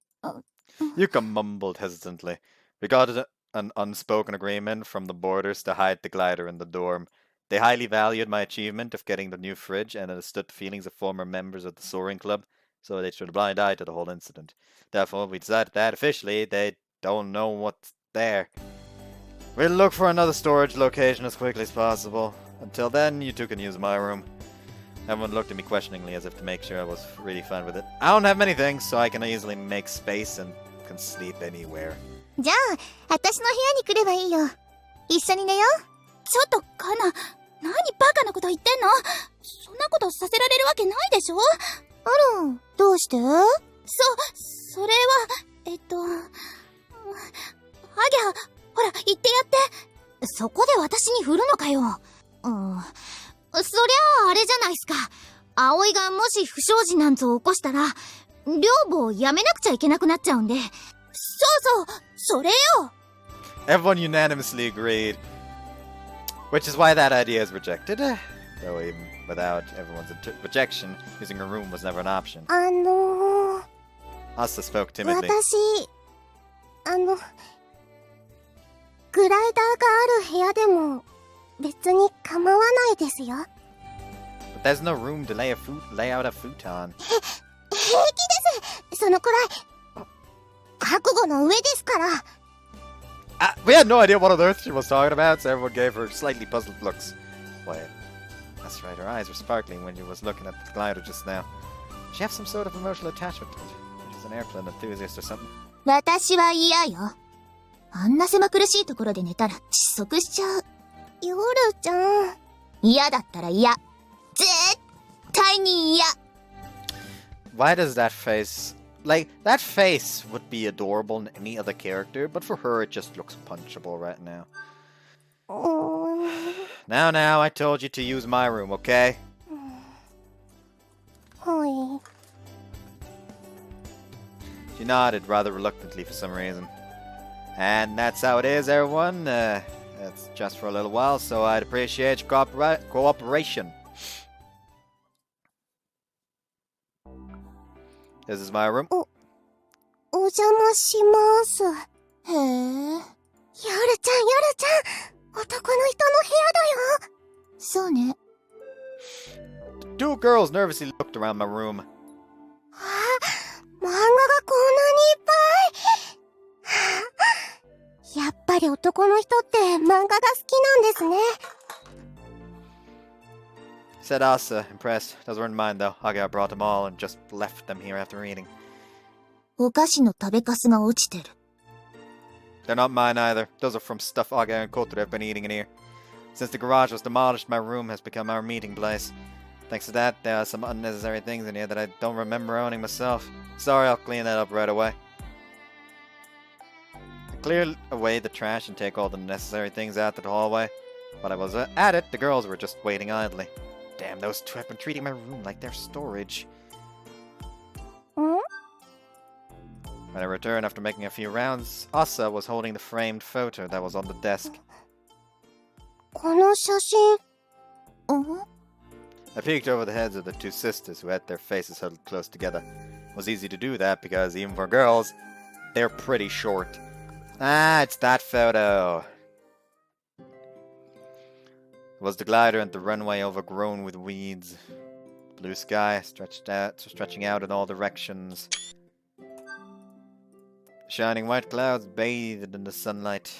Speaker 1: Yuka mumbled hesitantly. We got an unspoken agreement from the boarders to hide the glider in the dorm. They highly valued my achievement of getting the new fridge and understood the feelings of former members of the soaring club, so they turned a blind eye to the whole incident. Therefore, we decided that officially they don't know what's there. We'll look for another storage location as quickly as possible. Until then, you two can use my room. Everyone looked at me questioningly as if to make sure I was really fine with it. I don't have many things, so I can easily make space and can sleep anywhere.
Speaker 3: じゃあ、私の部屋に来ればいいよ。一緒に寝よう。
Speaker 6: ちょっと、カナ、何バカなこと言ってんの？そんなことさせられるわけないでしょ？
Speaker 3: あら、どうして？
Speaker 6: それは、アギャ、ほら、言ってやって。
Speaker 3: そこで私に振るのかよ。そりゃああれじゃないっすか。葵がもし不祥事なんぞ起こしたら、寮母を辞めなくちゃいけなくなっちゃうんで。
Speaker 6: そうそう、それよ。
Speaker 1: Everyone unanimously agreed. Which is why that idea is rejected. Though even without everyone's rejection, using a room was never an option. Asa spoke timidly.
Speaker 3: 私、グライダーがある部屋でも別に構わないですよ。
Speaker 1: But there's no room to lay out a futon.
Speaker 3: 平気です。そのくらい、覚悟の上ですから。
Speaker 1: We had no idea what on earth she was talking about, so everyone gave her slightly puzzled looks. Quiet. That's right, her eyes were sparkling when she was looking at the glider just now. Does she have some sort of emotional attachment to it? She's an airplane enthusiast or something.
Speaker 3: 私は嫌よ。あんな狭苦しいところで寝たら窒息しちゃう。ヨルちゃん。嫌だったら嫌。絶対に嫌。
Speaker 1: Why does that face... Like, that face would be adorable in any other character, but for her it just looks punchable right now. Now, I told you to use my room, okay?
Speaker 3: はい。
Speaker 1: She nodded rather reluctantly for some reason. And that's how it is, everyone. It's just for a little while, so I'd appreciate your cooperation. This is my room.
Speaker 3: お邪魔します。へえ。ヨルちゃん、男の人の部屋だよ。そうね。
Speaker 1: The two girls nervously looked around my room.
Speaker 3: 漫画がこんなにいっぱい。やっぱり男の人って漫画が好きなんですね。
Speaker 1: Said Asa, impressed. Those weren't mine, though. Aga brought them all and just left them here after eating.
Speaker 3: お菓子の食べかすが落ちてる。
Speaker 1: They're not mine either. Those are from stuff Aga and Kotor have been eating in here. Since the garage was demolished, my room has become our meeting place. Thanks to that, there are some unnecessary things in here that I don't remember owning myself. Sorry, I'll clean that up right away. I cleared away the trash and take all the necessary things out to the hallway. While I was at it, the girls were just waiting idly. Damn, those two have been treating my room like their storage. When I returned after making a few rounds, Asa was holding the framed photo that was on the desk.
Speaker 3: この写真。
Speaker 1: I peeked over the heads of the two sisters who had their faces huddled close together. It was easy to do that because even for girls, they're pretty short. Ah, it's that photo. It was the glider and the runway overgrown with weeds. Blue sky stretching out in all directions. Shining white clouds bathed in the sunlight.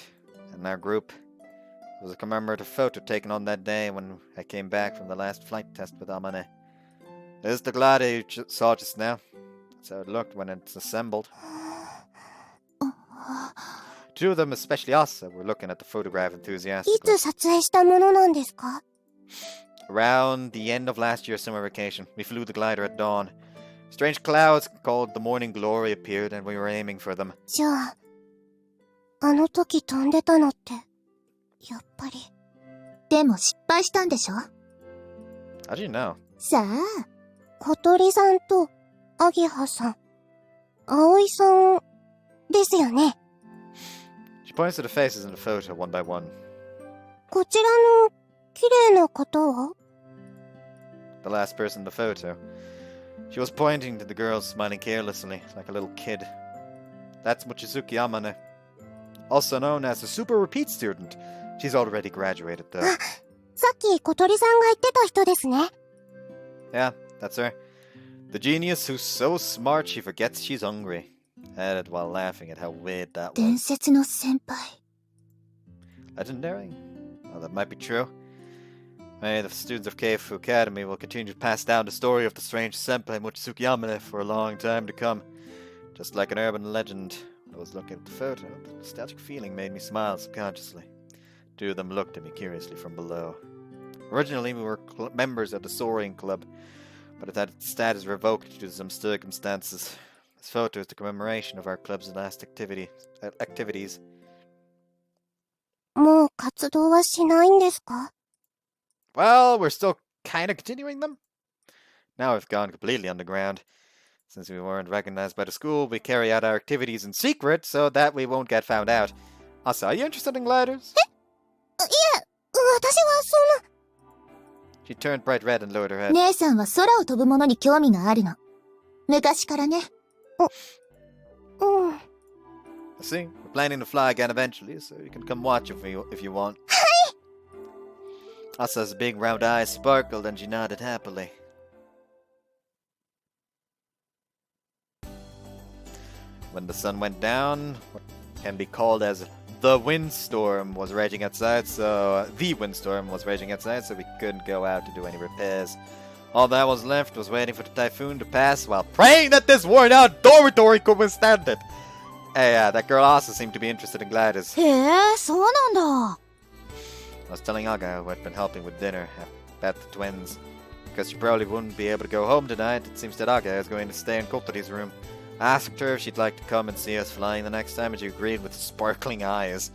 Speaker 1: And our group. It was a commemorative photo taken on that day when I came back from the last flight test with Amane. There's the glider you saw just now. That's how it looked when it's assembled. Two of them, especially us, were looking at the photograph
Speaker 3: い
Speaker 1: enthusiastically.
Speaker 3: つ撮影したものなんですか？
Speaker 1: Around the end of last year's summer vacation, we flew the glider at dawn. Strange clouds called the morning glory appeared and we were aiming for them.
Speaker 3: じゃあ、あの時飛んでたのって、やっぱり。でも失敗したんでしょ？
Speaker 1: How do you know?
Speaker 3: さあ、小鳥さんと、アゲハさん、葵さん、ですよね。
Speaker 1: She points to the faces in the photo one by one.
Speaker 3: こちらの、綺麗な方は？
Speaker 1: The last person in the photo. She was pointing to the girl smiling carelessly, like a little kid. That's Mochizuki Amane, also known as the super repeat student. She's already graduated though.
Speaker 3: さっき小鳥さんが言ってた人ですね。
Speaker 1: Yeah, that's her. The genius who's so smart she forgets she's hungry. Added while laughing at how weird that
Speaker 3: 伝
Speaker 1: was.
Speaker 3: 説の先輩。
Speaker 1: Legendary? Well, that might be true. Maybe the students of Keifu Academy will continue to pass down the story of the strange senpai Mochizuki Amane for a long time to come. Just like an urban legend. I was looking at the photo. The nostalgic feeling made me smile subconsciously. Two of them looked at me curiously from below. Originally, we were members of the Soaring Club, but it had its status revoked due to some circumstances. This photo is the commemoration of our club's last activities.
Speaker 3: もう活動はしないんですか？
Speaker 1: Well, we're still kind of continuing them. Now we've gone completely underground. Since we weren't recognized by the school, we carry out our activities in secret so that we won't get found out. Also, are you interested in gliders?
Speaker 3: いえ、私はそんな。
Speaker 1: She turned bright red and lowered her head.
Speaker 3: 姉さんは空を飛ぶものに興味があるの。昔からね。うん。
Speaker 1: I see. We're planning to fly again eventually, so you can come watch if you want. Asa's big round eyes sparkled and she nodded happily. When the sun went down, what can be called as the windstorm was raging outside, so we couldn't go out to do any repairs. All that was left was waiting for the typhoon to pass while praying that this worn-out dormitory could withstand it. Hey, that girl also seemed to be interested in gliders.
Speaker 3: へえ、そうなんだ。
Speaker 1: I was telling Aga who had been helping with dinner about the twins. Because she probably wouldn't be able to go home tonight, it seems that Aga is going to stay in Kotori's room. I asked her if she'd like to come and see us flying the next time, and she agreed with sparkling eyes.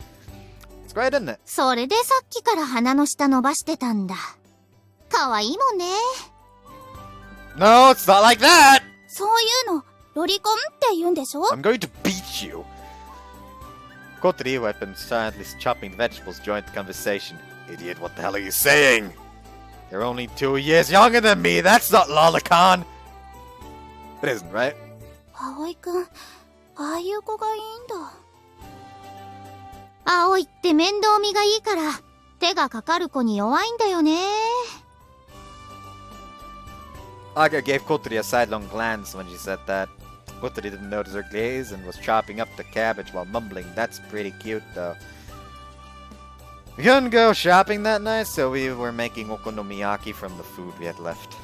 Speaker 1: It's great, isn't it?
Speaker 3: それでさっきから鼻の下伸ばしてたんだ。かわいいもんね。
Speaker 1: No, it's not like that!
Speaker 6: そういうの、ロリコンって言うんでしょ？
Speaker 1: I'm going to beat you! Kotori, who had been silently chopping vegetables, joined the conversation. Idiot, what the hell are you saying? You're only 2 years younger than me, that's not lolicon! It isn't, right?
Speaker 6: 葵くん、ああいう子がいいんだ。
Speaker 3: 葵って面倒見がいいから、手がかかる子に弱いんだよね。
Speaker 1: Aga gave Kotori a sidelong glance when she said that. Kotori didn't notice her gaze and was chopping up the cabbage while mumbling, "That's pretty cute, though." We couldn't go shopping that night, so we were making okonomiyaki from the food we had left.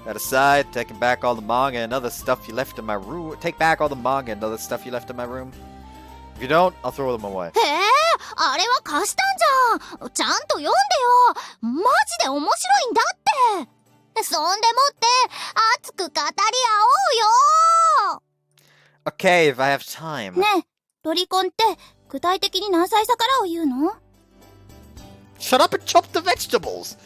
Speaker 1: That aside, taking back all the manga and other stuff you left in my room. Take back all the manga and other stuff you left in my room. If you don't, I'll throw them away.
Speaker 3: へえ、あれは貸したんじゃん。ちゃんと読んでよ。マジで面白いんだって。そんでもって熱く語り合おうよ。
Speaker 1: Okay, if I have time.
Speaker 6: ねえ、ロリコンって具体的に何歳差からを言うの？
Speaker 1: Shut up and chop the vegetables!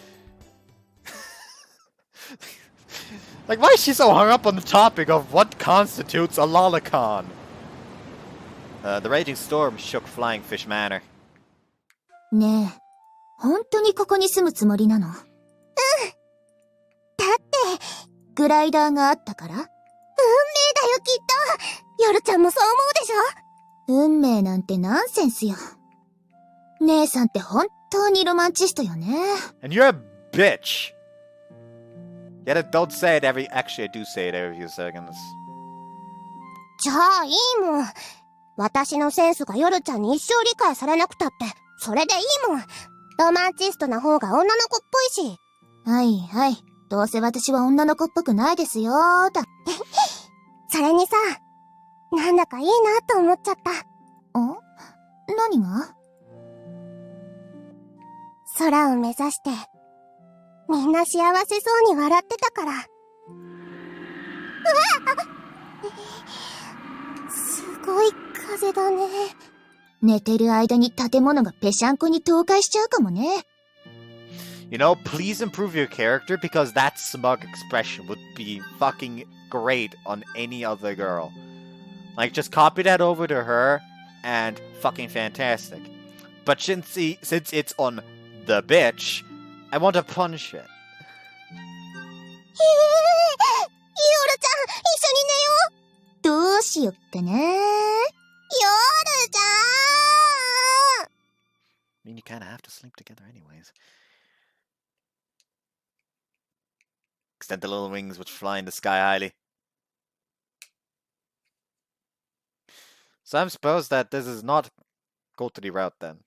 Speaker 1: Like, why is she so hung up on the topic of what constitutes a lolicon? The raging storm shook Flying Fish Manor.
Speaker 3: ねえ、本当にここに住むつもりなの？うん。だって、グライダーがあったから？運命だよ、きっと。ヨルちゃんもそう思うでしょ？運命なんてナンセンスよ。姉さんって本当にロマンチストよね。
Speaker 1: And you're a bitch! Yet don't say it actually I do say it every few seconds.
Speaker 3: じゃあいいもん。私のセンスがヨルちゃんに一生理解されなくたって、それでいいもん。ロマンチストな方が女の子っぽいし。はいはい。どうせ私は女の子っぽくないですよーと。それにさ、なんだかいいなと思っちゃった。ん？何が？空を目指して、みんな幸せそうに笑ってたから。すごい風だね。寝てる間に建物がぺしゃんこに倒壊しちゃうかもね。
Speaker 1: You know, please improve your character because that smug expression would be fucking great on any other girl. Like, just copy that over to her and fucking fantastic. But since it's on the bitch, I want to punch it.
Speaker 3: イオルちゃん、一緒に寝よう。どうしよっかな。ヨールちゃん。
Speaker 1: I mean, you kind of have to sleep together anyways. Extend the little wings which fly in the sky highly. So I suppose that this is not go to the route then.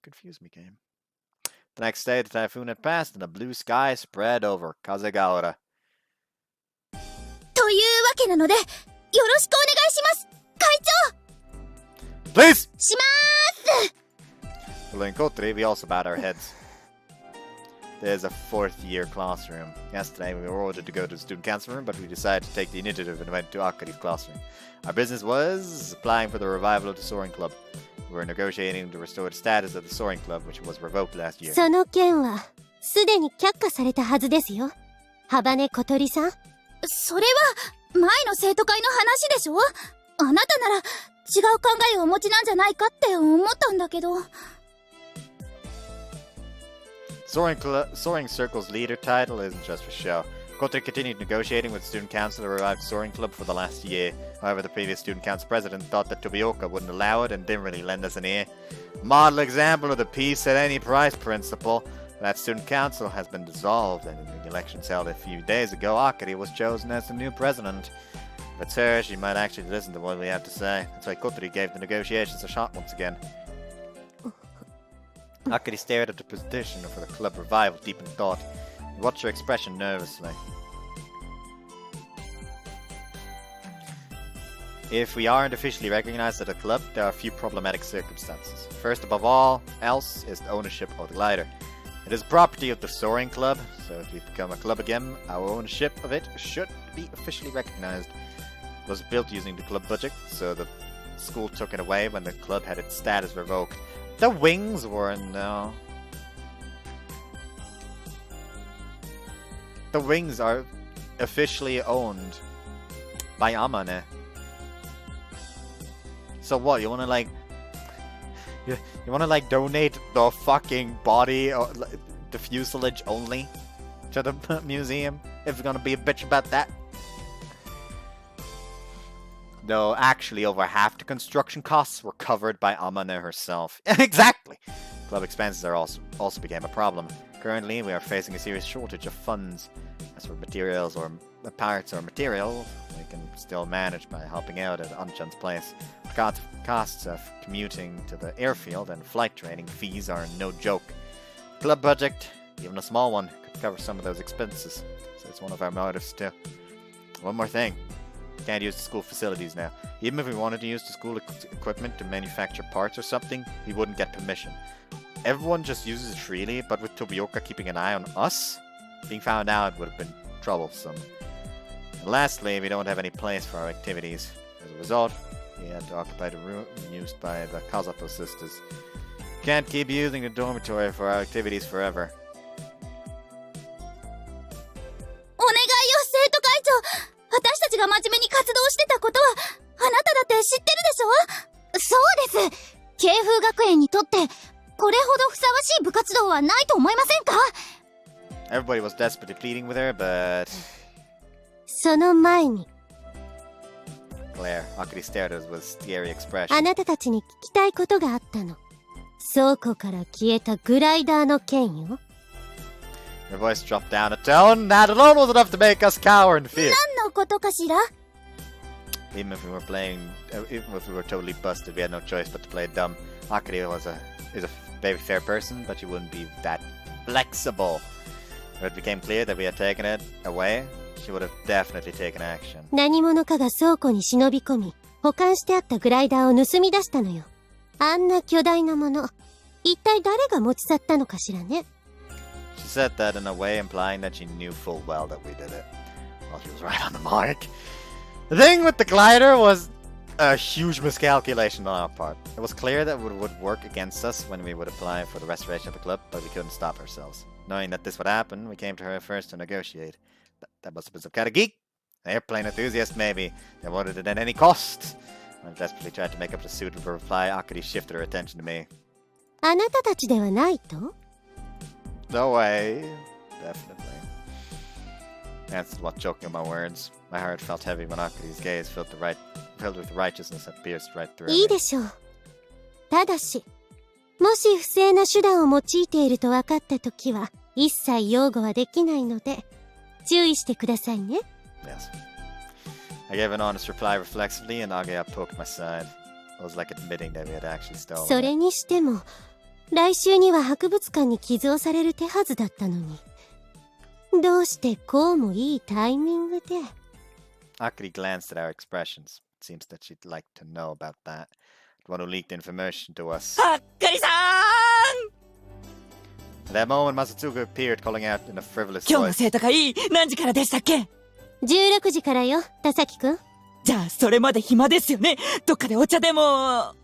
Speaker 1: Confuse me, game. The next day, the typhoon had passed and a blue sky spread over Kazegaura.
Speaker 6: というわけなので、よろしくお願いします、会長。
Speaker 1: Please!
Speaker 6: しまーす。
Speaker 1: Well, in Kotri, we also bowed our heads. There's a 4th year classroom. Yesterday, we were ordered to go to the student council room, but we decided to take the initiative and went to Akari's classroom. Our business was applying for the revival of the Soaring Club. We were negotiating to restore the status of the Soaring Club, which was revoked last year.
Speaker 2: その件は、すでに却下されたはずですよ。ハバネ小鳥さん。
Speaker 6: それは、前の生徒会の話でしょ？あなたなら、違う考えをお持ちなんじゃないかって思ったんだけど。
Speaker 1: Soaring Circle's leader title isn't just for show. Kotri continued negotiating with the Student Council to revive the Soaring Club for the last year. However, the previous Student Council president thought that Tobioka wouldn't allow it and didn't really lend us an ear. Model example of the peace at any price principle. That Student Council has been dissolved, and in the elections held a few days ago, Akari was chosen as the new president. If it's her, she might actually listen to what we have to say. That's why Kotri gave the negotiations a shot once again. Akari stared at the petition for the club revival deep in thought. He watched her expression nervously. If we aren't officially recognized as a club, there are a few problematic circumstances. First above all else is the ownership of the glider. It is property of the Soaring Club, so if we become a club again, our ownership of it should be officially recognized. It was built using the club budget, so the school took it away when the club had its status revoked. The wings were no. The wings are officially owned by Amane. So what? You wanna like? You wanna like donate the fucking body or the fuselage only to the museum? If you're gonna be a bitch about that. Though actually over half the construction costs were covered by Amane herself. Exactly! Club expenses are also became a problem. Currently, we are facing a serious shortage of funds. As for materials or parts or material, we can still manage by helping out at Anchan's place. The costs of commuting to the airfield and flight training fees are no joke. Club budget, even a small one, could cover some of those expenses. So it's one of our motives too. One more thing. Can't use the school facilities now. Even if we wanted to use the school equipment to manufacture parts or something, we wouldn't get permission. Everyone just uses it freely, but with Tobioka keeping an eye on us, being found out would have been troublesome. And lastly, we don't have any place for our activities. As a result, we had to occupy the room used by the Kazato sisters. Can't keep using the dormitory for our activities forever.
Speaker 6: お願いよ、生徒会長。私たちが真面目に活動してたことは、あなただって知ってるでしょ？そうです。慶風学園にとって、これほどふさわしい部活動はないと思いませんか？
Speaker 1: Everybody was desperately pleading with her, but...
Speaker 2: その前に、
Speaker 1: Claire, Akari stared at us with a scary expression.
Speaker 2: あなたたちに聞きたいことがあったの。倉庫から消えたグライダーの件よ。
Speaker 1: Her voice dropped down a tone that alone was enough to make us cower in fear.
Speaker 6: 何のことかしら？
Speaker 1: Even if we were totally busted, we had no choice but to play dumb. Akari is a very fair person, but she wouldn't be that flexible. When it became clear that we had taken it away, she would have definitely taken action.
Speaker 2: 何者かが倉庫に忍び込み、保管してあったグライダーを盗み出したのよ。あんな巨大なもの、一体誰が持ち去ったのかしらね。
Speaker 1: She said that in a way implying that she knew full well that we did it. Well, she was right on the mark. The thing with the glider was a huge miscalculation on our part. It was clear that it would work against us when we would apply for the restoration of the club, but we couldn't stop ourselves. Knowing that this would happen, we came to her first to negotiate. That must have been some kind of geek. An airplane enthusiast, maybe. They wanted it at any cost. When I desperately tried to make up the suit of a reply, Akari shifted her attention to me.
Speaker 2: あなたたちではないと
Speaker 1: No way. Definitely. That's what choking on my words. My heart felt heavy when Akari's gaze filled with righteousness that pierced right through
Speaker 2: いい
Speaker 1: me.
Speaker 2: でしょう。ただし、もし不正な手段を用いていると分かったときは、一切擁護はできないので、注意してくださいね。
Speaker 1: Yes. I gave an honest reply reflexively, and Agaya poked my side. It was like admitting that we had actually stolen
Speaker 2: そ
Speaker 1: it.
Speaker 2: れにしても、来週には博物館に寄贈される手はずだったのに。どうしてこうもいいタイミングで。
Speaker 1: Akari glanced at our expressions. It seems that she'd like to know about that. The one who leaked information to us.
Speaker 5: あっかりさ
Speaker 1: At that moment, Masatsugu appeared, calling out in a frivolous
Speaker 5: ーん今日の
Speaker 1: voice.
Speaker 5: 生徒会何時からでしたっけ
Speaker 2: 16時からよ、田崎くん。
Speaker 5: じゃあそれまで暇ですよねどっかでお茶でもあ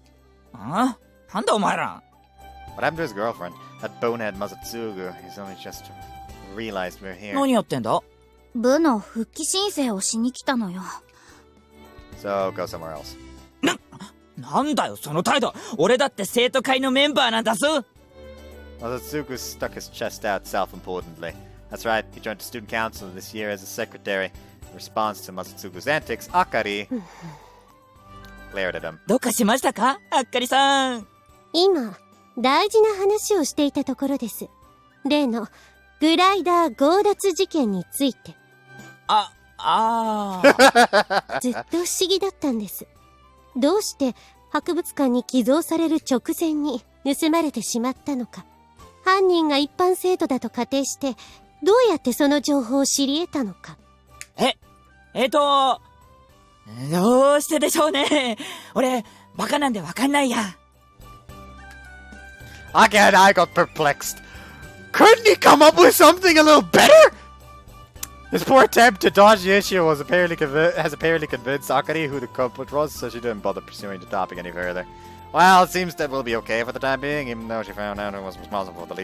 Speaker 5: なんだお前ら
Speaker 1: What happened to his girlfriend? That bonehead Masatsugu. He's only just realized we're here.
Speaker 5: 何やってんだ
Speaker 6: 部の復帰申請をしに来たのよ。
Speaker 1: So, go somewhere else.
Speaker 5: なんだよその態度俺だって生徒会のメンバーなんだぞ
Speaker 1: Masatsugu stuck his chest out self-importantly. That's right, he joined the student council this year as a secretary. In response to Masatsugu's antics, Akari glared at him.
Speaker 5: どうかしましたかあっかりさん
Speaker 2: 今、大事な話をしていたところです。例の、グライダー強奪事件について。ずっと不思議だったんです。どうして博物館に寄贈される直前に盗まれてしまったのか。犯人が一般生徒だと仮定して、どうやってその情報を知り得たのか。
Speaker 5: どうしてでしょうね俺バカなんでわかんないや
Speaker 1: Again, I got perplexed. Couldn't he come up with something a little better? His poor attempt to dodge the issue has apparently convinced Akari who the culprit was, so she didn't bother pursuing the topic any further. Well, it seems that we'll be okay for the time being, even though she found out who was responsible for the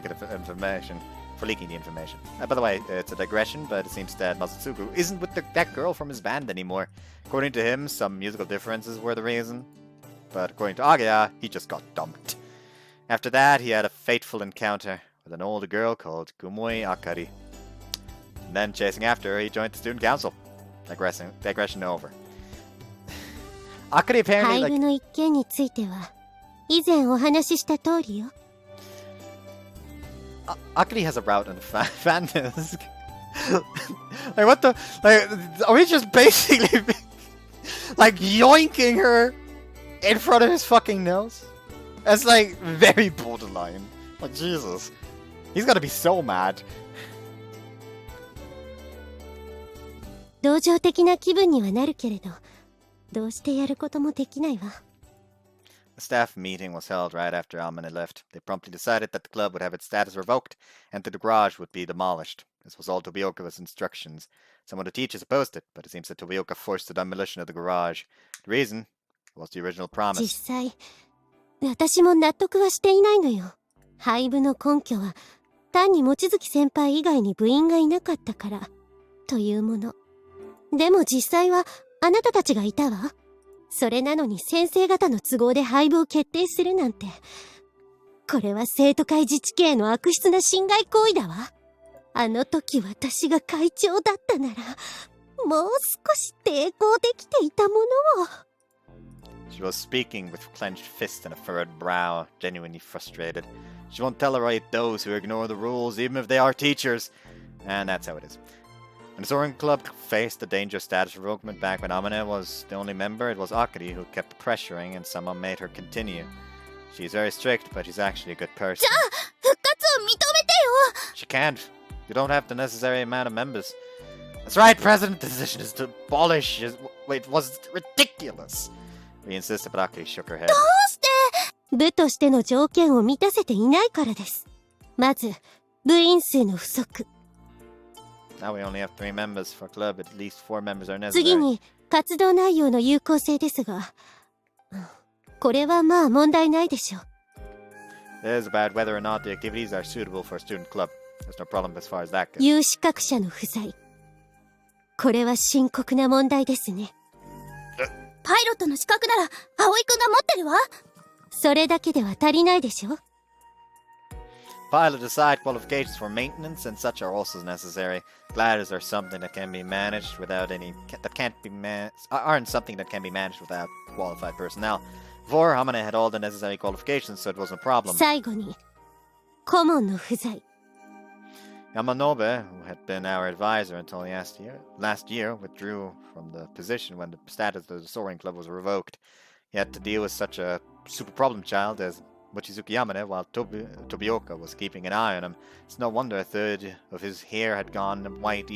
Speaker 1: leaking the information. By the way, it's a digression, but it seems that Masatsugu isn't with that girl from his band anymore. According to him, some musical differences were the reason. But according to Agaya, he just got dumped. After that, he had a fateful encounter with an older girl called Kumoi Akari. And then, chasing after her, he joined the student council. Digression over. Akari apparently,
Speaker 2: 廃部の一件については、以前お話しした通りよ。
Speaker 1: Akari has a route on the fan disc. Like, what the? Like, are we just basically like yoinking her in front of his fucking nose? That's like very borderline. Like, Jesus. He's gotta be so mad.
Speaker 2: 同情的な気分にはなるけれど、どうしてやることもできないわ。
Speaker 1: A staff meeting was held right after Amane left. They promptly decided that the club would have its status revoked and that the garage would be demolished. This was all Tobioka's instructions. Some of the teachers opposed it, but it seems that Tobioka forced the demolition of the garage. The reason was the original promise.
Speaker 2: 実際、私も納得はしていないのよ。廃部の根拠は、単に望月先輩以外に部員がいなかったから、というもの。でも実際は、あなたたちがいたわ。それなのに先生方の都合で廃部を決定するなんて。これは生徒会自治系の悪質な侵害行為だわ。あの時私が会長だったなら、もう少し抵抗できていたものを。
Speaker 1: She was speaking with clenched fist and a furrowed brow, genuinely frustrated. She won't tolerate those who ignore the rules, even if they are teachers. And that's how it is. When the Soaring Club faced the danger of status revokement back when Amane was the only member, it was Akari who kept pressuring and someone made her continue. She's very strict, but she's actually a good person.
Speaker 6: じゃあ、復活を認めてよ
Speaker 1: She can't. You don't have the necessary amount of members. That's right, President. The decision is to abolish Wait, was ridiculous. We insisted, but Akari shook her head.
Speaker 6: どうして
Speaker 2: 部としての条件を満たせていないからです。まず、部員数の不足。
Speaker 1: Now we only have 3 members for club. At least 4 members are necessary.
Speaker 2: 次に活動内容の有効性ですが、これはまあ問題ないでしょう。
Speaker 1: It is about whether or not the activities are suitable for a student club. There's no problem as far as that goes.
Speaker 2: 有資格者の不在。これは深刻な問題ですね。
Speaker 6: パイロットの資格なら葵くんが持ってるわ。
Speaker 2: それだけでは足りないでしょ。
Speaker 1: Pilot aside, qualifications for maintenance and such are also necessary. Gliders are something that can be managed without any aren't something that can be managed without qualified personnel. Before, Amane had all the necessary qualifications, so it wasn't a problem.
Speaker 2: 最後に顧問の不在。
Speaker 1: Yamanobe, who had been our advisor until last year, withdrew from the position when the status of the soaring club was revoked. He had to deal with such a super problem child as Mochizuki Yamane, while Tobioka was keeping an eye on him. It's no wonder a third of his hair had gone white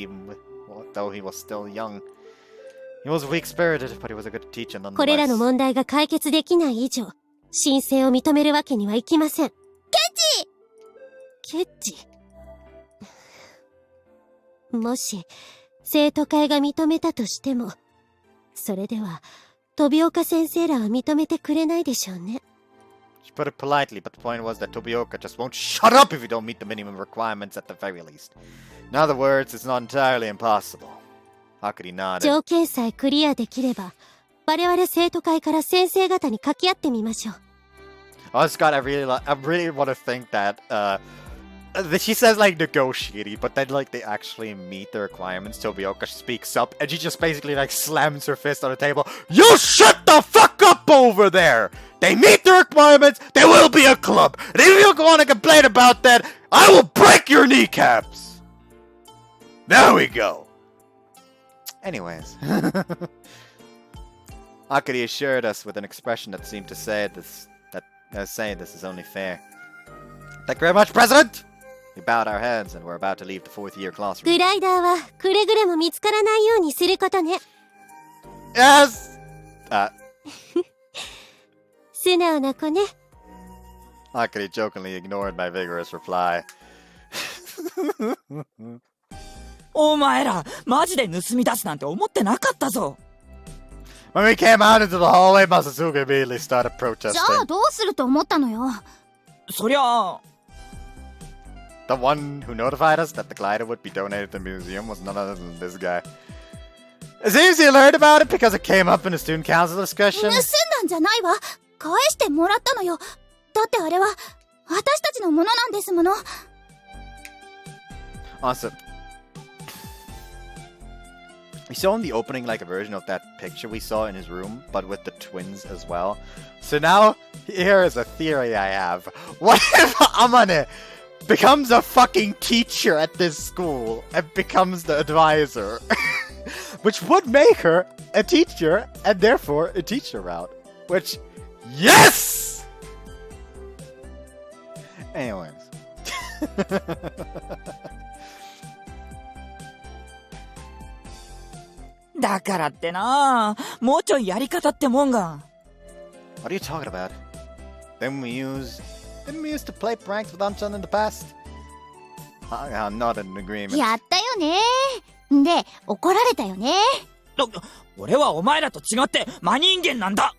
Speaker 1: though he was still young. He was weak-spirited, but he was a good teacher
Speaker 2: これらの
Speaker 1: nonetheless.
Speaker 2: 問題が解決できない以上、申請を認めるわけにはいきません。ケチもし、生徒会が認めたとしても、それでは、飛岡先生らは認めてくれないでしょうね。
Speaker 1: She put it politely, but the point was that Tobioka just won't shut up if you don't meet the minimum requirements at the very least. In other words, it's not entirely impossible. Hakuri nodded.
Speaker 2: 条件さえクリアできれば、我々生徒会から先生方に掛け合ってみましょう。
Speaker 1: Oh, Scott, I really want to think that, she says, like, negotiating, but then, like, they actually meet the requirements. Tobioka speaks up, and she just basically, like, slams her fist on the table. You shut the fuck up over there! They meet the requirements, there will be a club! And if you want to complain about that, I will break your kneecaps! There we go! Anyways. Akari assured us with an expression that seemed to say this is only fair. Thank you very much, President! We bowed our heads and were about to leave the 4th year classroom.
Speaker 2: グライダーはくれぐれも見つからないようにすることね。
Speaker 1: Yes!
Speaker 2: 素直な子ね。
Speaker 1: Akari jokingly ignored my vigorous reply.
Speaker 5: お前ら、マジで盗み出すなんて思ってなかったぞ。
Speaker 1: When we came out into the hallway, Masasuke immediately started
Speaker 6: じゃ
Speaker 1: protesting.
Speaker 6: あどうすると思ったのよ。
Speaker 5: そりゃあ、
Speaker 1: The one who notified us that the glider would be donated to the museum was none other than this guy. It seems he learned about it because it came up in a student council
Speaker 6: 盗
Speaker 1: discussion.
Speaker 6: んだんじゃないわ。返してもらったのよ。だってあれは私たちのものなんですもの。
Speaker 1: Awesome. We saw in the opening like a version of that picture we saw in his room, but with the twins as well. So now, here is a theory I have. What if Amane becomes a fucking teacher at this school and becomes the advisor? Which would make her a teacher and therefore a teacher route. Which, yes! Anyways.
Speaker 5: だからってな、もうちょいやり方ってもんが。
Speaker 1: What are you talking about? Didn't we use to play pranks with Anchan in the past? I'm not in agreement.
Speaker 3: やったよね。で、怒られたよね。
Speaker 5: 俺はお前らと違って真人間なんだ。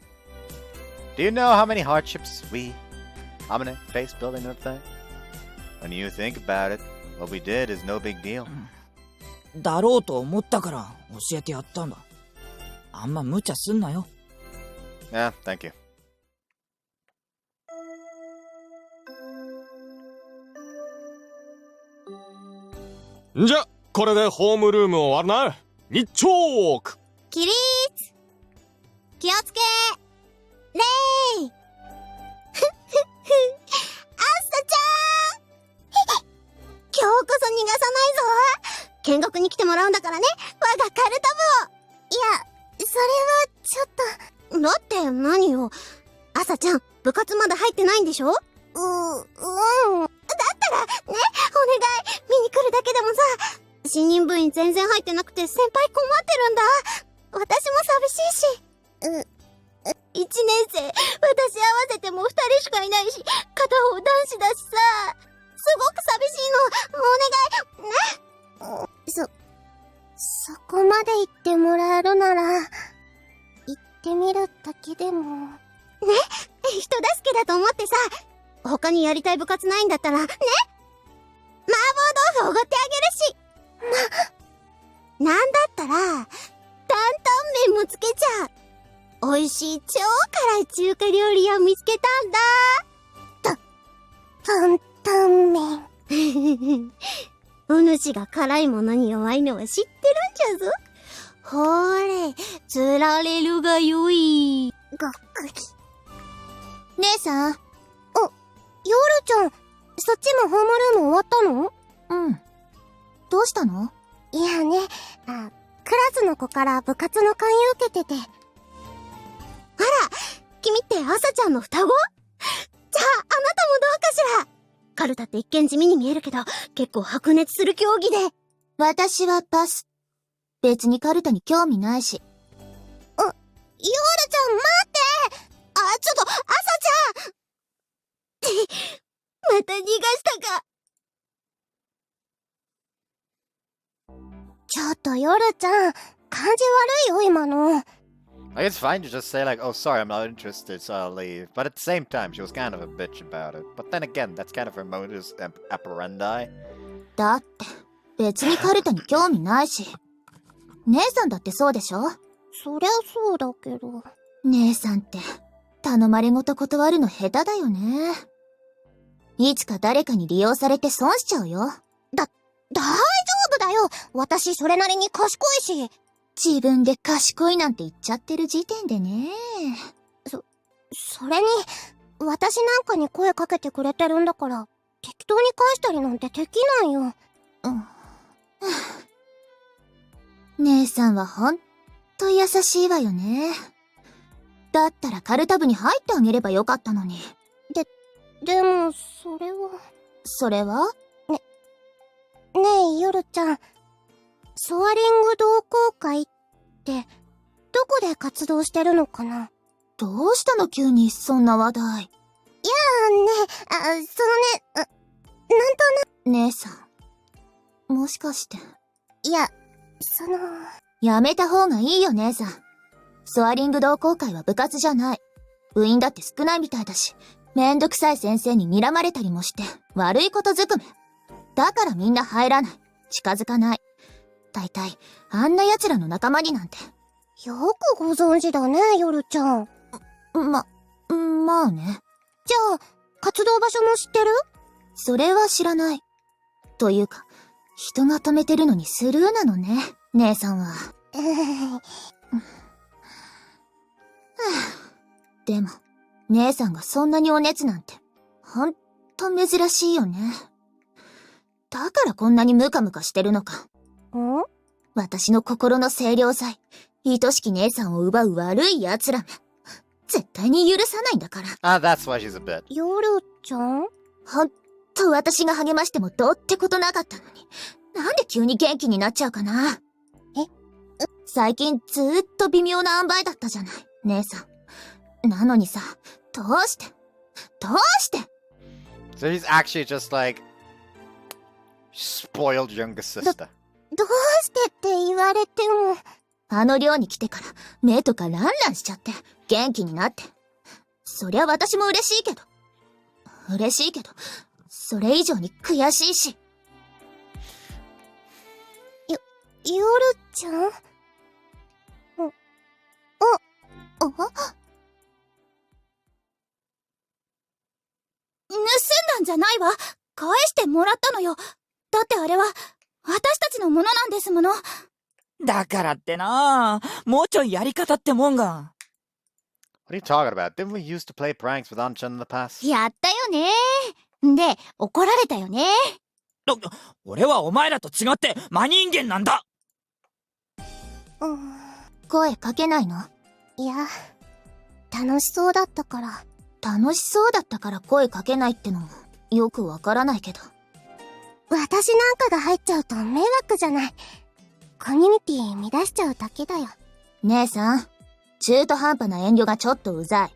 Speaker 1: Do you know how many hardships we, Amane, faced building that thing? When you think about it, what we did is no big deal.
Speaker 5: だろうと思ったから教えてやったんだ。あんま無茶すんなよ。
Speaker 1: Yeah, thank you.
Speaker 4: じゃ、これでホームルーム終わるな。日朝区。
Speaker 3: 起立気をつけレイあっさちゃん今日こそ逃がさないぞ見学に来てもらうんだからね我がカルタ部をいや、それはちょっとだって何よあさちゃん、部活まだ入ってないんでしょだったら、ね、お願い見に来るだけでもさ新任部員全然入ってなくて先輩困ってるんだ私も寂しいし1年生私合わせても2人しかいないし片方男子だしさすごく寂しいの。お願い。ね。そこまで言ってもらえるなら、行ってみるだけでも。ね、人助けだと思ってさ、他にやりたい部活ないんだったら、ね、麻婆豆腐おごってあげるし。なんだったら、担々麺もつけちゃう。美味しい超辛い中華料理を見つけたんだ。担々麺。お主が辛いものに弱いのは知ってるんじゃぞ。ほーれ、釣られるがよい。がっくり。姉さん。ヨルちゃん、そっちもホームルーム終わったの？
Speaker 6: うん。どうしたの？
Speaker 3: いやね、クラスの子から部活の勧誘受けてて。あら、君って朝ちゃんの双子？じゃあ、あなたもどうかしら？カルタって一見地味に見えるけど、結構白熱する競技で。
Speaker 6: 私はパス。別にカルタに興味ないし。
Speaker 3: ヨルちゃん待って！ちょっと、朝ちゃんまた逃がしたか。ちょっとヨルちゃん、感じ悪いよ今の。
Speaker 1: Like, it's fine to just say, like, oh, sorry, I'm not interested, so I'll leave. But at the same time, she was kind of a bitch about it. But then again, that's kind of her modus operandi.
Speaker 6: だって、別にカルタに興味ないし。姉さんだってそうでしょ？
Speaker 3: そりゃそうだけど。
Speaker 6: 姉さんって、頼まれごと断るの下手だよね。いつか誰かに利用されて損しちゃうよ。
Speaker 3: 大丈夫だよ。私それなりに賢いし。
Speaker 6: 自分で賢いなんて言っちゃってる時点でね。
Speaker 3: それに、私なんかに声かけてくれてるんだから、適当に返したりなんてできないよ。
Speaker 6: 姉さんはほんと優しいわよね。だったらカルタ部に入ってあげればよかったのに。
Speaker 3: でも、それはねえ、ヨルちゃん。ソアリング同好会って、どこで活動してるのかな？
Speaker 6: どうしたの急にそんな話題。
Speaker 3: いやーね、なんと
Speaker 6: 姉さん。もしかして。
Speaker 3: いや、
Speaker 6: やめた方がいいよ姉さん。ソアリング同好会は部活じゃない。部員だって少ないみたいだし、めんどくさい先生に睨まれたりもして、悪いことずくめ。だからみんな入らない。近づかない。大体、あんな奴らの仲間になんて。
Speaker 3: よくご存知だね、ヨルちゃん。
Speaker 6: まあね。
Speaker 3: じゃあ、活動場所も知ってる？
Speaker 6: それは知らない。というか、人が止めてるのにスルーなのね、姉さんは。でも、姉さんがそんなにお熱なんて、ほんと珍しいよね。だからこんなにムカムカしてるのか。私の心の清涼剤、愛しき姉さんを奪う悪い奴らめ。絶対に許さないんだから。
Speaker 1: That's why she's a bit.
Speaker 3: ヨルちゃん？
Speaker 6: ほんと私が励ましてもどうってことなかったのに、なんで急に元気になっちゃうかな。最近ずーっと微妙な塩梅だったじゃない、姉さん。なのにさ、どうして
Speaker 1: So he's actually just like spoiled younger sister.
Speaker 3: どうしてって言われても。
Speaker 6: あの寮に来てから目とかランランしちゃって元気になって。そりゃ私も嬉しいけど、それ以上に悔しいし。
Speaker 3: ヨルちゃん？
Speaker 6: 盗んだんじゃないわ。返してもらったのよ。だってあれは私たちのものなんですもの。
Speaker 5: だからってなあ、もうちょいやり方ってもんが。
Speaker 1: What are you talking about? Didn't we used to play pranks with Anchan in the past?
Speaker 3: やったよね。で、怒られたよね。
Speaker 5: 俺はお前らと違って真人間なんだ。
Speaker 6: 声かけないの？
Speaker 3: いや、楽しそうだったから。
Speaker 6: 楽しそうだったから声かけないってのもよくわからないけど。
Speaker 3: 私なんかが入っちゃうと迷惑じゃない。コミュニティ乱しちゃうだけだよ。
Speaker 6: 姉さん、中途半端な遠慮がちょっとうざい。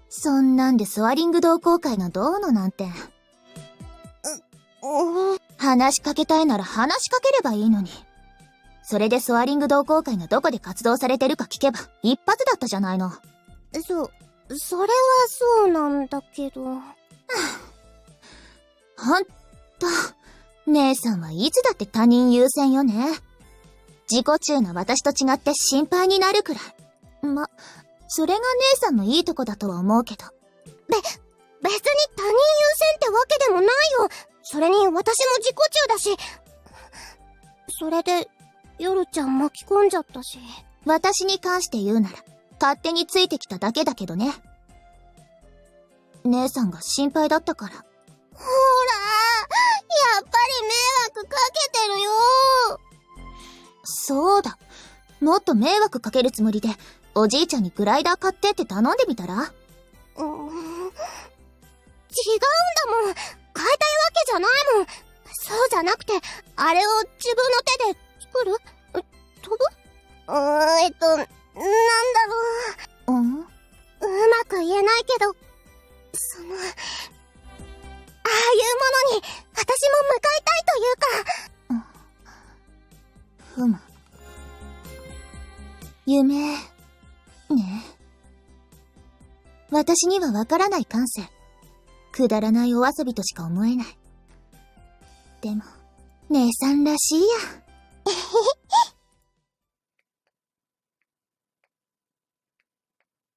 Speaker 6: そんなんでソアリング同好会がどうのなんて。
Speaker 3: 話しかけたいなら話しかければいいのに。それでソアリング同好会がどこで活動されてるか聞けば一発だったじゃないの。
Speaker 2: それはそうなんだけど。
Speaker 3: ほんと、姉さんはいつだって他人優先よね。自己中な私と違って心配になるくらい。それが姉さんのいいとこだとは思うけど。
Speaker 2: 別に他人優先ってわけでもないよ。それに私も自己中だし。それで、夜ちゃん巻き込んじゃったし。
Speaker 3: 私に関して言うなら、勝手についてきただけだけどね。姉さんが心配だったから。
Speaker 2: ほら、やっぱり迷惑かけてるよ。
Speaker 3: そうだ。もっと迷惑かけるつもりで、おじいちゃんにグライダー買ってって頼んでみたら？
Speaker 2: 違うんだもん。変えたいわけじゃないもん。そうじゃなくて、あれを自分の手で作る？飛ぶ？なんだろう。うまく言えないけど、ああいうものに、私も向かいたいというか。
Speaker 3: ふむ。夢、ね。私にはわからない感性。くだらないお遊びとしか思えない。でも、姉さんらしいや。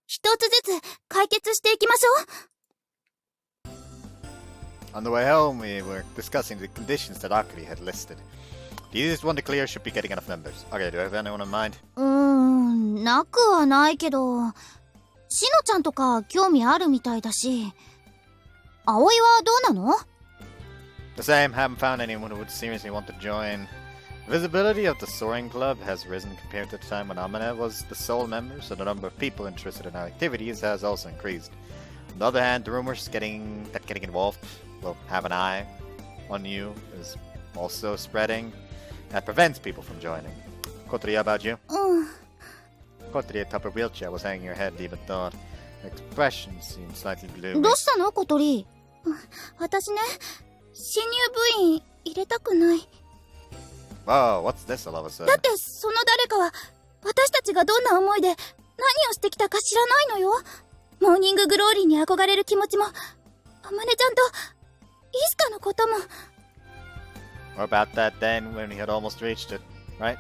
Speaker 6: 一つずつ解決していきましょう。
Speaker 1: On the way home, we were discussing the conditions that Akari had listed. The easiest one to clear should be getting enough members. Okay, do I have anyone in mind?
Speaker 6: なくはないけど、しのちゃんとか興味あるみたいだし、葵はどうなの？
Speaker 1: The same, haven't found anyone who would seriously want to join. The visibility of the Soaring Club has risen compared to the time when Amane was the sole member, so the number of people interested in our activities has also increased. On the other hand, the rumors getting involved, will have an eye on you, is also spreading. That prevents people from joining. Kotri, how about you? Kotri atop her wheelchair was hanging her head deep in thought. Her expression seemed slightly gloomy.
Speaker 6: どうしたの、小鳥？私ね、新入部員入れたくない。
Speaker 1: Whoa, what's this all of a sudden?
Speaker 6: だってその誰かは私たちがどんな思いで何をしてきたか知らないのよ。モーニンググローリーに憧れる気持ちも、あまねちゃんとイスカのことも。
Speaker 1: Or about that then when we had almost reached it, right?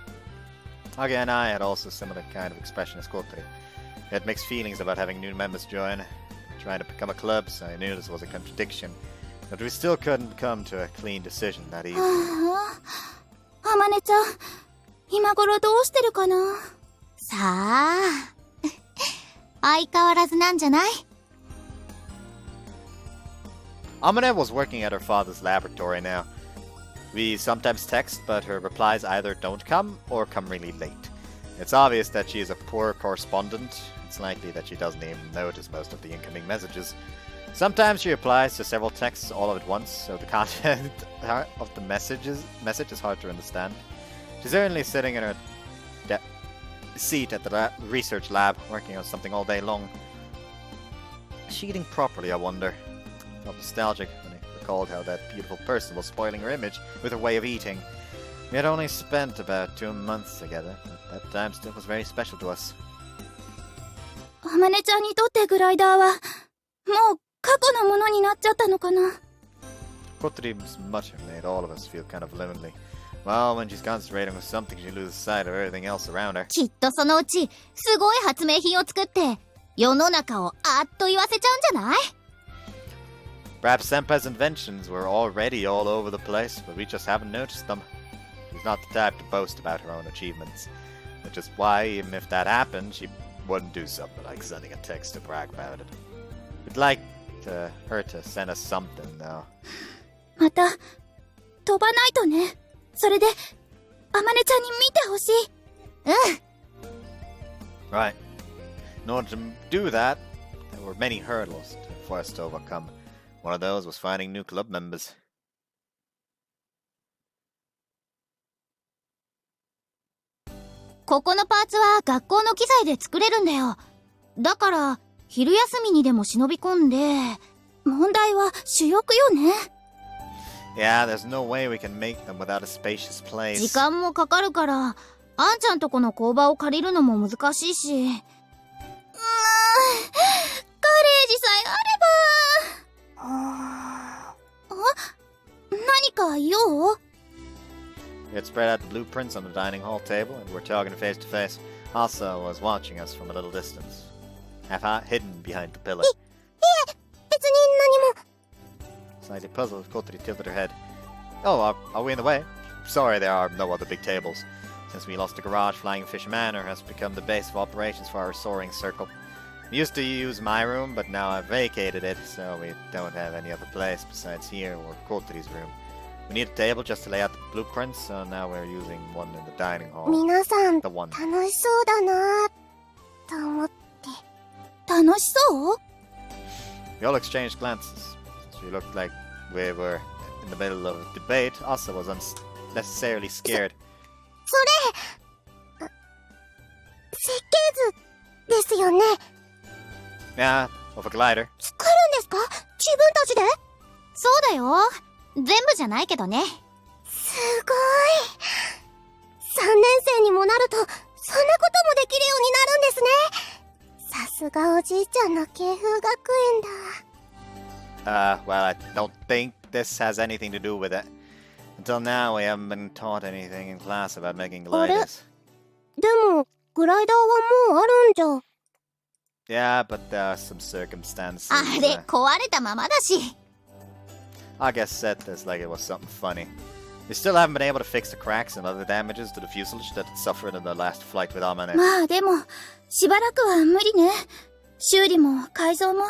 Speaker 1: Age and I had also similar kind of expression as Kotri. We had mixed feelings about having new members join, trying to become a club, so I knew this was a contradiction. But we still couldn't come to a clean decision that evening.
Speaker 6: あまねちゃん、今頃どうしてるかな？
Speaker 3: さあ、相変わらずなんじゃない？
Speaker 1: Amane was working at her father's laboratory now. We sometimes text, but her replies either don't come or come really late. It's obvious that she is a poor correspondent. It's likely that she doesn't even notice most of the incoming messages. Sometimes she replies to several texts all at once, so the content of the message is hard to understand. She's certainly sitting in her seat at the research lab, working on something all day long. Is she eating properly, I wonder? I felt nostalgic when I recalled how that beautiful person was spoiling her image with her way of eating. We had only spent about 2 months together, but that time still was very special to us.
Speaker 6: あまねちゃんにとってグライダーはもう過去のものになっちゃったのかな。
Speaker 1: Kotri's mutter made all of us feel kind of lonely. Well, when she's concentrating with something, she loses sight of everything else around her.
Speaker 3: きっとそのうち、すごい発明品を作って、世の中をあっと言わせちゃうんじゃない？
Speaker 1: Perhaps Senpai's inventions were already all over the place, but we just haven't noticed them. She's not the type to boast about her own achievements, which is why, even if that happened, she wouldn't do something like sending a text to brag about it. We'd like her to send us something, though.
Speaker 6: また飛ばないとね。それであまねちゃんに見てほしい。
Speaker 1: Right. In order to do that, there were many hurdles for us to overcome. One of those was finding new club members.
Speaker 6: ここのパーツは学校の機材で作れるんだよ。だから昼休みにでも忍び込んで、問題は主翼よね。
Speaker 1: Yeah, there's no way we can make them without a spacious
Speaker 6: 時
Speaker 3: place.
Speaker 6: 間もかかるから、あんちゃんとこの工場を借りるのも難しいし。ガレージさえあれば。何か用？
Speaker 1: We had spread out the blueprints on the dining hall table and were talking face to face. Asa was watching us from a little distance, half hidden behind the pillar.
Speaker 3: 別に何も。
Speaker 1: Slightly puzzled, Kotri tilted her head. Oh, are we in the way? Sorry, there are no other big tables. Since we lost the garage, Flying Fish Manor has become the base of operations for our soaring circle. We used to use my room, but now I've vacated it, so we don't have any other place besides here or Kotri's room. We need a table just to lay out the blueprints, so now we're using one in the dining hall.
Speaker 3: 皆さん、
Speaker 1: The one.
Speaker 3: 楽しそうだなと思って。
Speaker 6: 楽しそう？
Speaker 1: We all exchanged glances. Since we looked like we were in the middle of a debate, Asa was unnecessarily scared.
Speaker 3: それ、設計図ですよね。
Speaker 1: Yeah, of a glider.
Speaker 3: 作るんですか？自分たちで？
Speaker 6: そうだよ。全部じゃないけどね。
Speaker 3: すごい。3年生にもなると、そんなこともできるようになるんですね。さすがおじいちゃんの慶風学園だ。
Speaker 1: Well, I don't think this has anything to do with it. Until now, we haven't been taught anything in class about making gliders.
Speaker 3: でも、グライダーはもうあるんじゃ。
Speaker 1: Yeah, but there are some circumstances.
Speaker 6: あれ、壊れたままだし。
Speaker 1: I guess said this like it was something funny. We still haven't been able to fix the cracks and other damages to the fuselage that it suffered in the last flight with Amane.
Speaker 6: まあでも、しばらくは無理ね。修理も改造も。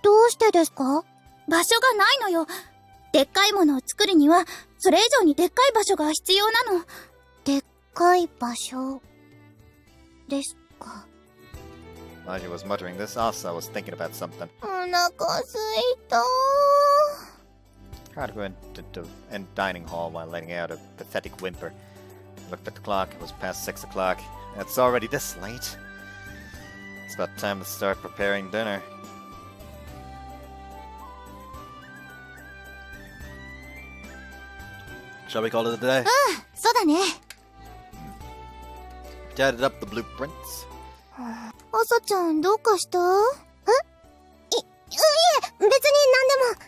Speaker 3: どうしてですか？
Speaker 6: 場所がないのよ。でっかいものを作るには、それ以上にでっかい場所が必要なの。
Speaker 3: でっかい場所ですか。
Speaker 1: While she was muttering this, Asa was thinking about something.
Speaker 3: お腹すいた。
Speaker 1: Tried to go into the dining hall while letting out a pathetic whimper. Looked at the clock. It was past 6 o'clock. It's already this late. It's about time to start preparing dinner. Shall we call it a day?
Speaker 6: そうだね。
Speaker 1: Jotted up the blueprints.
Speaker 3: 朝ちゃんどうかした？いえ、別に何でも。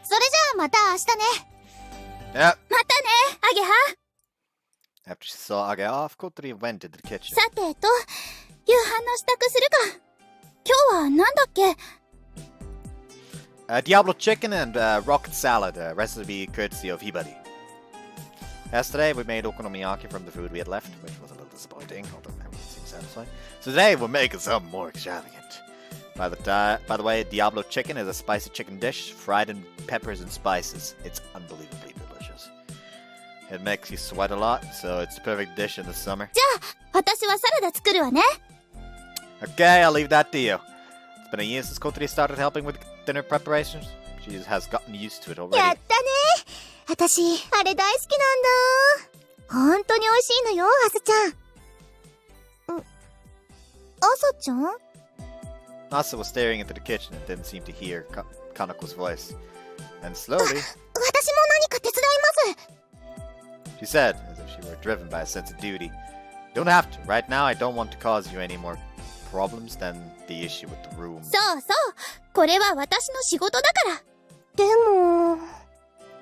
Speaker 6: それじゃあまた明日ね。
Speaker 1: Yep.
Speaker 6: またね、アゲハ。
Speaker 1: After she saw Age off, Kotri went into the kitchen.
Speaker 6: さてと、夕飯の支度するか。今日はなんだっけ？
Speaker 1: Diablo chicken and rocket salad, recipe courtesy of Hibari. Yesterday we made okonomiyaki from the food we had left, which was a little disappointing, although everything seemed satisfying. So today we're making something more extravagant. By the way, Diablo chicken is a spicy chicken dish fried in peppers and spices. It's unbelievably delicious. It makes you sweat a lot, so it's the perfect dish in the summer.
Speaker 6: じゃあ、私はサラダ作るわね。
Speaker 1: Okay, I'll leave that to you. It's been a year since Kotri started helping with dinner preparations. She has gotten used to it
Speaker 3: や
Speaker 1: already.
Speaker 3: ったね。私、あれ大好きなんだ。本当に美味しいのよ、朝ちゃん。朝ちゃん？
Speaker 1: Asa was staring into the kitchen and didn't seem to hear Kanako's voice. And slowly,
Speaker 3: 私も何か手伝います。
Speaker 1: she said, as if she were driven by a sense of duty, "Don't have to. Right now, I don't want to cause you any more problems than the issue with the room."
Speaker 6: そうそう。これは私の仕事だから。
Speaker 3: でも、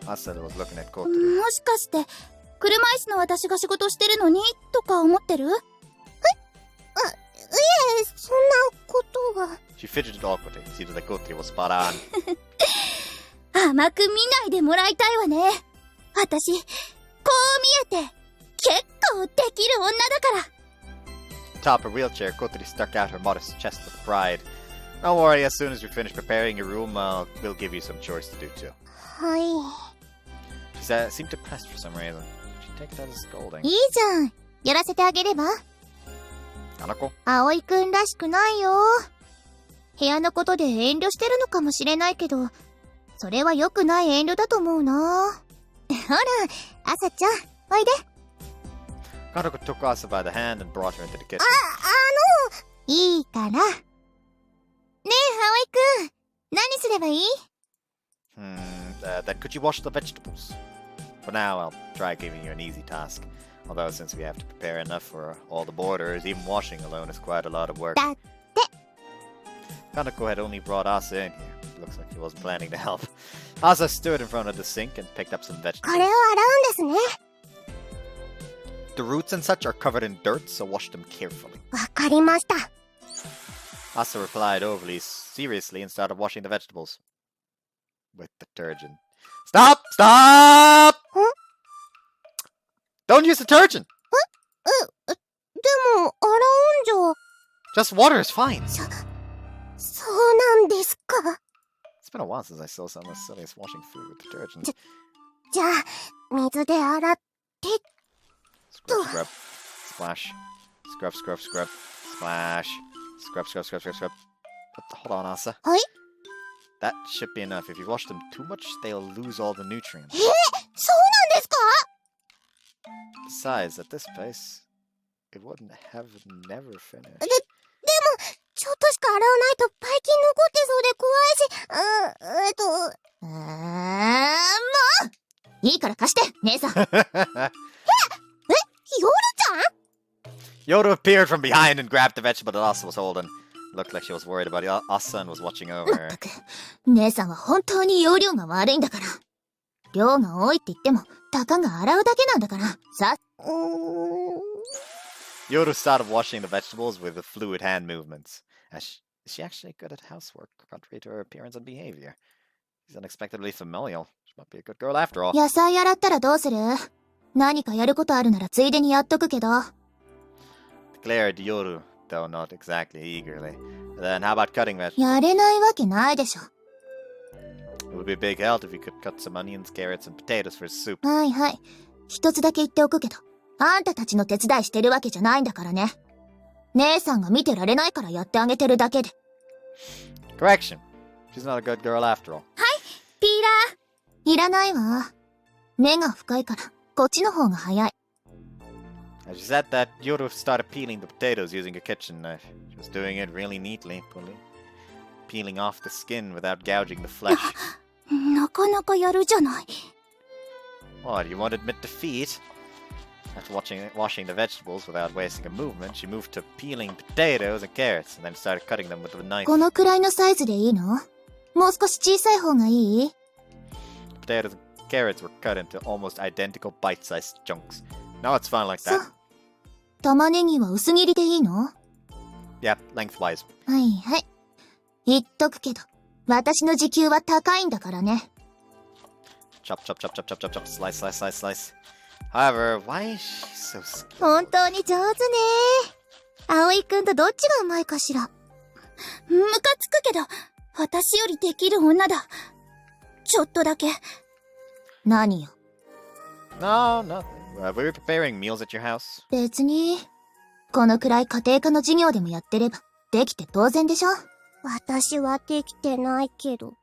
Speaker 1: Asa was looking at Kotri.
Speaker 6: もしかして、車椅子の私が仕事してるのにとか思ってる？
Speaker 3: いえ、そんなことは。
Speaker 1: She fidgeted awkwardly. It seemed like Kotri was spot on.
Speaker 6: 甘く見ないでもらいたいわね。私、こう見えて、結構できる女だから。
Speaker 1: Atop her wheelchair, Kotri stuck out her modest chest with pride. Don't worry, as soon as we finish preparing your room, we'll give you some chores to do too.
Speaker 3: はい。
Speaker 1: She seemed depressed for some reason. She'd take it as a scolding.
Speaker 3: いいじゃん。やらせてあげれば。
Speaker 1: Kanako?
Speaker 3: 葵くんらしくないよ。部屋のことで遠慮してるのかもしれないけど、それは良くない遠慮だと思うな。ほら、朝ちゃん、おいで。
Speaker 1: Kanako took Asa by the hand and brought her into the kitchen.
Speaker 3: いいから。ねえ、葵くん、何すればいい？
Speaker 1: then could you wash the vegetables? For now, I'll try giving you an easy task. Although since we have to prepare enough for all the boarders, even washing alone is quite a lot of work. Kanako had only brought Asa in here. Looks like he wasn't planning to help. Asa stood in front of the sink and picked up some
Speaker 3: こ
Speaker 1: vegetables.
Speaker 3: れを洗うんですね。
Speaker 1: The roots and such are covered in dirt, so wash them carefully.
Speaker 3: わかりました。
Speaker 1: Asa replied overly seriously and started washing the vegetables. With detergent. Stop! Stop!
Speaker 3: Huh?
Speaker 1: Don't use detergent!
Speaker 3: でも、洗うんじゃ。
Speaker 1: Just water is fine.
Speaker 3: そうなんですか。
Speaker 1: It's been a while since I saw someone as silly as washing food with detergent.
Speaker 3: じゃあ、水で洗って。
Speaker 1: Scrub, scrub. Splash. Scrub, scrub, scrub. Splash. Scrub, scrub, scrub, scrub, scrub. Hold on, Asa.
Speaker 3: はい。
Speaker 1: That should be enough. If you wash them too much, they'll lose all the nutrients.
Speaker 3: そうなんですか？
Speaker 1: Besides, at this pace, it wouldn't have never finished.
Speaker 3: でも、ちょっとしか洗わないとばい菌残ってそうで怖いし、もういいから貸して、姉さん。ヨルちゃん？
Speaker 1: Yoda appeared from behind and grabbed the vegetable that Asa was holding. Looked like she was worried about Asa and was watching over
Speaker 3: まっ
Speaker 1: her.
Speaker 3: たく、姉さんは本当に容量が悪いんだから。量が多いって言っても、たかが洗うだけなんだから。さ、
Speaker 1: Yoda started washing the vegetables with the fluid hand movements. Is she actually good at housework, contrary to her appearance and behavior? She's unexpectedly familial. She might be a good girl after all.
Speaker 3: 野菜洗ったらどうする？何かやることあるならついでにやっとくけど。
Speaker 1: Declared Yoru, though not exactly eagerly. Then how about cutting vegetables?
Speaker 3: やれないわけないでしょ。
Speaker 1: It would be a big help if you could cut some onions, carrots, and potatoes for soup.
Speaker 3: はいはい。一つだけ言っておくけど、あんたたちの手伝いしてるわけじゃないんだからね。姉さんが見てられないからやってあげてるだけで。
Speaker 1: Correction. She's not a good girl after all.
Speaker 3: ピーラー。いらないわ。目が深いから、こっちの方が早い。
Speaker 1: As she said that, Yoru started peeling the potatoes using a kitchen knife. She was doing it really neatly, peeling off the skin without gouging the flesh.
Speaker 6: なかなかやるじゃない。
Speaker 1: What, you won't admit defeat? After washing the vegetables without wasting a movement, she moved to peeling potatoes and carrots, and then started cutting them with a knife.
Speaker 3: このくらいのサイズでいいの？もう少し小さい方がいい？
Speaker 1: Potatoes and carrots were cut into almost identical bite-sized chunks. No, it's fine like that.
Speaker 3: そう。玉ねぎは薄切りでいいの？
Speaker 1: Yeah, lengthwise.
Speaker 3: はいはい。言っとくけど、私の時給は高いんだからね。
Speaker 1: Chop, chop, chop, chop, chop, chop, chop, slice, slice, slice, slice. However, why is she so skilled?
Speaker 3: 本当に上手ね。葵くんとどっちがうまいかしら。
Speaker 6: ムカつくけど、私よりできる女だ。ちょっとだけ。
Speaker 3: 何よ。
Speaker 1: No, nothing. Were you preparing meals at your house?
Speaker 3: 別に、このくらい家庭科の授業でもやってれば、できて当然でしょ？私はできてないけど。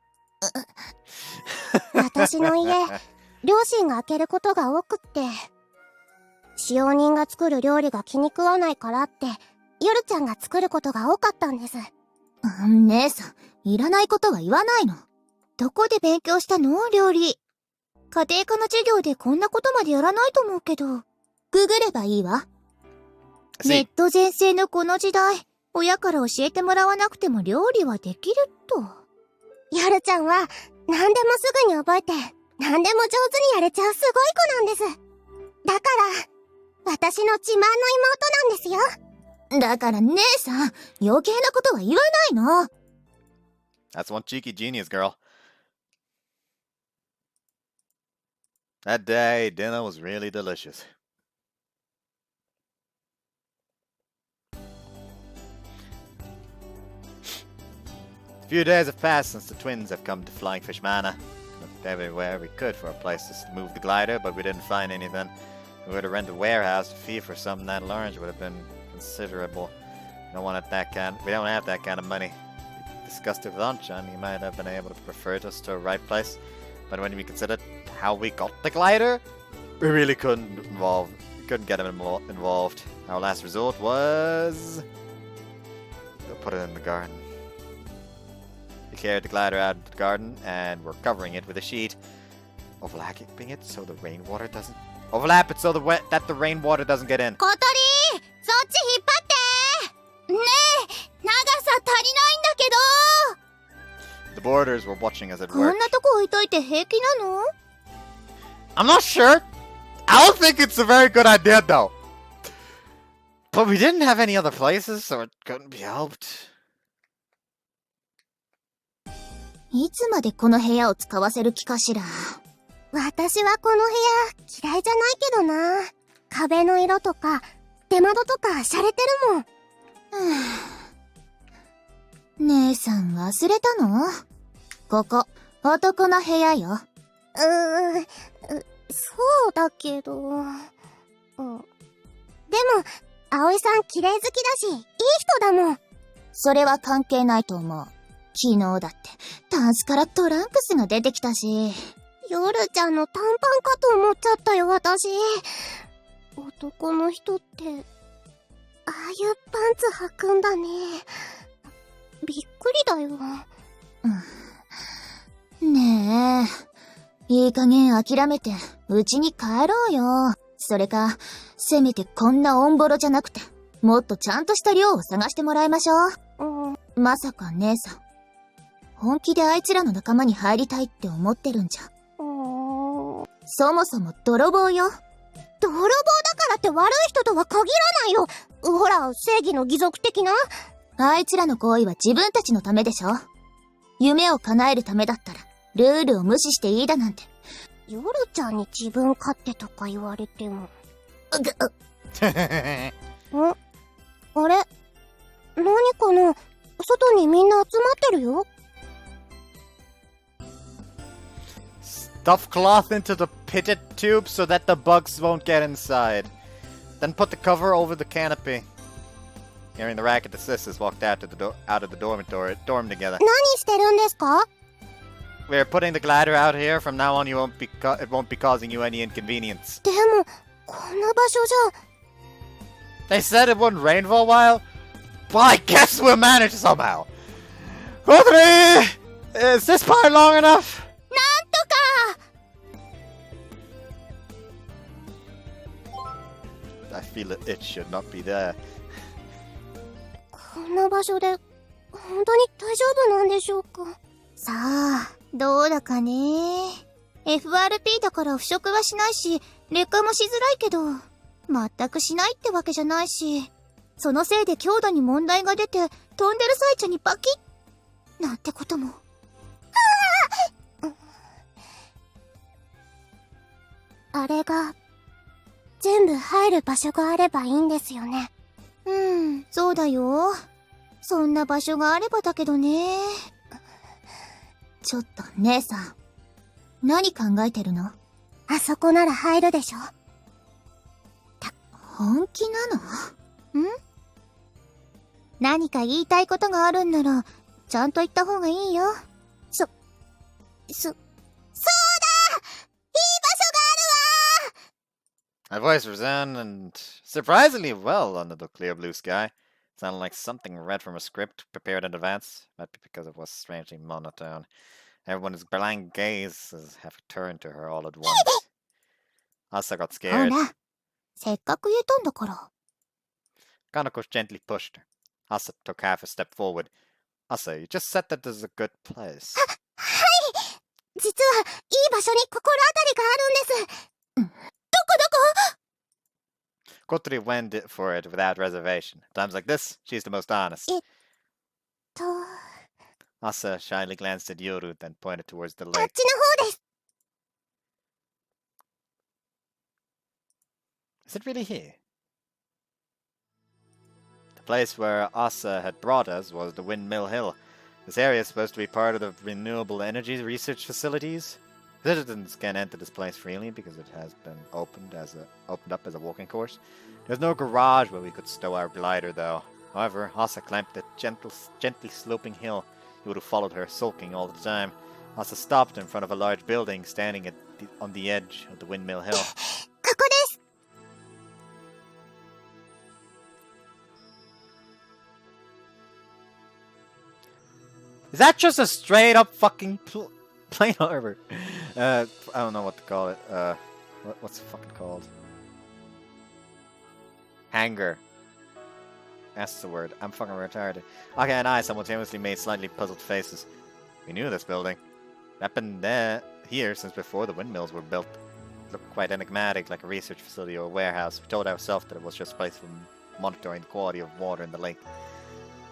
Speaker 3: 私の家、両親が開けることが多くって。使用人が作る料理が気に食わないからって、ヨルちゃんが作ることが多かったんです。姉さん、いらないことは言わないの。どこで勉強したの？料理。家庭科の授業でこんなことまでやらないと思うけど。ググればいいわ。ネット全盛のこの時代、親から教えてもらわなくても料理はできると。ヨルちゃんは、何でもすぐに覚えて、何でも上手にやれちゃうすごい子なんです。だから、私の自慢の妹なんですよ。だから姉さん、余計なことは言わないの。
Speaker 1: That's one cheeky genius, girl. That day, dinner was really delicious. A few days have passed since the twins have come to Flying Fish Manor. Looked everywhere we could for a place to move the glider, but we didn't find anything. We were to rent a warehouse. The fee for something that large would have been considerable. We don't have that kind of money. We discussed it with Anchan. He might have been able to refer us to a right place. But when we considered how we got the glider, we really couldn't get him involved. Our last resort was... We'll put it in the garden. cleared the glider out of the garden, and we're covering it with a sheet. Overlapping it so the rainwater doesn't... Overlap it so that the rainwater doesn't get in.
Speaker 3: 小鳥そっち引っ張ってねえ長さ足りないんだけど
Speaker 1: The boarders were watching us at
Speaker 3: こん
Speaker 1: work.
Speaker 3: なとこ置いといて平気なの
Speaker 1: I'm not sure. I don't think it's a very good idea, though. But we didn't have any other places, so it couldn't be helped.
Speaker 3: いつまでこの部屋を使わせる気かしら。私はこの部屋嫌いじゃないけどな。壁の色とか出窓とか洒落てるもん。姉さん忘れたの？ここ男の部屋よ。そうだけど。でも葵さん綺麗好きだしいい人だもん。それは関係ないと思う。昨日だってタンスからトランクスが出てきたし。夜ちゃんの短パンかと思っちゃったよ私。男の人ってああいうパンツ履くんだね。びっくりだよ。ねえ、いい加減諦めて家に帰ろうよ。それかせめてこんなオンボロじゃなくてもっとちゃんとした寮を探してもらいましょう。まさか姉さん本気であいつらの仲間に入りたいって思ってるんじゃ。そもそも泥棒よ。泥棒だからって悪い人とは限らないよ。ほら正義の義賊的な。あいつらの行為は自分たちのためでしょ。夢を叶えるためだったらルールを無視していいだなんて。夜ちゃんに自分勝手とか言われても。あれ何かな。外にみんな集まってるよ。
Speaker 1: Stuff cloth into the pitted tube so that the bugs won't get inside. Then put the cover over the canopy. Hearing the racket, the sisters walked out of the dormitory, dorm together.
Speaker 3: 何してるんですか？
Speaker 1: We're putting the glider out here. From now on, it won't be causing you any inconvenience.
Speaker 3: でもこんな場所じゃ。
Speaker 1: They said it wouldn't rain for a while. Well, I guess we'll manage somehow. Audrey! Is this part long enough?
Speaker 3: なんとか。
Speaker 1: I feel it should not be there.
Speaker 3: こんな場所で本当に大丈夫なんでしょうか。さあ、どうだかね。FRP だから腐食はしないし、劣化もしづらいけど、全くしないってわけじゃないし、そのせいで強度に問題が出て、飛んでる最中にバキッなんてことも。あれが、全部入る場所があればいいんですよね。そうだよ。そんな場所があればだけどね。ちょっと姉さん、何考えてるの？あそこなら入るでしょ。本気なの？何か言いたいことがあるんなら、ちゃんと言った方がいいよ。そうだ！いい場所があるわ！
Speaker 1: My voice resounded surprisingly well under the clear blue sky. Sounded like something read from a script prepared in advance. Might be because it was strangely monotone. Everyone's blank gazes have turned to her all at once. Asa got
Speaker 3: ほ
Speaker 1: scared.
Speaker 3: ら、せっかく言えたんだから。
Speaker 1: Kanako gently pushed her. Asa took half a step forward. Asa, you just said that this is a good place.
Speaker 3: はい！実は、いい場所に心当たりがあるんです。どこ？
Speaker 1: Kotri went for it without reservation. At times like this, she's the most honest. Asa shyly glanced at Yoru, then pointed towards the
Speaker 3: あっ
Speaker 1: lake.
Speaker 3: ちの方です。
Speaker 1: Is it really here? The place where Asa had brought us was the Windmill Hill. This area is supposed to be part of the renewable energy research facilities. Citizens can enter this place freely because it has been opened up as a walking course. There's no garage where we could stow our glider, though. However, Asa climbed the gently sloping hill. He would have followed her, sulking all the time. Asa stopped in front of a large building standing on the edge of the Windmill Hill.
Speaker 3: ここです。
Speaker 1: The Is that just a straight up fucking plain harbor? I don't know what to call it. What's it fucking called? Hangar. That's the word. I'm fucking retarded. Okay, and I simultaneously made slightly puzzled faces. We knew this building. That been there here since before the windmills were built. It looked quite enigmatic, like a research facility or a warehouse. We told ourselves that it was just a place for monitoring the quality of water in the lake.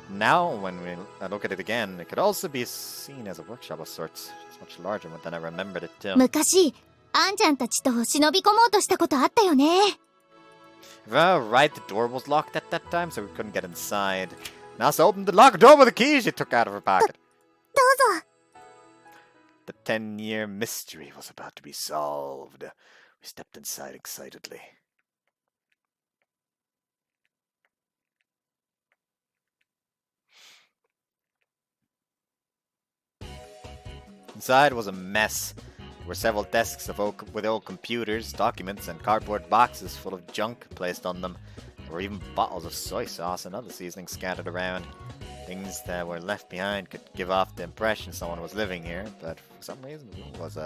Speaker 1: Now, when we look at it again, it could also be seen as a workshop of sorts. It's much larger than I remembered it too.
Speaker 3: 昔、あんちゃんたちと忍び込もうとしたことあったよね。
Speaker 1: If I'm right, the door was locked at that time, so we couldn't get inside. Nasa opened the locked door with the keys she took out of her pocket.
Speaker 3: どうぞ。
Speaker 1: The 10-year mystery was about to be solved. We stepped inside excitedly. Inside was a mess. There were several desks with old computers, documents, and cardboard boxes full of junk placed on them. There were even bottles of soy sauce and other seasonings scattered around. Things that were left behind could give off the impression someone was living here, but for some reason the room was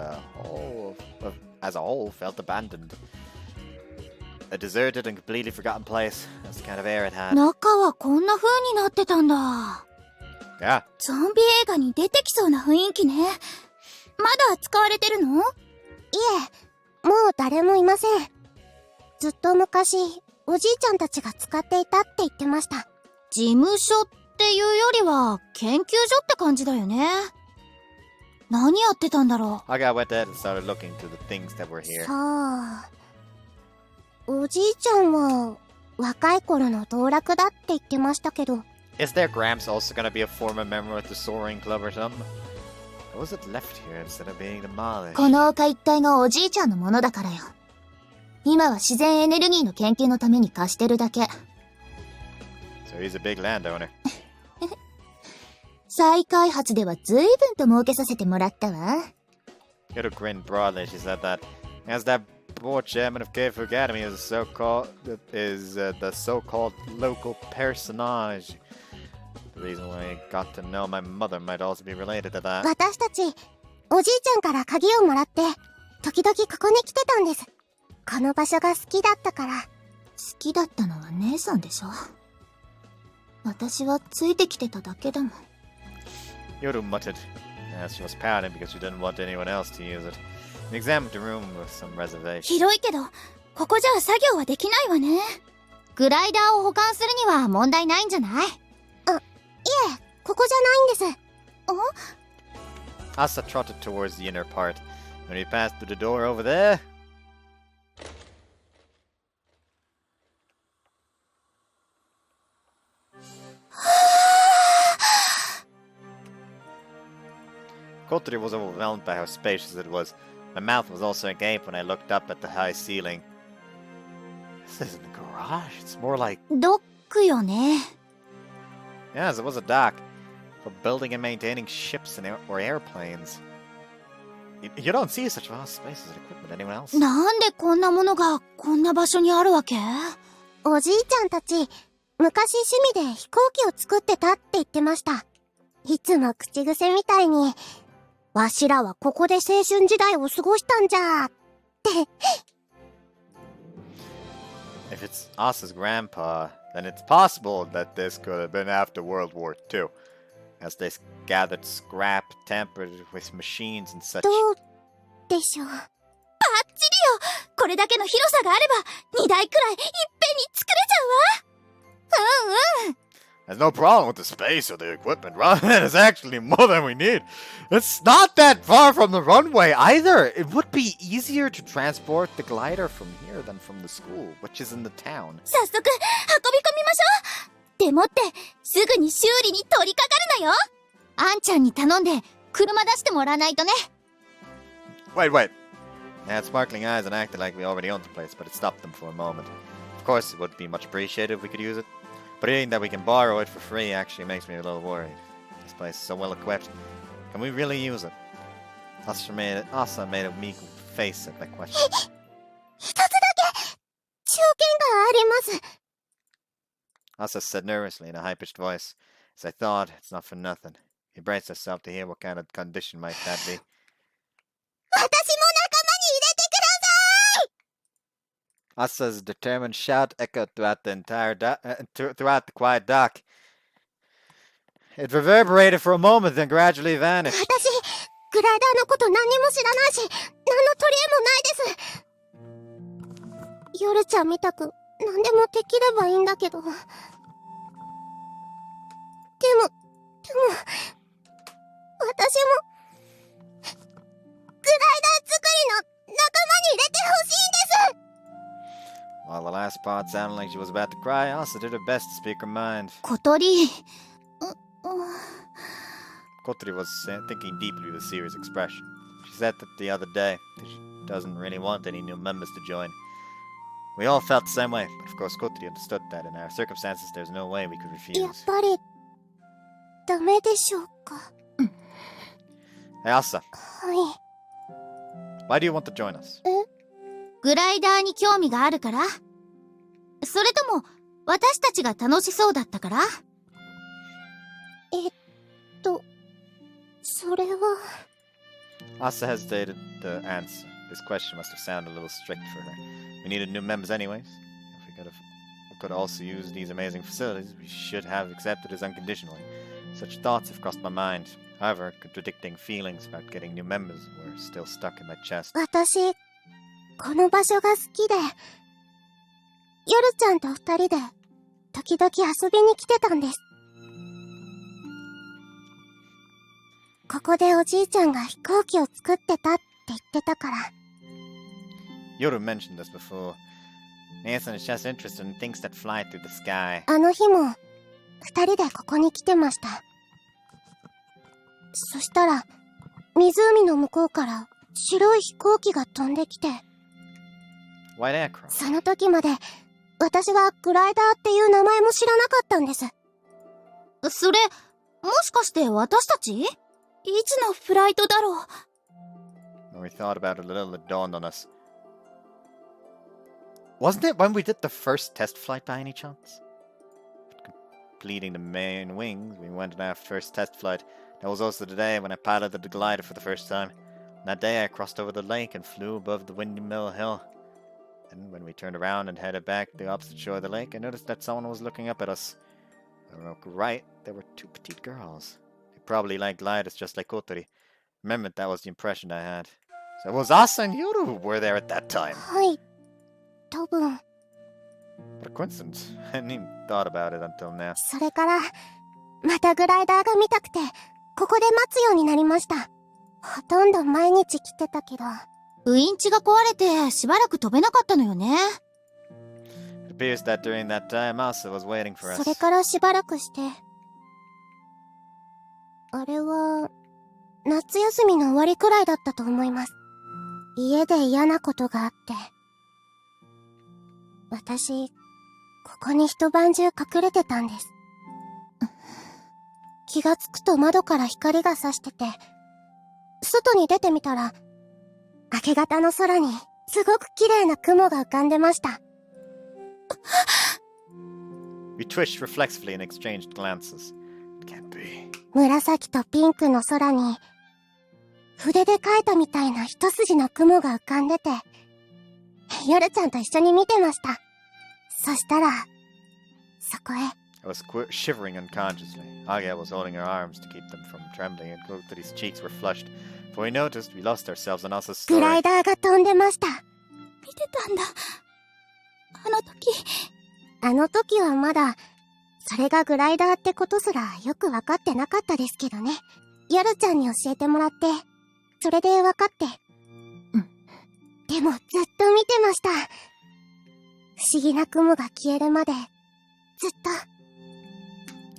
Speaker 1: as a whole felt abandoned. A deserted and completely forgotten place. That's the kind of air it had.
Speaker 6: 中はこんな風になってたんだ。
Speaker 1: Yeah.
Speaker 6: ゾンビ映画に出てきそうな雰囲気ね。まだ使われてるの？
Speaker 3: いえ、もう誰もいません。ずっと昔、おじいちゃんたちが使っていたって言ってました。
Speaker 6: 事務所っていうよりは研究所って感じだよね。何やってたんだろう。
Speaker 1: Okay, I went ahead and started looking to the things that were here.
Speaker 3: さあ、おじいちゃんは若い頃の道楽だって言ってましたけど。
Speaker 1: Is their Gramps also gonna be a former member of the Soaring Club or something? Or was it left here instead of being demolished?
Speaker 6: この丘一帯がおじいちゃんのものだからよ。今は自然エネルギーの研究のために貸してるだけ。
Speaker 1: So he's a big landowner.
Speaker 6: 再開発では随分と儲けさせてもらったわ。
Speaker 1: Yoda grinned broadly. She said that as that board chairman of Keifu Academy is the so-called local personage. The reason why I got to know my mother might also be related to that.
Speaker 3: 私たち、おじいちゃんから鍵をもらって、時々ここに来てたんです。この場所が好きだったから。
Speaker 6: 好きだったのは姉さんでしょ。私はついてきてただけだもん。
Speaker 1: Yoda muttered, as she was pouting because she didn't want anyone else to use it. He examined the room with some reservation.
Speaker 6: 広いけど、ここじゃ作業はできないわね。グライダーを保管するには問題ないんじゃない？
Speaker 3: いえ、ここじゃないんです。
Speaker 1: Asa trotted towards the inner part. When he passed through the door over there... Kotari was overwhelmed by how spacious it was. My mouth was also agape when I looked up at the high ceiling. This isn't a garage, it's more like...
Speaker 6: ドックよね。
Speaker 1: Yes, it was a dock. For building and maintaining ships or airplanes. You don't see such vast spaces and equipment anywhere else.
Speaker 6: なんでこんなものがこんな場所にあるわけ？
Speaker 3: おじいちゃんたち、昔趣味で飛行機を作ってたって言ってました。いつも口癖みたいに、わしらはここで青春時代を過ごしたんじゃって。
Speaker 1: If it's Asa's grandpa, then it's possible that this could have been after World War II, as they gathered scrap tampered with machines and such.
Speaker 3: どうでしょう。
Speaker 6: バッチリよ。これだけの広さがあれば2台くらいいっぺんに作れちゃうわ。うんうん。
Speaker 1: There's no problem with the space or the equipment, right? It's actually more than we need. It's not that far from the runway either. It would be easier to transport the glider from here than from the school, which is in the town.
Speaker 6: 早速運び込みましょう。でもってすぐに修理に取り掛かるのよ。あんちゃんに頼んで車出してもらわないとね。
Speaker 1: Wait. They had sparkling eyes and acted like we already owned the place, but it stopped them for a moment. Of course, it would be much appreciated if we could use it. But hearing that we can borrow it for free actually makes me a little worried. This place is so well equipped. Can we really use it? Asa made a meek face at that question.
Speaker 3: 一つだけ、条件があります。
Speaker 1: Asa said nervously in a high-pitched voice. As I thought, it's not for nothing. He braced herself to hear what kind of condition might that be.
Speaker 3: 私も仲間に入れてください
Speaker 1: Asa's determined shout echoed throughout the throughout the quiet dock. It reverberated for a moment, then gradually vanished.
Speaker 3: 私、グライダーのこと何にも知らないし、何の取り柄もないです。夜ちゃんみたく、何でもできればいいんだけど。でも、私も、グライダー作りの仲間に入れてほしいんです。
Speaker 1: While the last part sounded like she was about to cry, Asa did her best to speak her mind.
Speaker 3: 小鳥。
Speaker 1: Kotori was thinking deeply with a serious expression. She said that the other day that she doesn't really want any new members to join. We all felt the same way, but of course Kotori understood that in our circumstances there's no way we could
Speaker 3: やっ
Speaker 1: refuse.
Speaker 3: ぱり、ダメでしょうか。
Speaker 1: Hey Asa,
Speaker 3: はい。
Speaker 1: why do you want to join us?
Speaker 6: グライダーに興味があるから？それとも、私たちが楽しそうだったから？
Speaker 3: それは。
Speaker 1: Asa hesitated to answer. This question must have sounded a little strict for her. We needed new members anyways. If we could also use these amazing facilities, we should have accepted this unconditionally. Such thoughts have crossed my mind. However, contradicting feelings about getting new members were still stuck in my chest.
Speaker 3: 私、この場所が好きで、夜ちゃんと二人で、時々遊びに来てたんです。ここでおじいちゃんが飛行機を作ってたって言ってたから。
Speaker 1: Yoru mentioned this before. Nathan is just interested in things that fly through the sky.
Speaker 3: あの日も、二人でここに来てました。そしたら、湖の向こうから白い飛行機が飛んできて、
Speaker 1: White aircraft.
Speaker 3: その時まで、私はグライダーっていう名前も知らなかったんです。
Speaker 6: それ、もしかして私たち？いつのフライトだろう？
Speaker 1: When we thought about it a little, it dawned on us. Wasn't it when we did the first test flight by any chance? Completing the main wings, we went on our first test flight. That was also the day when I piloted the glider for the first time. On that day I crossed over the lake and flew above the Windmill Hill. And when we turned around and headed back the opposite shore of the lake, I noticed that someone was looking up at us. If I looked right, there were two petite girls. They probably liked gliders just like Kotori. Remembered that was the impression I had. So it was Asa and Yoru who were there at that time.
Speaker 3: はい。多分。
Speaker 1: What a coincidence. I hadn't even thought about it until now.
Speaker 3: それから、またグライダーが見たくて、ここで待つようになりました。ほとんど毎日来てたけど。
Speaker 6: ウインチが壊れてしばらく飛べなかったのよね。
Speaker 1: It appears that during that time, Asa was waiting for us.
Speaker 3: それからしばらくして。あれは、夏休みの終わりくらいだったと思います。家で嫌なことがあって。私、ここに一晩中隠れてたんです。気がつくと窓から光が差してて、外に出てみたら、明け方の空にすごく綺麗な雲が浮かんでました。
Speaker 1: We twitched reflexively and exchanged glances. It can't be.
Speaker 3: 紫とピンクの空に、筆で描いたみたいな一筋の雲が浮かんでて、夜ちゃんと一緒に見てました。そしたら、そこへ。
Speaker 1: I was shivering unconsciously. Agia was holding her arms to keep them from trembling, and Kotori's cheeks were flushed. Before we noticed, we lost ourselves in Asa's story.
Speaker 3: グライダーが飛んでました。
Speaker 6: 見てたんだ。
Speaker 3: あの時はまだ、それがグライダーってことすらよくわかってなかったですけどね。夜ちゃんに教えてもらって、それでわかって。でもずっと見てました。不思議な雲が消えるまで、ずっと。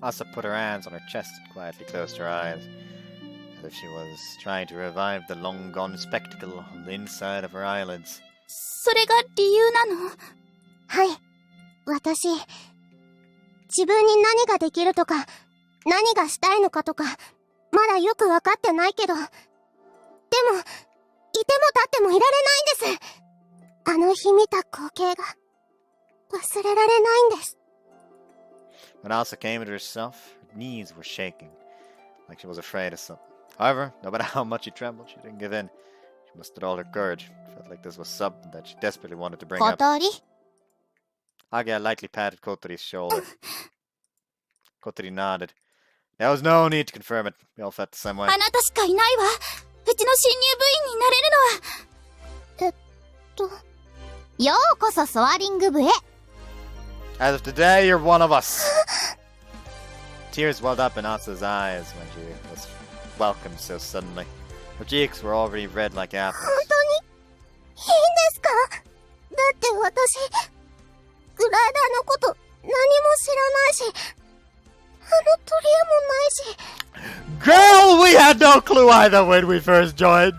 Speaker 1: Asa put her hands on her chest and quietly closed her eyes, as if she was trying to revive the long-gone spectacle on the inside of her eyelids.
Speaker 6: それが理由なの？
Speaker 3: はい。私、自分に何ができるとか、何がしたいのかとか、まだよくわかってないけど、でも、いても立ってもいられないんです。あの日見た光景が、忘れられないんです。
Speaker 1: When Asa came to herself, her knees were shaking. like she was afraid of something. However, no matter how much she trembled, she didn't give in. She mustered all her courage. Felt like this was something that she desperately wanted to bring up.
Speaker 3: 小鳥
Speaker 1: Agia lightly patted Kotori's shoulder. Kotori nodded. There was no need to confirm it. We all felt the same way.
Speaker 6: あなたしかいないわ。うちの新入部員になれるのは。
Speaker 3: ようこそソアリング部へ
Speaker 1: As of today, you're one of us. Tears welled up in Asa's eyes when she was welcomed so suddenly. Her cheeks were already red like apples.
Speaker 3: 本当にいいんですかだって私グライダーのこと何も知らないし鳥屋もないし
Speaker 1: Girl, we had no clue either when we first joined.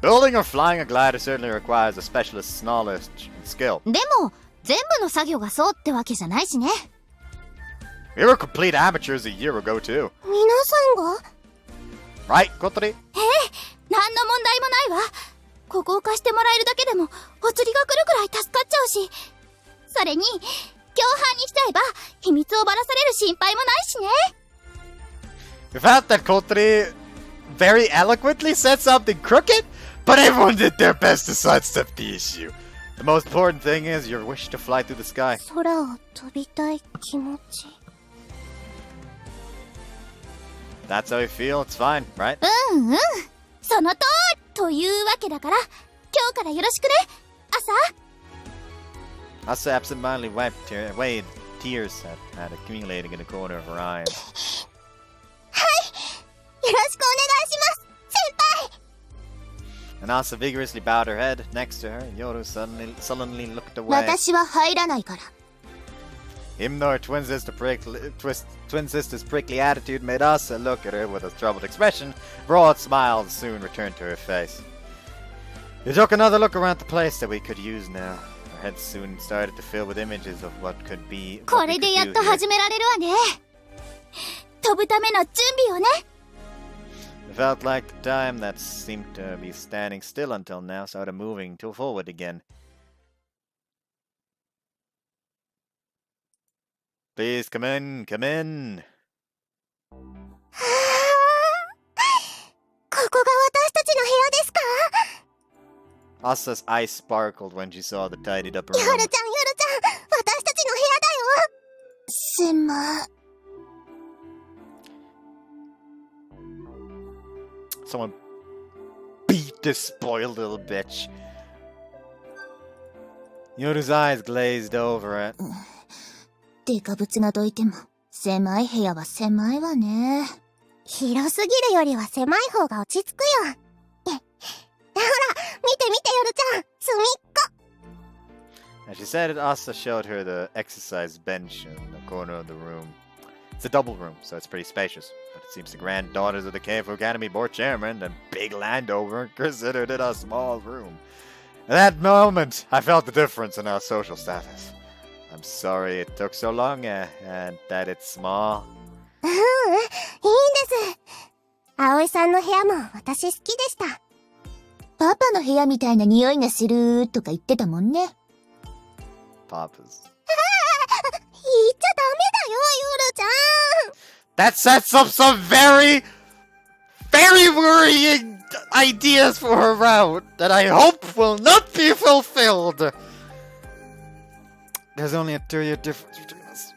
Speaker 1: Building or flying a glider certainly requires a specialist's knowledge and skill.
Speaker 3: でも全部の作業がそうってわけじゃないしね
Speaker 1: We were complete amateurs a year ago too.
Speaker 3: 皆さんが
Speaker 1: Right, Kotori?
Speaker 6: 何の問題もないわ。ここを貸してもらえるだけでもお釣りが来るくらい助かっちゃうし。それに共犯にしちゃえば秘密をばらされる心配もないしね。
Speaker 1: We felt that Kotori very eloquently said something crooked, but everyone did their best to sidestep the issue. The most important thing is your wish to fly through the sky.
Speaker 3: 空を飛びたい気持ち
Speaker 1: That's how you feel, it's fine, right?
Speaker 6: うんうん。その通りというわけだから、今日からよろしくね、朝。
Speaker 1: Asa absentmindedly wiped away tears that had accumulating in the corner of her eyes.
Speaker 3: よろしくお願いします先輩
Speaker 1: And Asa vigorously bowed her head. Next to her, Yoru sullenly looked away.
Speaker 3: 私は入らないから
Speaker 1: Even though her twin sister's prickly attitude made Asa look at her with a troubled expression, broad smiles soon returned to her face. We took another look around the place that we could use now. Our heads soon started to fill with images of what could be.
Speaker 6: これでやっと始められるわね。飛ぶための準備をね。
Speaker 1: It felt like the time that seemed to be standing still until now started moving forward again. Please come in, come in.
Speaker 3: ここが私たちの部屋ですか
Speaker 1: Asa's eyes sparkled when she saw the tidied up
Speaker 3: 夜ちゃん
Speaker 1: room.
Speaker 3: 夜ちゃん私たちの部屋だよ狭
Speaker 1: Someone beat this spoiled little bitch. Yoru's eyes glazed over it.
Speaker 3: デカブツがどいても狭い部屋は狭いわね広すぎるよりは狭い方が落ち着くよほら見て見て夜ちゃん隅っこ
Speaker 1: As she said it, Asa showed her the exercise bench in the corner of the room. It's a double room, so it's pretty spacious. But it seems the granddaughters of the Keifu Academy board chairman and big landowner considered it a small room. At that moment, I felt the difference in our social status. I'm sorry it took so long and that it's small.
Speaker 3: いいんです葵さんの部屋も私好きでしたパパの部屋みたいな匂いがするとか言ってたもんね
Speaker 1: Papa's.
Speaker 3: 言っちゃダメだよ夜ちゃん
Speaker 1: That sets up some very, very worrying ideas for her route that I hope will not be fulfilled. There's only a 3-year difference between us.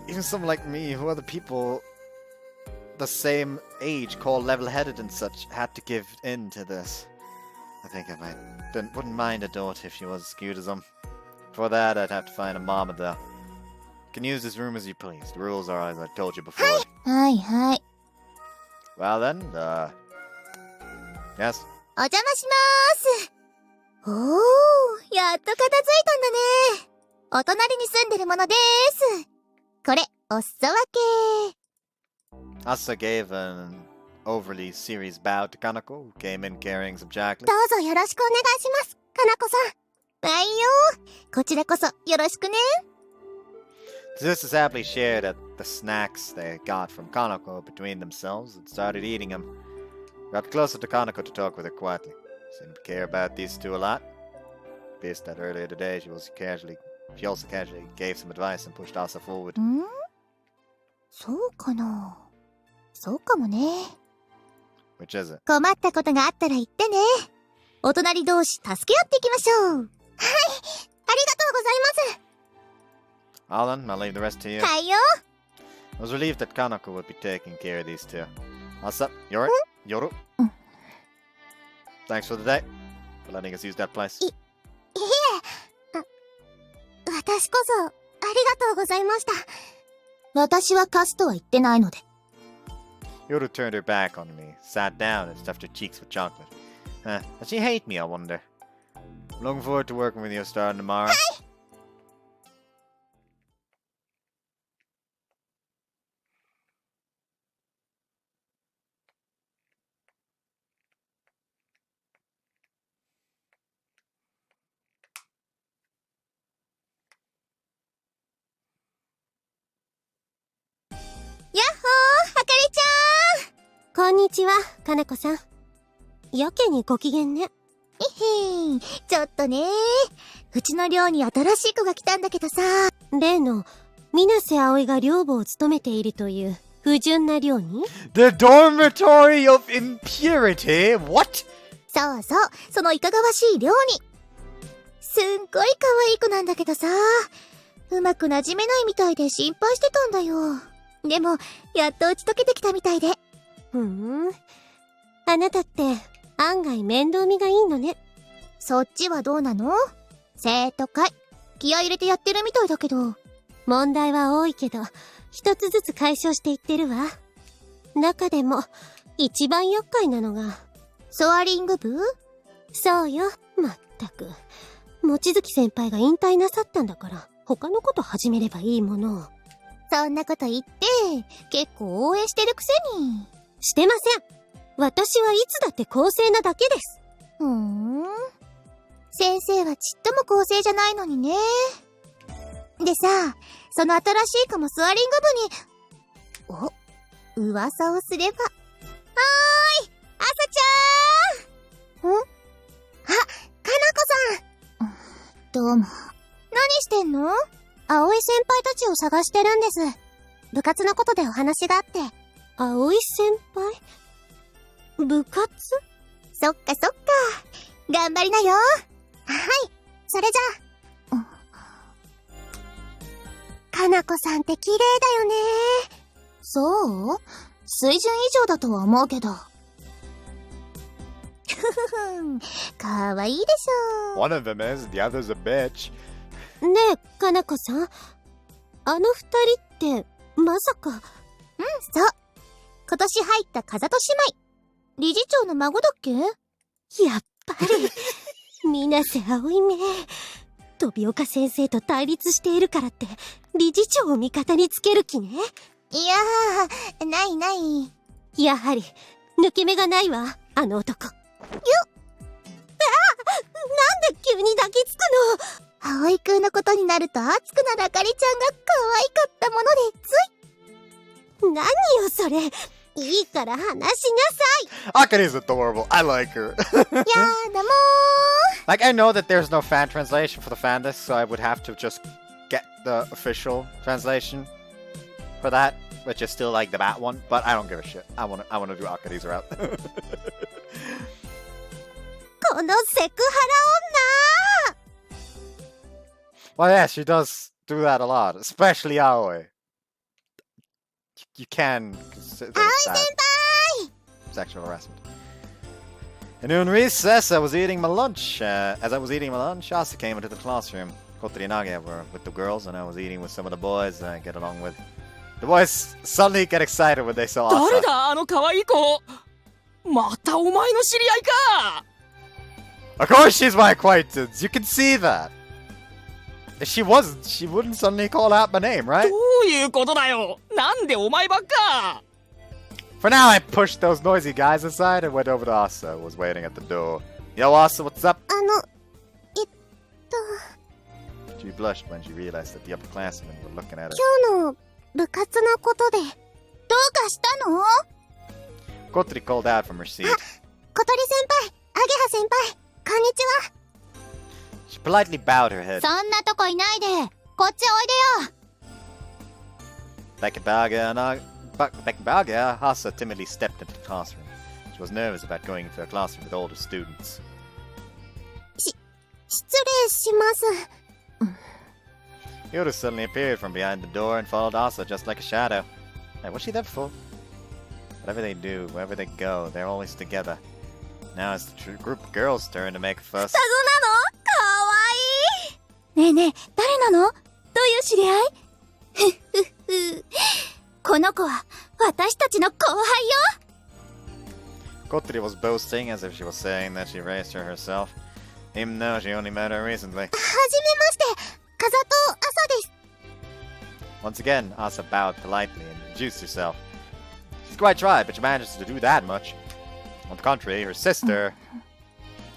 Speaker 1: Even someone like me, who other people the same age call level-headed and such, had to give in to this. I think I wouldn't mind a daughter if she was as cute as them. For that, I'd have to find a mama though. You can use this room as you please. The rules are as I told you before.
Speaker 3: はいはい
Speaker 1: Well then, yes.
Speaker 3: お邪魔しますおーやっと片付いたんだねお隣に住んでるものですこれお裾分け
Speaker 1: Asa gave an overly serious bow to Kanako, who came in carrying some chocolate.
Speaker 3: どうぞよろしくお願いしますかなこさんはいよこちらこそよろしくね
Speaker 1: The sisters happily shared at the snacks they got from Kanako between themselves and started eating them. Got closer to Kanako to talk with her quietly. Seemed to care about these two a lot. Pissed that earlier today she also casually gave some advice and pushed Asa forward.
Speaker 3: んそうかなそうかもね。
Speaker 1: Which is it?
Speaker 3: 困ったことがあったら言ってね。お隣同士助け合っていきましょう。はい、ありがとうございます。
Speaker 1: Well then, I'll leave the rest to you.
Speaker 3: はいよ。
Speaker 1: I was relieved that Kanako would be taking care of these two. What's up? Yoru? Yoru? Thanks for the day. For letting us use that place.
Speaker 3: いえ、私こそありがとうございました。私は貸すとは言ってないので。
Speaker 1: Yoru turned her back on me, sat down, and stuffed her cheeks with chocolate. Does she hate me, I wonder? I'm looking forward to working with you starting tomorrow.
Speaker 3: Akari-chan!
Speaker 2: こんにちは、かなこさん。やけにご機嫌ね。
Speaker 3: ちょっとね。うちの寮に新しい子が来たんだけどさ。
Speaker 2: 例の、水瀬葵が寮母を務めているという不純な寮に
Speaker 1: The dormitory of impurity? What?
Speaker 3: そうそう、そのいかがわしい寮に。すんごい可愛い子なんだけどさ。うまく馴染めないみたいで心配してたんだよ。でも、やっと打ち解けてきたみたいで。
Speaker 2: あなたって案外面倒見がいいのね。
Speaker 3: そっちはどうなの？生徒会。気合い入れてやってるみたいだけど。
Speaker 2: 問題は多いけど、一つずつ解消していってるわ。中でも、一番厄介なのが、
Speaker 3: ソアリング部？
Speaker 2: そうよ、まったく。望月先輩が引退なさったんだから、他のこと始めればいいものを。
Speaker 3: そんなこと言って、結構応援してるくせに。
Speaker 2: してません。私はいつだって公正なだけです。
Speaker 3: 先生はちっとも公正じゃないのにね。でさ、その新しい子もスワリング部に、噂をすれば。はーい、朝ちゃーん。あ、かなこさん。どうも。何してんの？葵先輩たちを探してるんです。部活のことでお話があって。
Speaker 2: 葵先輩？部活？
Speaker 3: そっかそっか。頑張りなよ。はい、それじゃあ。かなこさんって綺麗だよね。そう？水準以上だとは思うけど。かわいいでしょ。
Speaker 1: One of them is, the other's a bitch.
Speaker 2: ねえ、かなこさん。あの二人って、まさか。
Speaker 3: そう。今年入った風戸姉妹。理事長の孫だっけ？
Speaker 2: やっぱり、水瀬葵め。飛岡先生と対立しているからって、理事長を味方につける気ね。
Speaker 3: いやー、ないない。
Speaker 2: やはり、抜け目がないわ、あの男。なんで急に抱きつくの？
Speaker 3: 葵くんのことになると熱くなるあかりちゃんが可愛かったものでつい。
Speaker 2: 何よそれ。いいから話しなさい。
Speaker 1: Akari's adorable. I like her.
Speaker 3: やーだも
Speaker 1: Like, I know that there's no fan translation for the fan disc, so I would have to just get the official translation for that, which is still like the bat one, but I don't give a shit. I wanna do Akari's route.
Speaker 2: このセクハラ
Speaker 1: Well, yeah, she does do that a lot, especially Aoi. You can consider that sexual harassment. And during recess, I was eating my lunch. As I was eating my lunch, Asa came into the classroom. Kotori and Nage were with the girls, and I was eating with some of the boys I get along with. The boys suddenly get excited when they saw
Speaker 5: 誰
Speaker 1: Asa.
Speaker 5: だあの可愛い子。またお前の知り合いか。
Speaker 1: Of course she's my acquaintance, you can see that. If she wasn't, she wouldn't suddenly call out my name, right?
Speaker 5: どういうことだよ。なんでお前ばっか。
Speaker 1: For now, I pushed those noisy guys aside and went over to Asa, who was waiting at the door. Yo, Asa, what's up? She blushed when she realized that the upperclassmen were looking at her.
Speaker 3: 今日の部活のことで、どうかしたの？
Speaker 1: Kotori called out from her seat.
Speaker 3: 小鳥先輩、アゲハ先輩、こんにちは。
Speaker 1: She politely bowed her head.
Speaker 3: そんなとこいないで、こっちおいでよ。
Speaker 1: back, Asa timidly stepped into the classroom. She was nervous about going into a classroom with older students.
Speaker 3: 失礼します。
Speaker 1: Yoda suddenly appeared from behind the door and followed Asa just like a shadow. Hey, what's she there for? Whatever they do, wherever they go, they're always together. Now it's the group of girls' turn to make a fuss.
Speaker 6: 双子なの？かわいい。ねえねえ、誰なの？どういう知り合い？ふふふ。この子は私たちの後輩よ。
Speaker 1: Kotri was boasting as if she was saying that she raised her herself, even though she only met her recently.
Speaker 3: はじめまして、風と朝です。
Speaker 1: Once again, Asa bowed politely and introduced herself. She's quite shy, but she manages to do that much. On the contrary, her sister,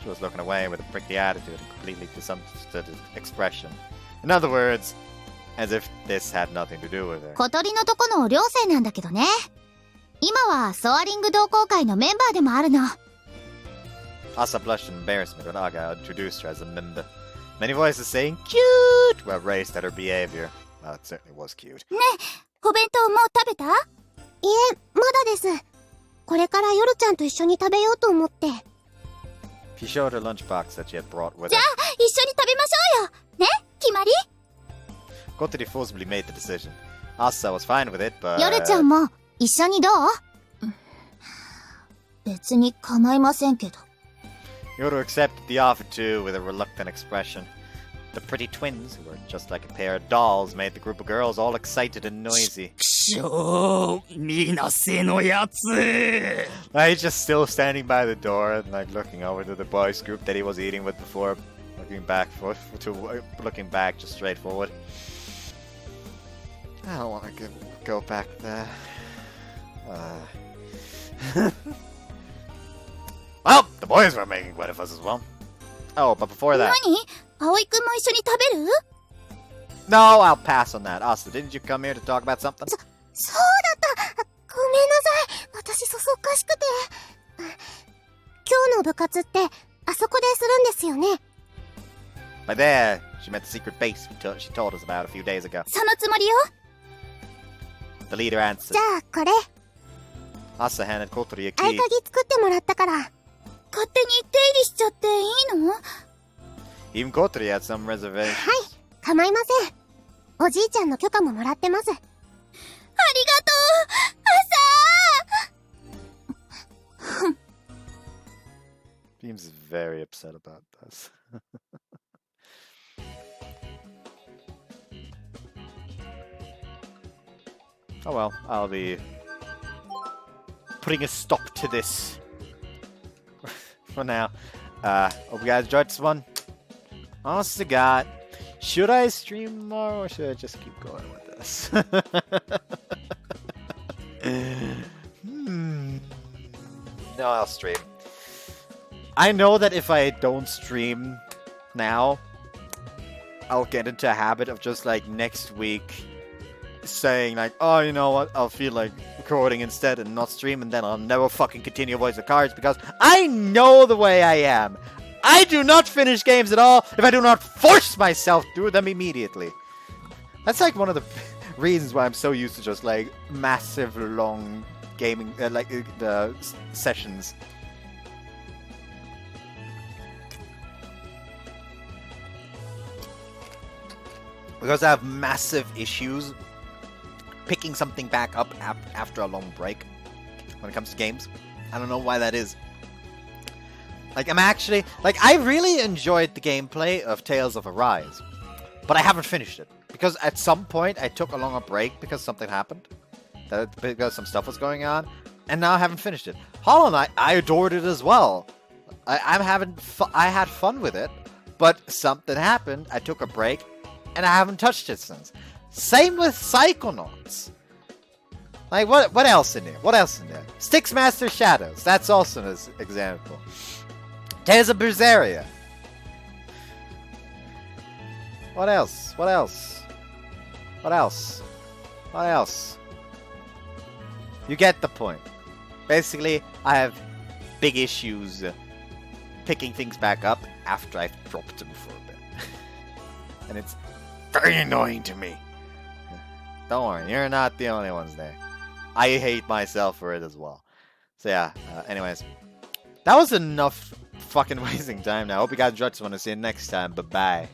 Speaker 1: she was looking away with a prickly attitude and completely disinterested expression. In other words, as if this had nothing to do with her.
Speaker 3: 小鳥のとこの寮生なんだけどね。今はソアリング同好会のメンバーでもあるの。
Speaker 1: Asa blushed in embarrassment when Aga introduced her as a member. Many voices saying "cute" were raised at her behavior. Well, it certainly was cute.
Speaker 6: ねえ、お弁当もう食べた？
Speaker 3: いえ、まだです。これから夜ちゃんと一緒に食べようと思って。
Speaker 1: She showed her lunchbox that she had brought with
Speaker 6: じゃ
Speaker 1: her.
Speaker 6: あ一緒に食べましょうよ。ね、決まり？
Speaker 1: Kotri forcibly made the decision. Asa was fine with it, but
Speaker 3: 夜ちゃんも一緒にどう？別に構いませんけど。
Speaker 1: Yoda accepted the offer too with a reluctant expression. The pretty twins, who were just like a pair of dolls, made the group of girls all excited and noisy.
Speaker 4: しょー、みなせのやつ。
Speaker 1: He's just still standing by the door and like looking over to the boys group that he was eating with before, looking back just straight forward. I don't want to go back there. Well, the boys were making quite a fuss as well. Oh, but before that...
Speaker 3: 何？葵くんも一緒に食べる？
Speaker 1: No, I'll pass on that. Asa, didn't you come here to talk about something?
Speaker 3: そうだった。ごめんなさい。私そそっかしくて。今日の部活ってあそこでするんですよね。
Speaker 1: By there, she meant the secret base she told us about a few days ago.
Speaker 6: そのつもりよ。
Speaker 1: The leader answered.
Speaker 3: じゃあこれ
Speaker 1: Asa handed Kotori a
Speaker 3: 合
Speaker 1: key.
Speaker 3: 鍵作ってもらったから。
Speaker 6: 勝手に出入りしちゃっていいの？
Speaker 1: Even Kotori had some reservations.
Speaker 3: はい、構いません。おじいちゃんの許可ももらってます。
Speaker 6: ありがとう、朝。
Speaker 1: Seems very upset about this. Oh well, I'll be putting a stop to this for now. Hope you guys enjoyed this one. Honest to God, should I stream more or should I just keep going with this? No, I'll stream. I know that if I don't stream now, I'll get into a habit of just like next week saying like, oh, you know what, I'll feel like recording instead and not stream, and then I'll never fucking continue Voice of Cards because I know the way I am. I do not finish games at all if I do not force myself to do them immediately. That's like one of the reasons why I'm so used to just like massive long gaming the sessions. Because I have massive issues picking something back up after a long break when it comes to games. I don't know why that is. Like, I really enjoyed the gameplay of Tales of Arise, but I haven't finished it. Because at some point, I took a longer break because something happened. Because some stuff was going on, and now I haven't finished it. Hollow Knight, I adored it as well. I had fun with it, but something happened, I took a break, and I haven't touched it since. Same with Psychonauts. Like, what else in there? What else in there? Styx Master Shadows, that's also an example. Tales of Berseria. What else? What else? What else? What else? You get the point. Basically, I have big issues picking things back up after I've dropped them for a bit. And it's very annoying to me. Don't worry, you're not the only ones there. I hate myself for it as well. So yeah, anyways. That was enough fucking wasting time now. Hope you guys enjoyed this one. I'll see you next time. Bye-bye.